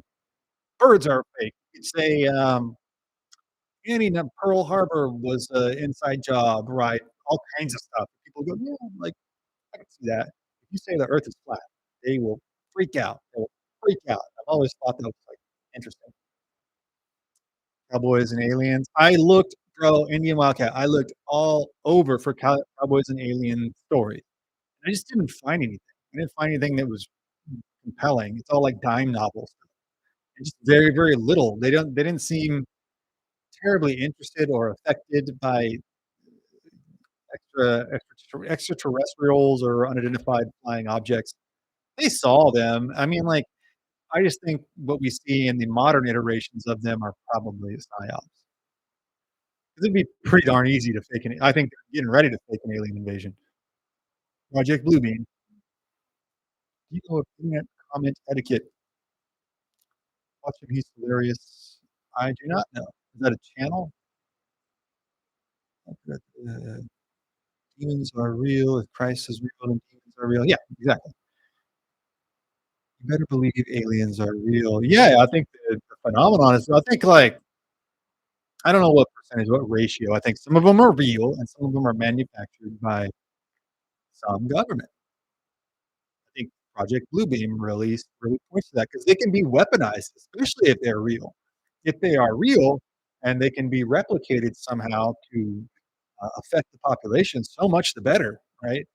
birds are fake. You could say Annie, Pearl Harbor was an inside job, right? All kinds of stuff. People go, yeah, like I can see that. If you say the Earth is flat, they will freak out. They will freak out. I've always thought that was like interesting. Cowboys and aliens. I looked, bro, Indian Wildcat. I looked all over for cowboys and alien stories. I just didn't find anything. I didn't find anything that was compelling. It's all like dime novels. And just very, very little. They didn't seem terribly interested or affected by extraterrestrials or unidentified flying objects. They saw them. I mean, like, I just think what we see in the modern iterations of them are probably psyops. 'Cause it'd be pretty darn easy to fake an I think they're getting ready to fake an alien invasion. Project Bluebeam. Do you know of internet comment etiquette? Watch him, he's hilarious. I do not know. Is that a channel? Demons are real. If Christ is real, then demons are real. Yeah, exactly. You better believe aliens are real. Yeah, I think the phenomenon is I think, like, I don't know what percentage, what ratio. I think some of them are real and some of them are manufactured by some government. I think Project Bluebeam really points to that because they can be weaponized, especially if they're real. If they are real and they can be replicated somehow to, affect the population, so much the better, right?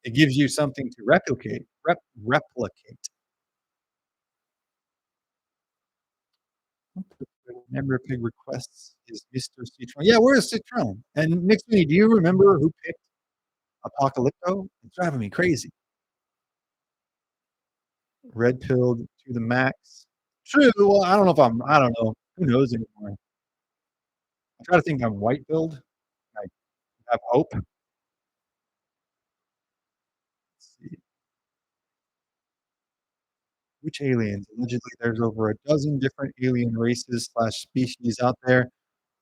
It gives you something to replicate. Member Pig requests is Mr. Citron. Yeah, where's Citron? And Nick Sweeney, do you remember who picked Apocalypto? It's driving me crazy. Red pilled to the max. True. Well, I don't know. Who knows anymore? I try to think I'm white pilled. I have hope. Let's see. Which aliens? Allegedly, there's over a dozen different alien races slash species out there.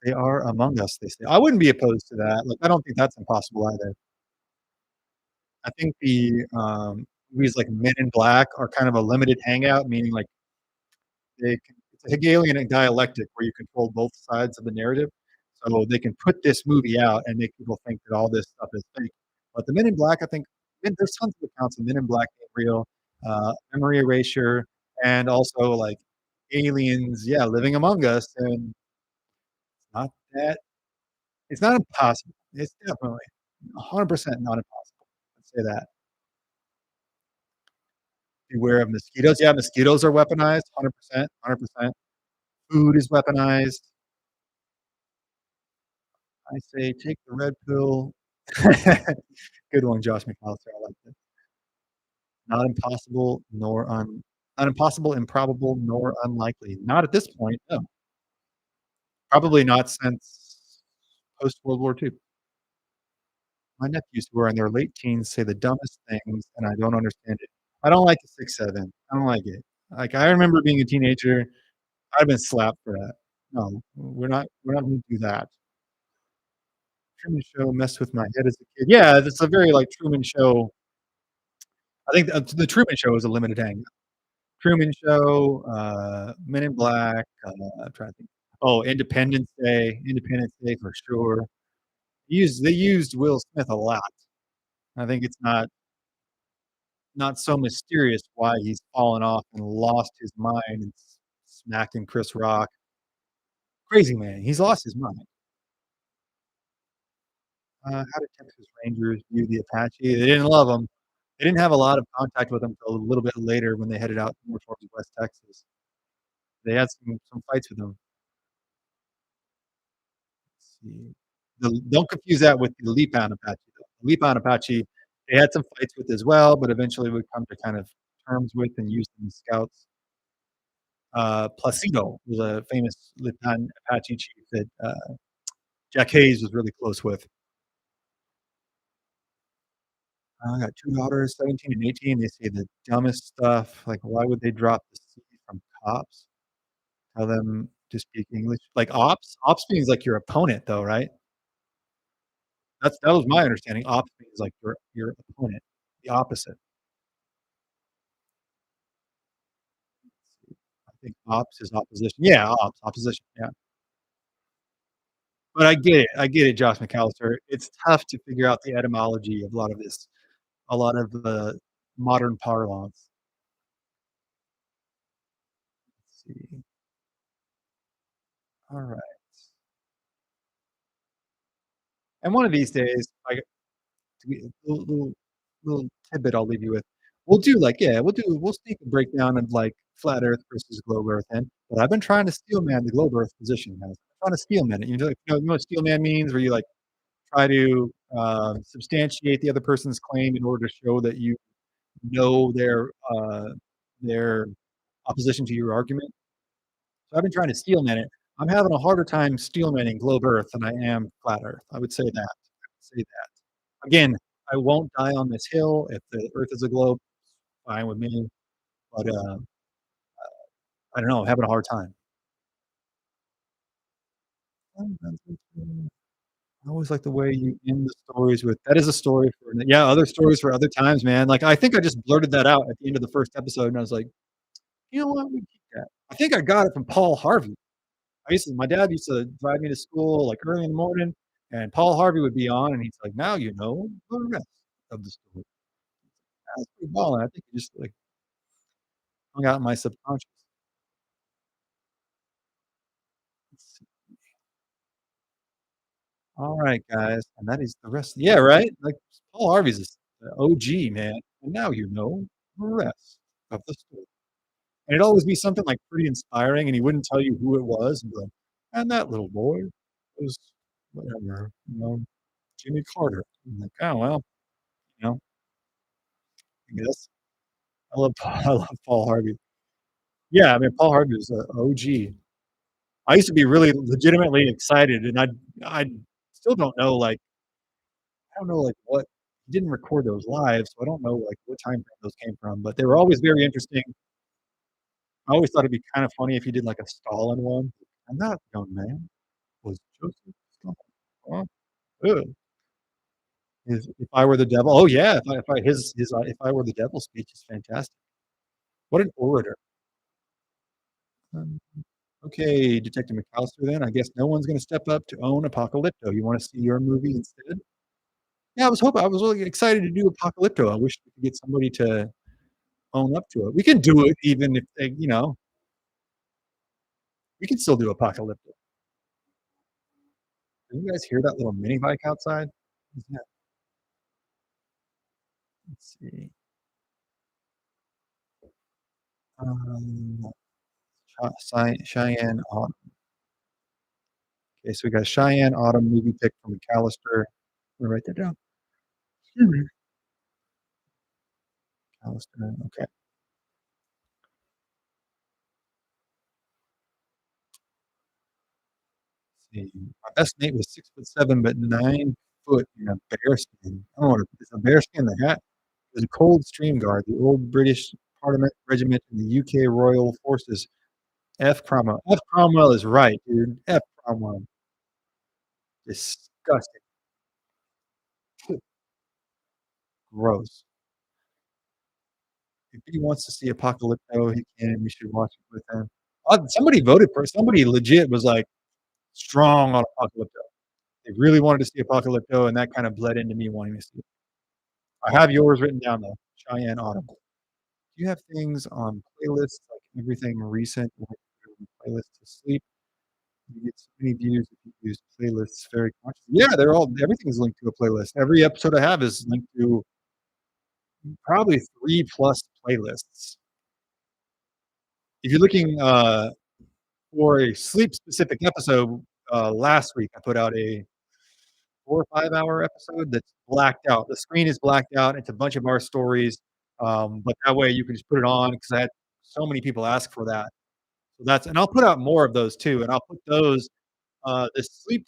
They are among us, they say. I wouldn't be opposed to that. Like, I don't think that's impossible either. I think the movies like Men in Black are kind of a limited hangout, meaning like it's a Hegelian dialectic where you control both sides of the narrative. So they can put this movie out and make people think that all this stuff is fake. But the Men in Black, I think there's tons of accounts of Men in Black being real, memory erasure, and also like aliens, yeah, living among us. And not that it's not impossible. It's definitely 100% not impossible. Let's say that. Beware of mosquitoes. Yeah, mosquitoes are weaponized, 100%, 100%. Food is weaponized. I say take the red pill. Good one, Josh McAllister, I like that. Not impossible nor not impossible, improbable, nor unlikely. Not at this point, no. Probably not since post World War II. My nephews who are in their late teens say the dumbest things, and I don't understand it. I don't like the 6'7". I don't like it. Like, I remember being a teenager, I've been slapped for that. No, we're not gonna do that. Truman Show messed with my head as a kid. Yeah, it's a very, like, Truman Show. I think the Truman Show is a limited hang. Truman Show, Men in Black, I'm trying to think. Oh, Independence Day for sure. They used Will Smith a lot. I think it's not so mysterious why he's fallen off and lost his mind and smacking Chris Rock. Crazy man, he's lost his mind. How did Texas Rangers view the Apache? They didn't love him. They didn't have a lot of contact with him till a little bit later when they headed out more towards West Texas. They had some fights with him. Let's see. Don't confuse that with the Lipan Apache, though. The Lipan Apache, they had some fights with as well, but eventually would come to kind of terms with and use them as scouts. Placido was a famous Lipan Apache chief that, Jack Hayes was really close with. I got 2 daughters, 17 and 18. They say the dumbest stuff, like, why would they drop the C from cops? Tell them to speak English. Like, ops? Ops means, like, your opponent, though, right? That was my understanding. Ops means, like, your opponent, the opposite. I think ops is opposition. Yeah, ops, opposition, yeah. But I get it, Josh McAllister. It's tough to figure out the etymology of a lot of the modern parlance. Let's see. Alright. And one of these days, like, to be little tidbit I'll leave you with. We'll do, like, yeah, we'll sneak a breakdown of, like, flat Earth versus globe Earth in, but I've been trying to steel man the globe Earth position, guys. I'm trying to steel man it. You know what steel man means? Where you, like, try to, substantiate the other person's claim in order to show that you know their opposition to your argument. So I've been trying to steel man it. I'm having a harder time steel manning globe Earth than I am flat Earth. I would say that. I would say that. Again, I won't die on this hill. If the Earth is a globe, fine with me. But I don't know. I'm having a hard time. I always like the way you end the stories with that is a story for yeah, other stories for other times, man. Like I think I just blurted that out at the end of the first episode, and I was like, you know what? We keep that. I think I got it from Paul Harvey. My dad used to drive me to school like early in the morning, and Paul Harvey would be on, and he's like, "Now you know the rest of the story." That's pretty ballin'. I think it just like hung out in my subconscious. Let's see. All right, guys, and that is the rest. Yeah, right. Like Paul Harvey's a OG man, and now you know the rest of the story. And it'd always be something like pretty inspiring, and he wouldn't tell you who it was, and be like, "And that little boy was whatever, Jimmy Carter." I'm like, "Oh well, you know, I guess." I love Paul Harvey. Yeah, I mean, Paul Harvey was a OG. I used to be really legitimately excited, and I still don't know, like I don't know, like, what he didn't record those live, so I don't know, like, what time frame those came from, but they were always very interesting. I always thought it'd be kind of funny if he did, like, a Stalin one. "And that young man was Joseph Stalin." Huh? Ugh. If I Were the Devil. Oh, yeah, If I Were the Devil speech is fantastic. What an orator. Um, okay, Detective McAllister then, I guess no one's gonna step up to own Apocalypto. You wanna see your movie instead? Yeah, I was really excited to do Apocalypto. I wish we could get somebody to own up to it. We can do it even if they we can still do Apocalypto. Can you guys hear that little mini bike outside? Yeah, let's see. Um, Cheyenne Autumn. Okay, so we got Cheyenne Autumn movie pick from McAllister. I'm gonna write that down. Excuse me. Alistair, okay. See. My best mate was 6'7", but 9 foot in a bearskin. I don't know what is a bearskin the hat? It was a cold stream guard, the old British Parliament regiment in the UK Royal Forces. F. Cromwell. F. Cromwell is right, dude. F. Cromwell. Disgusting. Gross. If he wants to see Apocalypto, he can. We should watch it with him. Somebody voted for it. Somebody legit was like strong on Apocalypto. They really wanted to see Apocalypto, and that kind of bled into me wanting to see it. I have yours written down though. Cheyenne Autumn. Do you have things on playlists like everything recent or playlist to sleep? You get so many views if you use playlists very consciously. Yeah, they're all everything is linked to a playlist. Every episode I have is linked to probably 3 plus playlists. If you're looking for a sleep specific episode, last week I put out a 4 or 5 hour episode that's blacked out. The screen is blacked out. It's a bunch of our stories, but that way you can just put it on because I had so many people ask for that. So that's and I'll put out more of those too, and I'll put those the sleep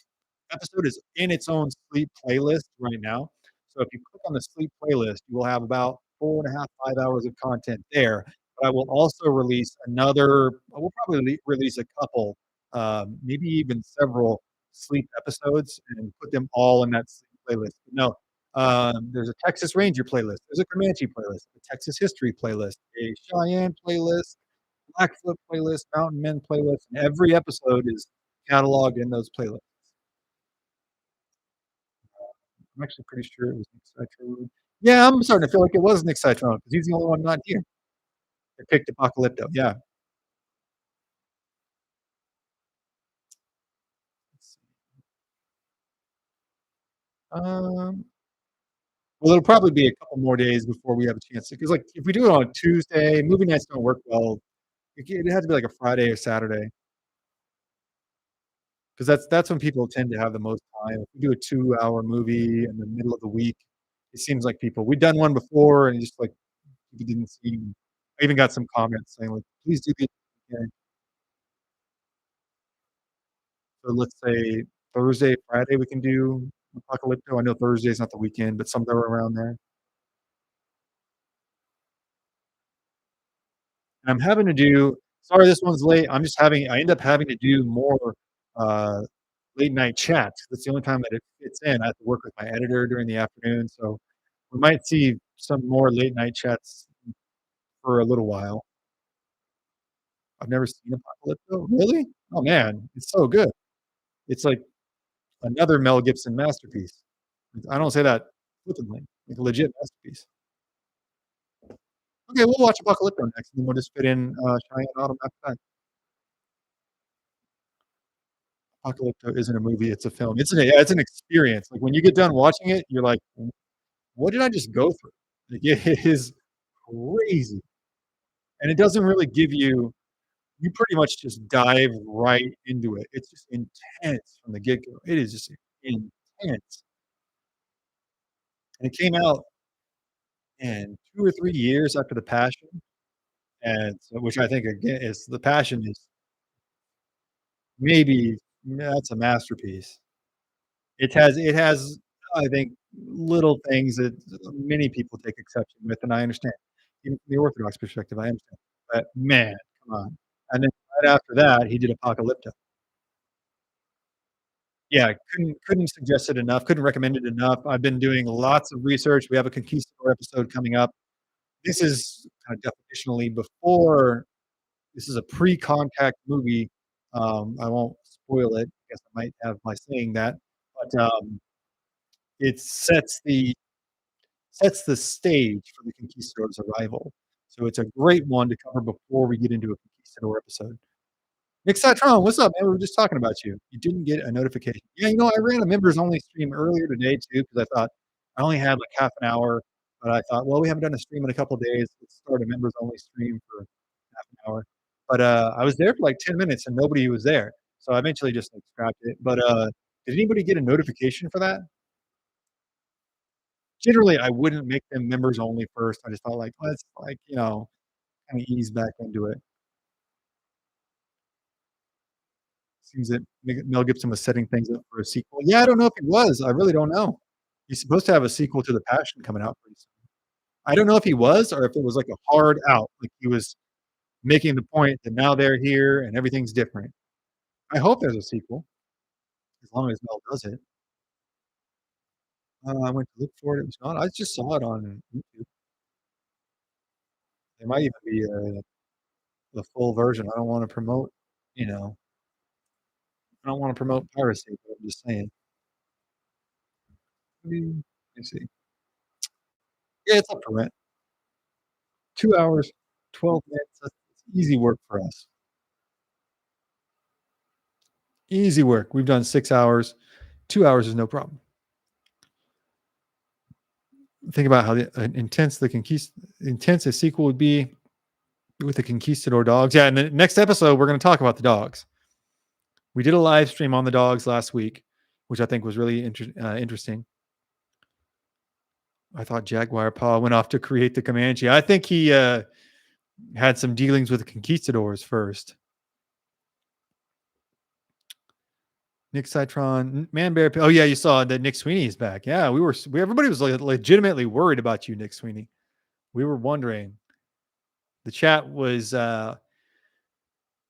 episode is in its own sleep playlist right now. So if you click on the sleep playlist, you will have about 4.5, 5 hours of content there. But I will also release another, I will probably release a couple, maybe even several sleep episodes and put them all in that sleep playlist. No, there's a Texas Ranger playlist, there's a Comanche playlist, a Texas History playlist, a Cheyenne playlist, Blackfoot playlist, Mountain Men playlist, and every episode is cataloged in those playlists. I'm actually pretty sure it was Nick Citrone. Yeah, I'm starting to feel like it was Nick Citrone because he's the only one not here. They picked Apocalypto. Yeah. Um, well, it'll probably be a couple more days before we have a chance to. Because, like, if we do it on Tuesday, movie nights don't work well. It has to be like a Friday or Saturday because that's when people tend to have the most time. If we do a 2 hour movie in the middle of the week, it seems like people. We've done one before, and just like people didn't seem. I even got some comments saying like, "Please do the." So let's say Thursday, Friday, we can do Apocalypto. I know Thursday's not the weekend, but somewhere around there. And I'm having to do sorry, this one's late. I end up having to do more uh, late night chats. That's the only time that it fits in. I have to work with my editor during the afternoon. So we might see some more late night chats for a little while. I've never seen Apocalypto. Really? Oh man, it's so good. It's like another Mel Gibson masterpiece. I don't say that flippantly. Like a legit masterpiece. Okay, we'll watch Apocalypto next, and then we'll just fit in, Cheyenne Autumn after that. Apocalypto isn't a movie, it's a film. It's an experience. Like, when you get done watching it, you're like, what did I just go through?" Like, it is crazy, and it doesn't really give you pretty much just dive right into it. It's just intense from the get-go. It is just intense, and it came out, in 2 or 3 years after The Passion, and so which I think, again, is The Passion is maybe that's a masterpiece. It has, I think, little things that many people take exception with, and I understand. Even from the Orthodox perspective, I understand. But man, come on. And then right after that, he did Apocalypto. Yeah, couldn't suggest it enough, couldn't recommend it enough. I've been doing lots of research. We have a Conquistador episode coming up. This is kind of definitionally before this is a pre-contact movie. I won't spoil it. I guess I might have by saying that, but, it sets the stage for the Conquistador's arrival. So it's a great one to cover before we get into a Conquistador episode. Nick Citron, what's up, man? We were just talking about you. You didn't get a notification. Yeah, I ran a members only stream earlier today too because I thought I only had like half an hour, but I thought, well, we haven't done a stream in a couple days. Let's start a members only stream for half an hour. But I was there for like 10 minutes and nobody was there. So I eventually just like scrapped it. But did anybody get a notification for that? Generally, I wouldn't make them members only first. I just thought like, let's like, kinda ease back into it. Seems that Mel Gibson was setting things up for a sequel. Yeah, I don't know if he was. I really don't know. He's supposed to have a sequel to The Passion coming out pretty soon. I don't know if he was or if it was like a hard out, like he was making the point that now they're here and everything's different. I hope there's a sequel, as long as Mel does it. I went to look for it, it was not. I just saw it on YouTube. There might even be the full version. I don't wanna promote, you know, I don't wanna promote piracy, but I'm just saying. Let me see. Yeah, it's up for rent. 2 hours, 12 minutes, that's easy work for us. Easy work. We've done 6 hours. 2 hours is no problem. Think about how intense a sequel would be with the conquistador dogs. Yeah, in the next episode, we're gonna talk about the dogs. We did a live stream on the dogs last week, which I think was really interesting. I thought Jaguar Paw went off to create the Comanche. I think he had some dealings with the conquistadors first. Nick Citron, Man Bear. Oh yeah, you saw that Nick Sweeney is back. Yeah, everybody was like legitimately worried about you, Nick Sweeney. We were wondering. The chat was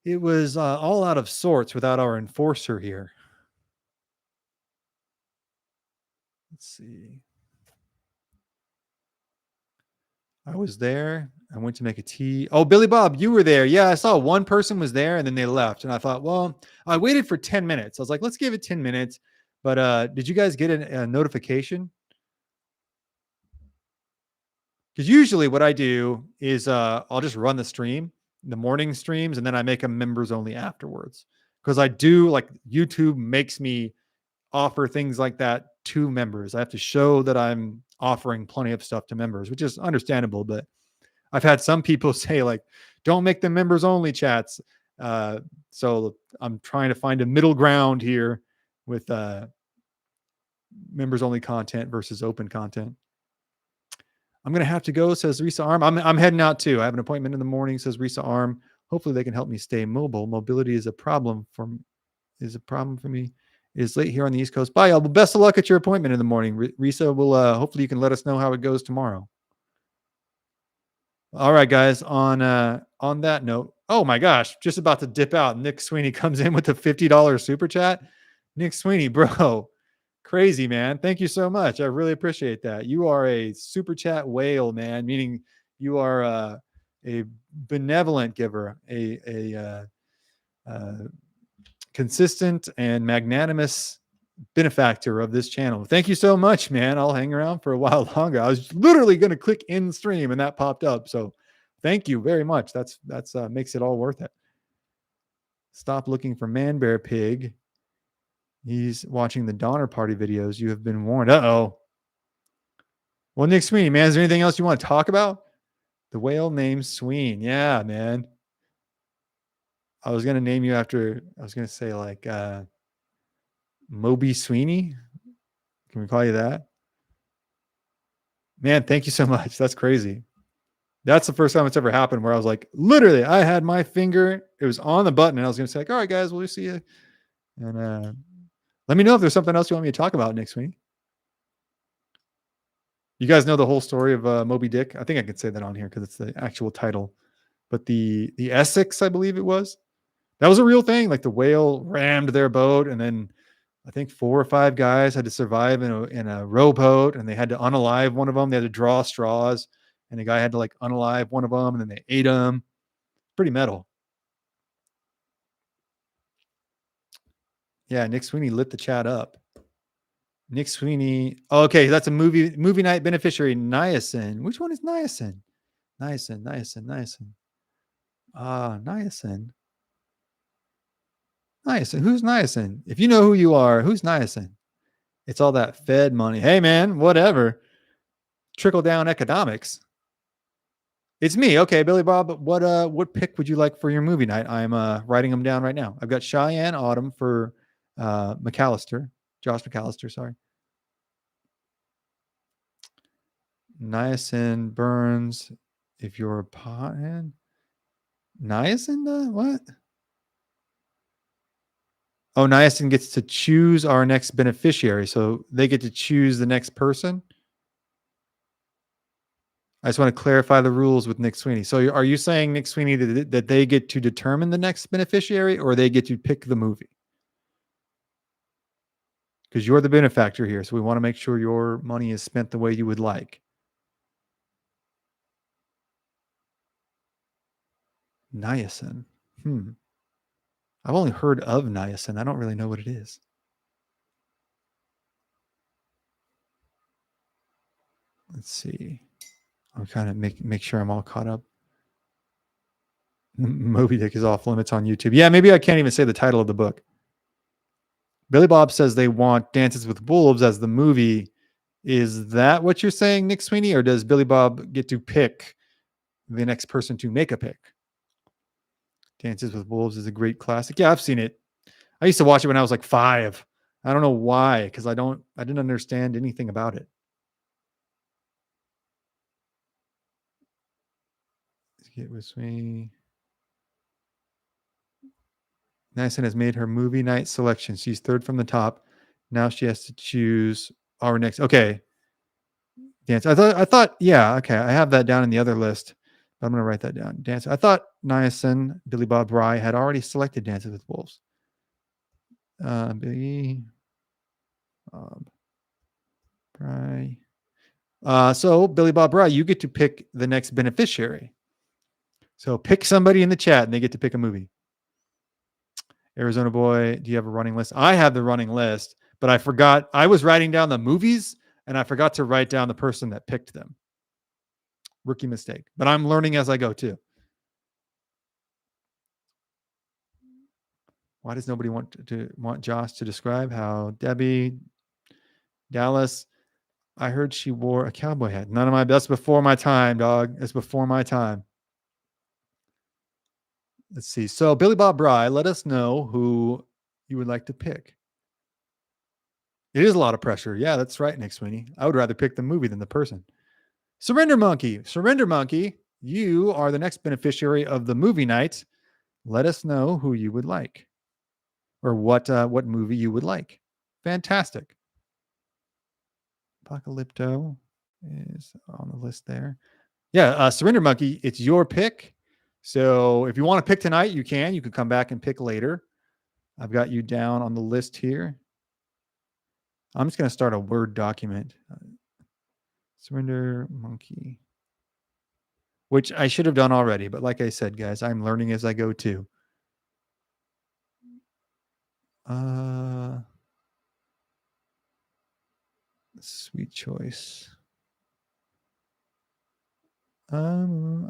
it was all out of sorts without our enforcer here. Let's see. I was there. I went to make a tea. Oh, Billy Bob, you were there. Yeah, I saw one person was there and then they left. And I thought, well, I waited for 10 minutes. I was like, let's give it 10 minutes. But did you guys get a notification? Because usually what I do is I'll just run the stream, the morning streams, and then I make them members only afterwards. Because I do like YouTube makes me offer things like that to members. I have to show that I'm offering plenty of stuff to members, which is understandable. But I've had some people say like, "Don't make them members only chats." So I'm trying to find a middle ground here with members only content versus open content. I'm gonna have to go, says Risa Arm. I'm heading out too. I have an appointment in the morning, says Risa Arm. Hopefully they can help me stay mobile. Mobility is a problem for me. It is late here on the East Coast. Bye, y'all. Well, best of luck at your appointment in the morning. Risa will hopefully you can let us know how it goes tomorrow. All right, guys. On that note, oh my gosh, just about to dip out. Nick Sweeney comes in with a $50 super chat. Nick Sweeney, bro, crazy man. Thank you so much. I really appreciate that. You are a super chat whale, man. Meaning you are a benevolent giver, uh, consistent and magnanimous benefactor of this channel. Thank you so much, man. I'll hang around for a while longer. I was literally going to click in stream and that popped up. So thank you very much. That's makes it all worth it. Stop looking for Man Bear Pig. He's watching the Donner Party videos. You have been warned. Uh-oh. Well, Nick Sweeney, man, is there anything else you want to talk about? The whale named Sween. Yeah, man. I was going to name you after, I was going to say like Moby Sweeney. Can we call you that? Man, thank you so much. That's crazy. That's the first time it's ever happened where I was like, literally, I had my finger, it was on the button, and I was going to say, like, all right, guys, we'll see you. And let me know if there's something else you want me to talk about next week. You guys know the whole story of Moby Dick. I think I could say that on here because it's the actual title. But the Essex, I believe it was, that was a real thing. Like the whale rammed their boat, and then I think 4 or 5 guys had to survive in a rowboat, and they had to unalive one of them. They had to draw straws, and the guy had to like unalive one of them, and then they ate him. Pretty metal. Yeah, Nick Sweeney lit the chat up. Nick Sweeney. Oh, okay, that's a movie night beneficiary. Niacin. Which one is niacin? Niacin. Niacin. Niacin. Who's niacin? If you know who you are, who's niacin? It's all that Fed money. Hey, man, whatever. Trickle down economics. It's me. Okay, Billy Bob. What pick would you like for your movie night? I'm writing them down right now. I've got Cheyenne Autumn for McAllister. Josh McAllister, sorry. Niacin burns if you're a pothead. Niacin, what? Oh, niacin gets to choose our next beneficiary. So they get to choose the next person. I just want to clarify the rules with Nick Sweeney. So are you saying, Nick Sweeney, that they get to determine the next beneficiary or they get to pick the movie? Because you're the benefactor here. So we want to make sure your money is spent the way you would like. Niacin. I've only heard of niacin. I don't really know what it is. Let's see. I'm trying to make sure I'm all caught up. Moby Dick is off limits on YouTube. Yeah, maybe I can't even say the title of the book. Billy Bob says they want Dances with Wolves as the movie. Is that what you're saying, Nick Sweeney? Or does Billy Bob get to pick the next person to make a pick? Dances with Wolves is a great classic. Yeah, I've seen it. I used to watch it when I was like 5. I don't know why, because I didn't understand anything about it. Get with Sweeney. Niacin has made her movie night selection. She's third from the top. Now she has to choose our next. Okay. Dance. I thought, yeah, okay. I have that down in the other list. I'm going to write that down. Dance. I thought Niacin, Billy Bob Bry had already selected Dances with Wolves. Billy Bob Bry. So Billy Bob Bry, you get to pick the next beneficiary. So pick somebody in the chat and they get to pick a movie. Arizona Boy, do you have a running list? I have the running list, but I forgot. I was writing down the movies and I forgot to write down the person that picked them. Rookie mistake. But I'm learning as I go too. Why does nobody want Josh to describe how Debbie Dallas? I heard she wore a cowboy hat. That's before my time, dog. It's before my time. Let's see. So Billy Bob Bry, let us know who you would like to pick. It is a lot of pressure. Yeah, that's right, Nick Sweeney. I would rather pick the movie than the person. Surrender Monkey, you are the next beneficiary of the movie night. Let us know who you would like, or what movie you would like. Fantastic. Apocalypto is on the list there. Yeah, Surrender Monkey, it's your pick. So if you want to pick tonight, you can. You can come back and pick later. I've got you down on the list here. I'm just going to start a Word document. Surrender Monkey, which I should have done already. But like I said, guys, I'm learning as I go too. Sweet choice. I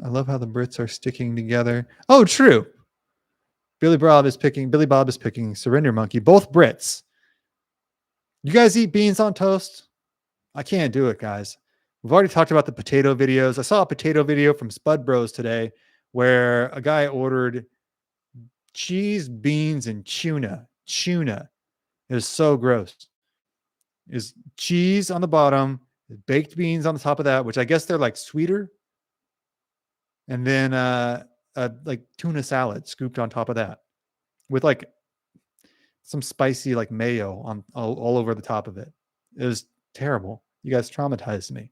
love how the Brits are sticking together. Oh, true. Billy Bob is picking Surrender Monkey. Both Brits. You guys eat beans on toast? I can't do it, guys. We've already talked about the potato videos. I saw a potato video from Spud Bros today where a guy ordered cheese, beans, and tuna. Tuna. It is so gross. Is cheese on the bottom, baked beans on the top of that, which I guess they're like sweeter. And then like tuna salad scooped on top of that with like some spicy like mayo on all over the top of it. It was terrible. You guys traumatized me.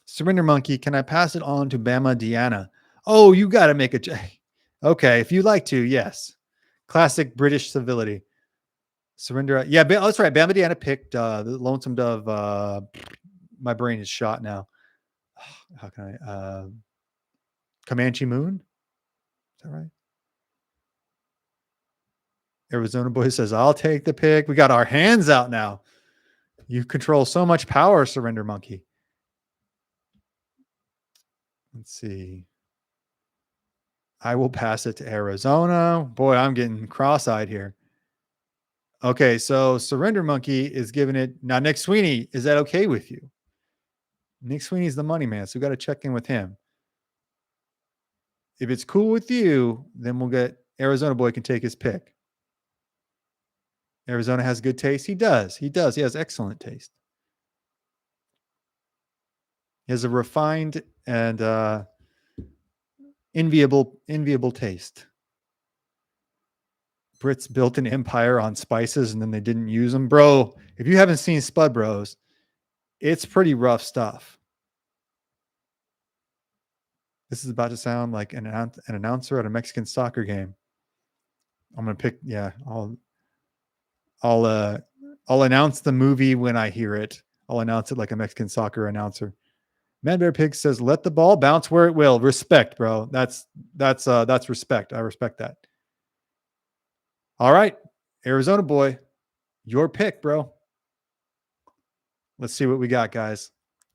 Surrender Monkey, can I pass it on to Bama Deanna? Oh, you got to make a... Okay, if you like to, yes. Classic British civility. Surrender. Yeah, that's right. Bama Deanna picked the Lonesome Dove. My brain is shot now. How can I... Comanche Moon? Is that right? Arizona Boy says, I'll take the pick. We got our hands out now. You control so much power, Surrender Monkey. Let's see. I will pass it to Arizona. Boy, I'm getting cross-eyed here. Okay, so Surrender Monkey is giving it. Now, Nick Sweeney, is that okay with you? Nick Sweeney's the money man, so we got to check in with him. If it's cool with you, then we'll get Arizona Boy can take his pick. Arizona has good taste. He does. He has excellent taste. He has a refined and enviable taste. Brits built an empire on spices and then they didn't use them. Bro, if you haven't seen Spud Bros, it's pretty rough stuff. This is about to sound like an announcer at a Mexican soccer game. I'm gonna pick. Yeah, I'll announce the movie when I hear it. I'll announce it like a Mexican soccer announcer. Man Bear Pig says, "Let the ball bounce where it will." Respect, bro. That's respect. I respect that. All right, Arizona boy, your pick, bro. Let's see what we got, guys.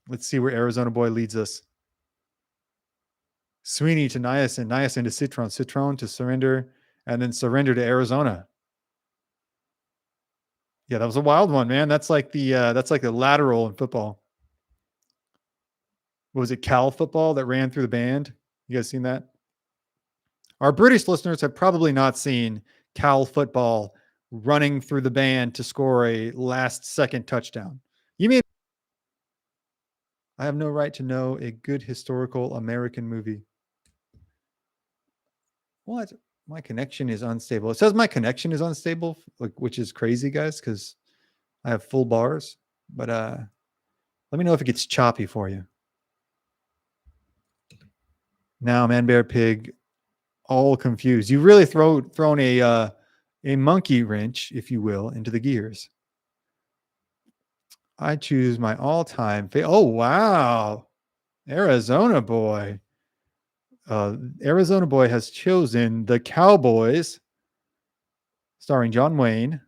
Let's see where Arizona boy leads us. Sweeney to Niacin, Niacin to Citron, Citron to Surrender, and then Surrender to Arizona. Yeah, that was a wild one, man. That's like the lateral in football. What was it, Cal football that ran through the band? You guys seen that? Our British listeners have probably not seen Cal football running through the band to score a last second touchdown. You mean I have no right to know a good historical American movie? What? My connection is unstable. It says my connection is unstable, like, which is crazy, guys, because I have full bars. But let me know if it gets choppy for you. Now, Man Bear Pig, all confused. You really thrown a monkey wrench, if you will, into the gears. I choose my all-time favorite. Oh wow, Arizona boy. Arizona boy has chosen The Cowboys, starring John Wayne.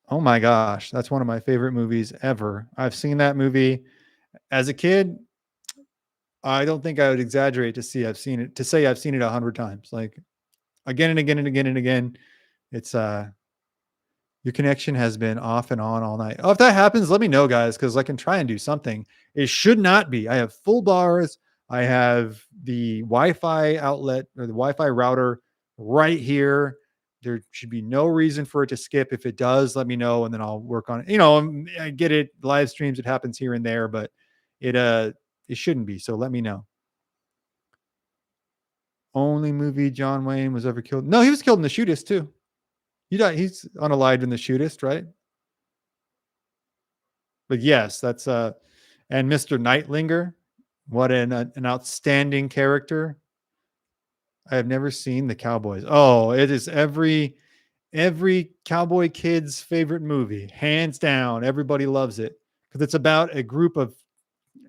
Oh my gosh, that's one of my favorite movies ever. I've seen that movie as a kid. I don't think I would exaggerate to say I've seen it 100 times, like again and again and again and again. It's your connection has been off and on all night. Oh, if that happens, let me know, guys, because I can try and do something. It should not be. I have full bars. I have the Wi-Fi outlet or the Wi-Fi router right here. There should be no reason for it to skip. If it does, let me know, and then I'll work on it. I get it. Live streams, it happens here and there, but it shouldn't be. So let me know. Only movie John Wayne was ever killed. No, he was killed in The Shootist too. He's unalived in The Shootist, right? But yes, that's and Mr. Nightlinger, what an outstanding character. I have never seen The Cowboys. Oh, it is every cowboy kid's favorite movie, hands down. Everybody loves it because it's about a group of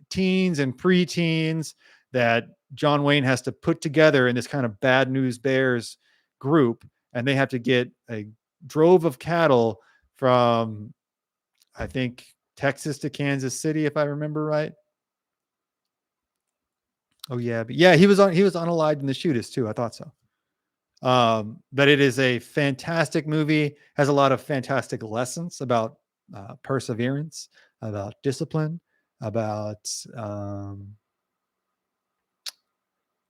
teens and preteens that John Wayne has to put together in this kind of Bad News Bears group, and they have to get a drove of cattle from, I think, Texas to Kansas City, if I remember right. Oh yeah, but yeah, he was unalived in The Shootist too. I thought so. But it is a fantastic movie. Has a lot of fantastic lessons about perseverance, about discipline, about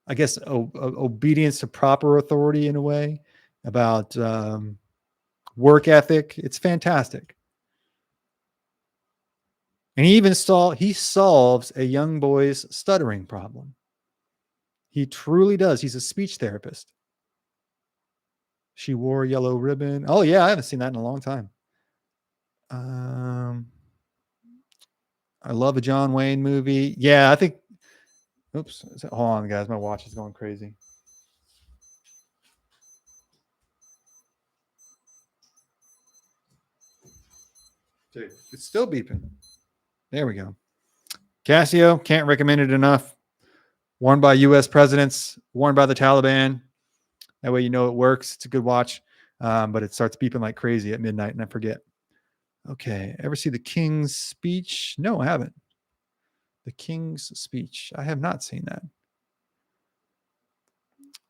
I guess obedience to proper authority in a way, about work ethic. It's fantastic. And he solves a young boy's stuttering problem. He truly does. He's a speech therapist. She wore a yellow ribbon. Oh yeah, I haven't seen that in a long time. I love a John Wayne movie. Yeah, I think. Oops. Hold on, guys. My watch is going crazy. Dude, it's still beeping. There we go. Casio, can't recommend it enough. Worn by U.S. presidents, worn by the Taliban. That way you know it works. It's a good watch, but it starts beeping like crazy at midnight, and I forget. Okay, ever see The King's Speech? No, I haven't. The King's Speech. I have not seen that.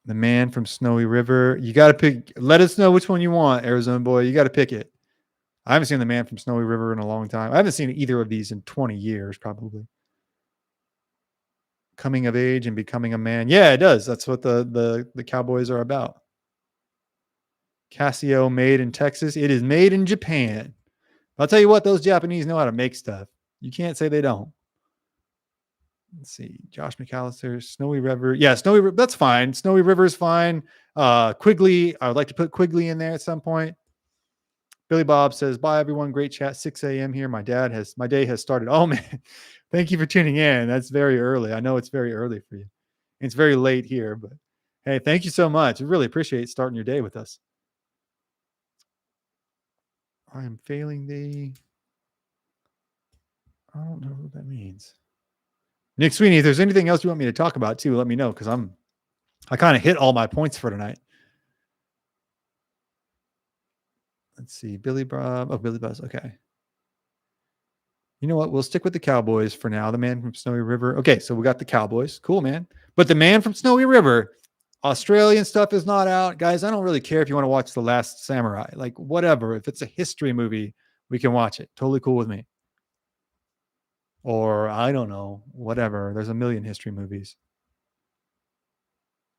The Man from Snowy River. You got to pick. Let us know which one you want, Arizona boy. You got to pick it. I haven't seen The Man from Snowy River in a long time. I haven't seen either of these in 20 years, probably. Coming of age and becoming a man. Yeah, it does. That's what the Cowboys are about. Casio made in Texas. It is made in Japan. I'll tell you what, those Japanese know how to make stuff. You can't say they don't. Let's see. Josh McAllister, Snowy River. Yeah, Snowy River. That's fine. Snowy River is fine. Quigley. I would like to put Quigley in there at some point. Billy Bob says, bye everyone. Great chat. 6 a.m. here. My day has started. Oh man. Thank you for tuning in. That's very early. I know it's very early for you. It's very late here, but hey, thank you so much. I really appreciate starting your day with us. I am failing the. I don't know what that means. Nick Sweeney, if there's anything else you want me to talk about too, let me know because I kind of hit all my points for tonight. Let's see. Billy Bob. Oh, Billy Buzz. Okay. You know what? We'll stick with the Cowboys for now. The Man from Snowy River. Okay, so we got the Cowboys. Cool, man. But the Man from Snowy River, Australian stuff is not out. Guys, I don't really care if you want to watch The Last Samurai. Like, whatever. If it's a history movie, we can watch it. Totally cool with me. Or, I don't know, whatever. There's a million history movies.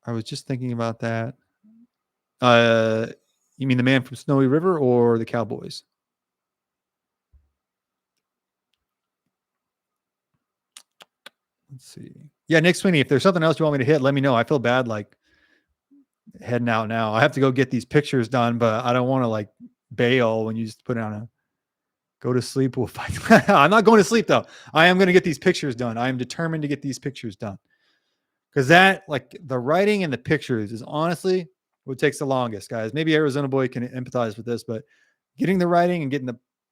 I was just thinking about that. You mean The Man from Snowy River or the Cowboys? Let's see. Yeah, Nick Sweeney, if there's something else you want me to hit, let me know. I feel bad like heading out now. I have to go get these pictures done, but I don't want to like bail when you just put on a go to sleep. We'll fight. I'm not going to sleep though. I am going to get these pictures done. I am determined to get these pictures done. Because that, like the writing and the pictures is honestly what takes the longest, guys. Maybe Arizona Boy can empathize with this, but getting the writing and getting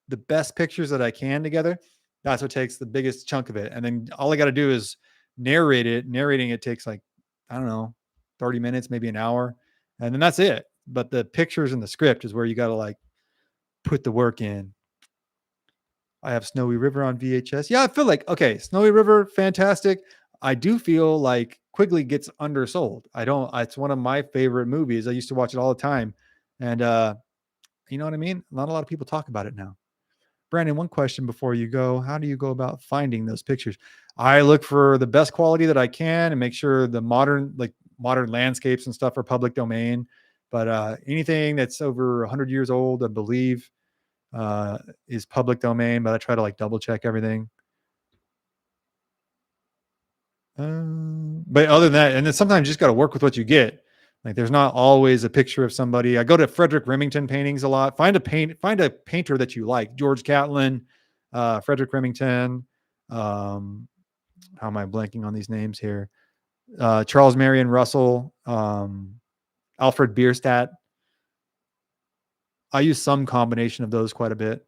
the best pictures that I can together, that's what takes the biggest chunk of it. And then all I got to do is narrate it. Narrating it takes like, I don't know, 30 minutes, maybe an hour. And then that's it. But the pictures and the script is where you got to like put the work in. I have Snowy River on VHS. Yeah, I feel like, okay, Snowy River, fantastic. I do feel like Quigley gets undersold. It's one of my favorite movies. I used to watch it all the time. And you know what I mean? Not a lot of people talk about it now. Brandon, one question before you go. How do you go about finding those pictures? I look for the best quality that I can and make sure the modern landscapes and stuff are public domain. But anything that's over 100 years old, I believe, is public domain, but I try to like double check everything. But other than that, and then sometimes you just got to work with what you get. Like there's not always a picture of somebody. I go to Frederick Remington paintings a lot. Find a painter that you like. George Catlin, Frederick Remington. How am I blanking on these names here? Charles Marion Russell, Alfred Bierstadt. I use some combination of those quite a bit.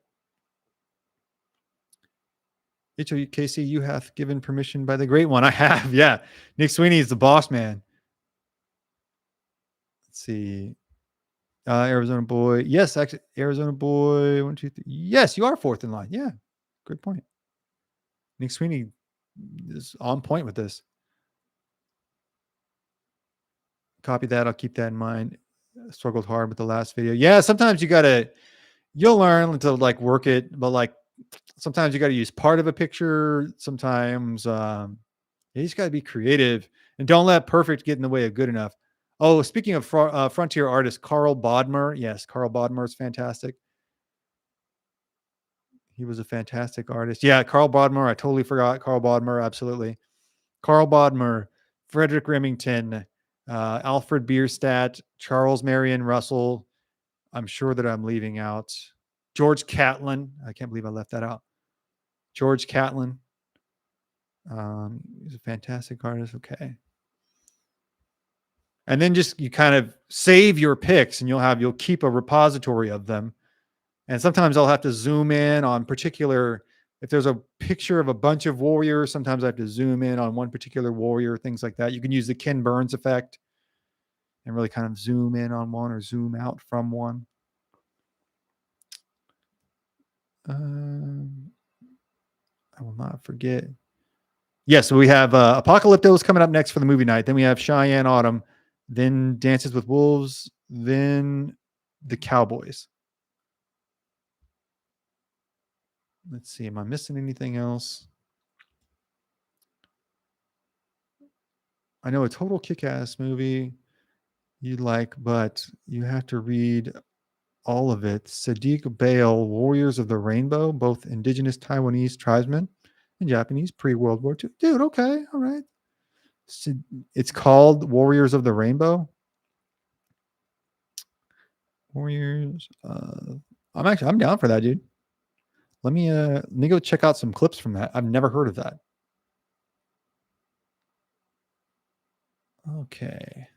HOUKC, you have given permission by the great one. I have, yeah. Nick Sweeney is the boss man. Let's see. Arizona Boy. Yes, actually, Arizona Boy. 1, 2, 3. Yes, you are fourth in line. Yeah, good point. Nick Sweeney is on point with this. Copy that. I'll keep that in mind. Struggled hard with the last video. Yeah, sometimes you'll learn to like work it, but like sometimes you got to use part of a picture. Sometimes you just got to be creative and don't let perfect get in the way of good enough. Oh, speaking of frontier artist, Carl Bodmer. Yes, Carl Bodmer is fantastic. He was a fantastic artist. Yeah, Carl Bodmer. I totally forgot Carl Bodmer. Absolutely. Carl Bodmer, Frederick Remington, Alfred Bierstadt, Charles Marion Russell. I'm sure that I'm leaving out George Catlin. I can't believe I left that out. George Catlin. He's a fantastic artist. Okay. And then just you kind of save your picks and you'll keep a repository of them. And sometimes I'll have to zoom in on particular, if there's a picture of a bunch of warriors, sometimes I have to zoom in on one particular warrior, things like that. You can use the Ken Burns effect and really kind of zoom in on one or zoom out from one. I will not forget. Yes, so we have Apocalypto coming up next for the movie night. Then we have Cheyenne Autumn, then Dances with Wolves, then the Cowboys. Let's see. Am I missing anything else? I know a total kick-ass movie you'd like, but you have to read all of it. Sadiq Bale, Warriors of the Rainbow, both indigenous Taiwanese tribesmen. in Japanese, pre-World War II. Dude, okay, all right. So it's called Warriors of the Rainbow. Warriors. I'm down for that, dude. Let me go check out some clips from that. I've never heard of that. Okay.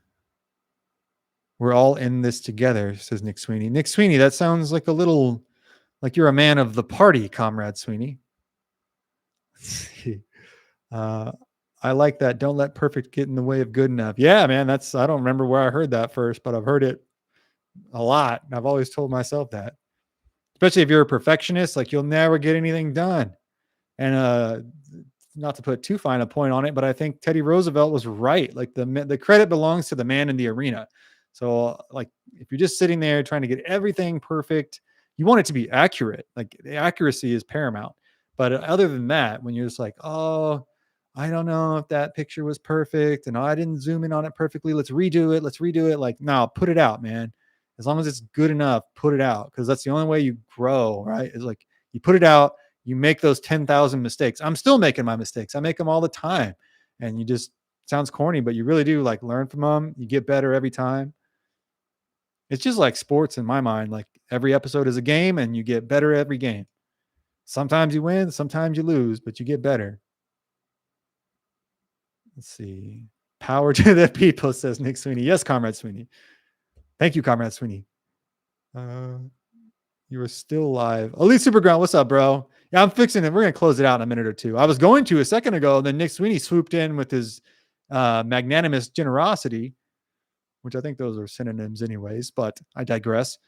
We're all in this together, says Nick Sweeney. Nick Sweeney, that sounds like a little like you're a man of the party, Comrade Sweeney. uh, I like that. Don't let perfect get in the way of good enough. Yeah, man. I don't remember where I heard that first, but I've heard it a lot. I've always told myself that, especially if you're a perfectionist, like you'll never get anything done. And not to put too fine a point on it, but I think Teddy Roosevelt was right. Like the credit belongs to the man in the arena. So like if you're just sitting there trying to get everything perfect, you want it to be accurate. Like the accuracy is paramount. But other than that, when you're just like, oh, I don't know if that picture was perfect and I didn't zoom in on it perfectly. Let's redo it. Let's redo it. Like, no, put it out, man. As long as it's good enough, put it out. Because that's the only way you grow, right? Is like you put it out, you make those 10,000 mistakes. I'm still making my mistakes. I make them all the time. And you just sounds corny, but you really do like learn from them. You get better every time. It's just like sports in my mind. Like every episode is a game and you get better every game. Sometimes you win, sometimes you lose, but you get better. Let's see. Power to the people, says Nick Sweeney. Yes, Comrade Sweeney. Thank you, Comrade Sweeney. You are still live. Elite Superground, what's up, bro? Yeah, I'm fixing it. We're going to close it out in a minute or two. I was going to a second ago, and then Nick Sweeney swooped in with his magnanimous generosity, which I think those are synonyms anyways, but I digress.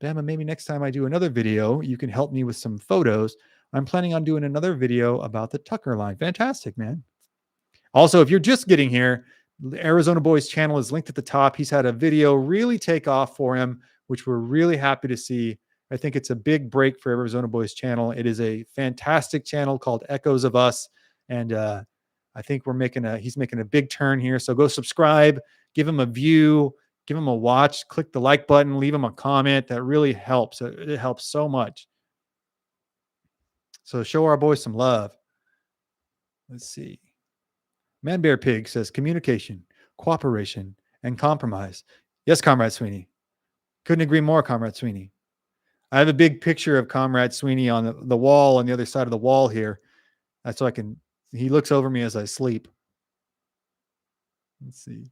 Bama, maybe next time I do another video, you can help me with some photos. I'm planning on doing another video about the Tucker line. Fantastic, man. Also, if you're just getting here, the Arizona Boys channel is linked at the top. He's had a video really take off for him, which we're really happy to see. I think it's a big break for Arizona Boys channel. It is a fantastic channel called Echoes of Us. And I think he's making a big turn here. So go subscribe, give him a view, give him a watch, click the like button, leave him a comment. That really helps. It helps so much. So show our boys some love. Let's see. Man Bear Pig says communication, cooperation, and compromise. Yes, Comrade Sweeney. Couldn't agree more, Comrade Sweeney. I have a big picture of Comrade Sweeney on the wall on the other side of the wall here. That's so he looks over me as I sleep. Let's see.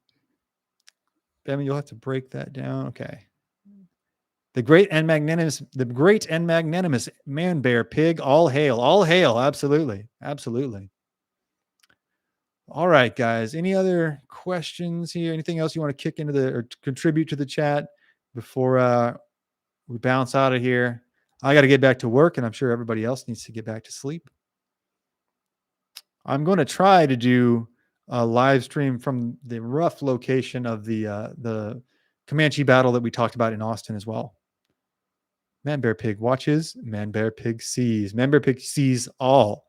Bama, you'll have to break that down. Okay. The great and magnanimous Man Bear Pig. All hail. All hail. Absolutely. Absolutely. All right, guys. Any other questions here? Anything else you want to kick into or contribute to the chat before we bounce out of here? I got to get back to work, and I'm sure everybody else needs to get back to sleep. I'm going to try to do a live stream from the rough location of the Comanche battle that we talked about in Austin as well. Man Bear Pig watches, Man Bear Pig sees. Man Bear Pig sees all.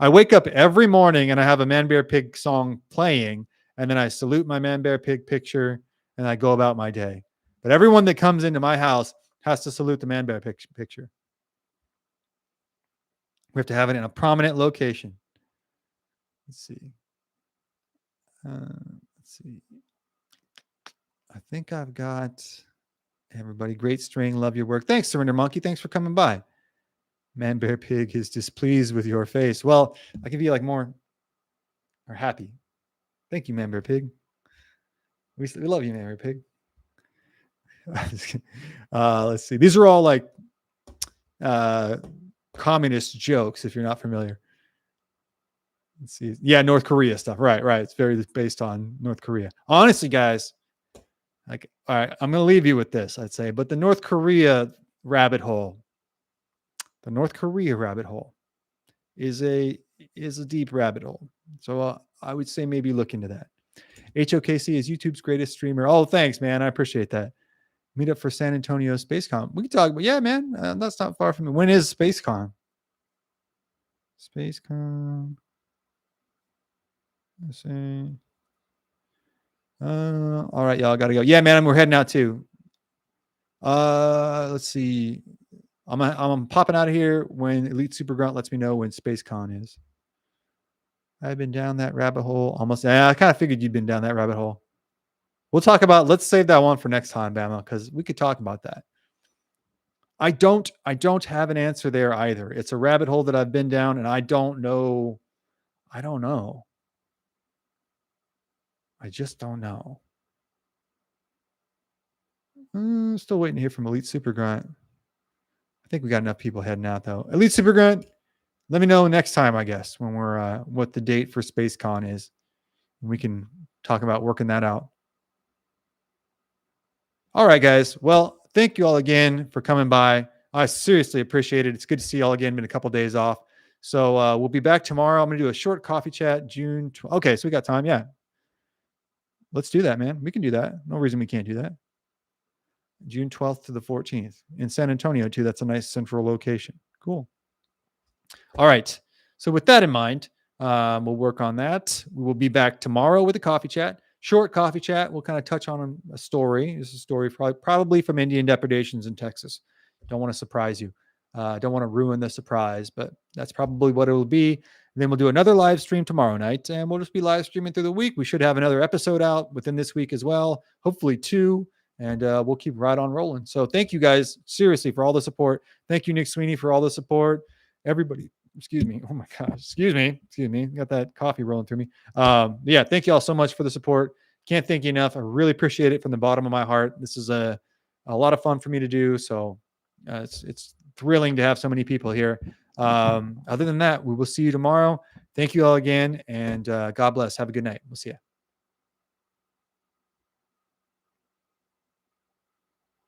I wake up every morning and I have a Man Bear Pig song playing, and then I salute my Man Bear Pig picture and I go about my day. But everyone that comes into my house has to salute the Man Bear picture. We have to have it in a prominent location. Let's see. I think I've got everybody. Great string. Love your work. Thanks, Surrender Monkey. Thanks for coming by. Man Bear Pig is displeased with your face. Well, I can be like more or happy. Thank you, Man Bear Pig. We love you, Man Bear Pig. Let's see. These are all like communist jokes, if you're not familiar. Let's see. Yeah, North Korea stuff. Right. It's very based on North Korea. Honestly, guys, like, all right, I'm going to leave you with this, I'd say. But the North Korea rabbit hole is a deep rabbit hole. So I would say maybe look into that. HOKC is YouTube's greatest streamer. Oh, thanks, man. I appreciate that. Meet up for San Antonio SpaceCon. We can talk, but yeah, man, that's not far from me. When is SpaceCon? SpaceCon. Let's see. All right, y'all gotta go. Yeah, man, we're heading out too. Let's see. I'm popping out of here when Elite Super Grunt lets me know when SpaceCon is. I've been down that rabbit hole almost. I kind of figured you'd been down that rabbit hole. We'll talk about. Let's save that one for next time, Bama, because we could talk about that. I don't have an answer there either. It's a rabbit hole that I've been down, and I don't know. I don't know. I just don't know. Still waiting to hear from Elite Super Grunt. I think we got enough people heading out though. Elite Super Grunt, let me know next time, I guess, when we're what the date for SpaceCon is. We can talk about working that out. All right, guys. Well, thank you all again for coming by. I seriously appreciate it. It's good to see you all again. Been a couple days off. So we'll be back tomorrow. I'm going to do a short coffee chat, June 12th. Okay, so we got time. Yeah. Let's do that, man. We can do that. No reason we can't do that. June 12th to the 14th in San Antonio, too. That's a nice central location. Cool. All right. So with that in mind, we'll work on that. We will be back tomorrow with a coffee chat. Short coffee chat. We'll kind of touch on a story. This is a story probably from Indian depredations in Texas. Don't want to surprise you. Don't want to ruin the surprise, but that's probably what it will be. And then we'll do another live stream tomorrow night, and we'll just be live streaming through the week. We should have another episode out within this week as well, hopefully 2, and we'll keep right on rolling. So thank you guys, seriously, for all the support. Thank you, Nick Sweeney, for all the support. Everybody, excuse me. Oh my gosh, excuse me. Got that coffee rolling through me. Yeah, thank you all so much for the support. Can't thank you enough. I really appreciate it from the bottom of my heart. This is a lot of fun for me to do. So it's thrilling to have so many people here. Other than that, we will see you tomorrow. Thank you all again, and God bless. Have a good night. We'll see you.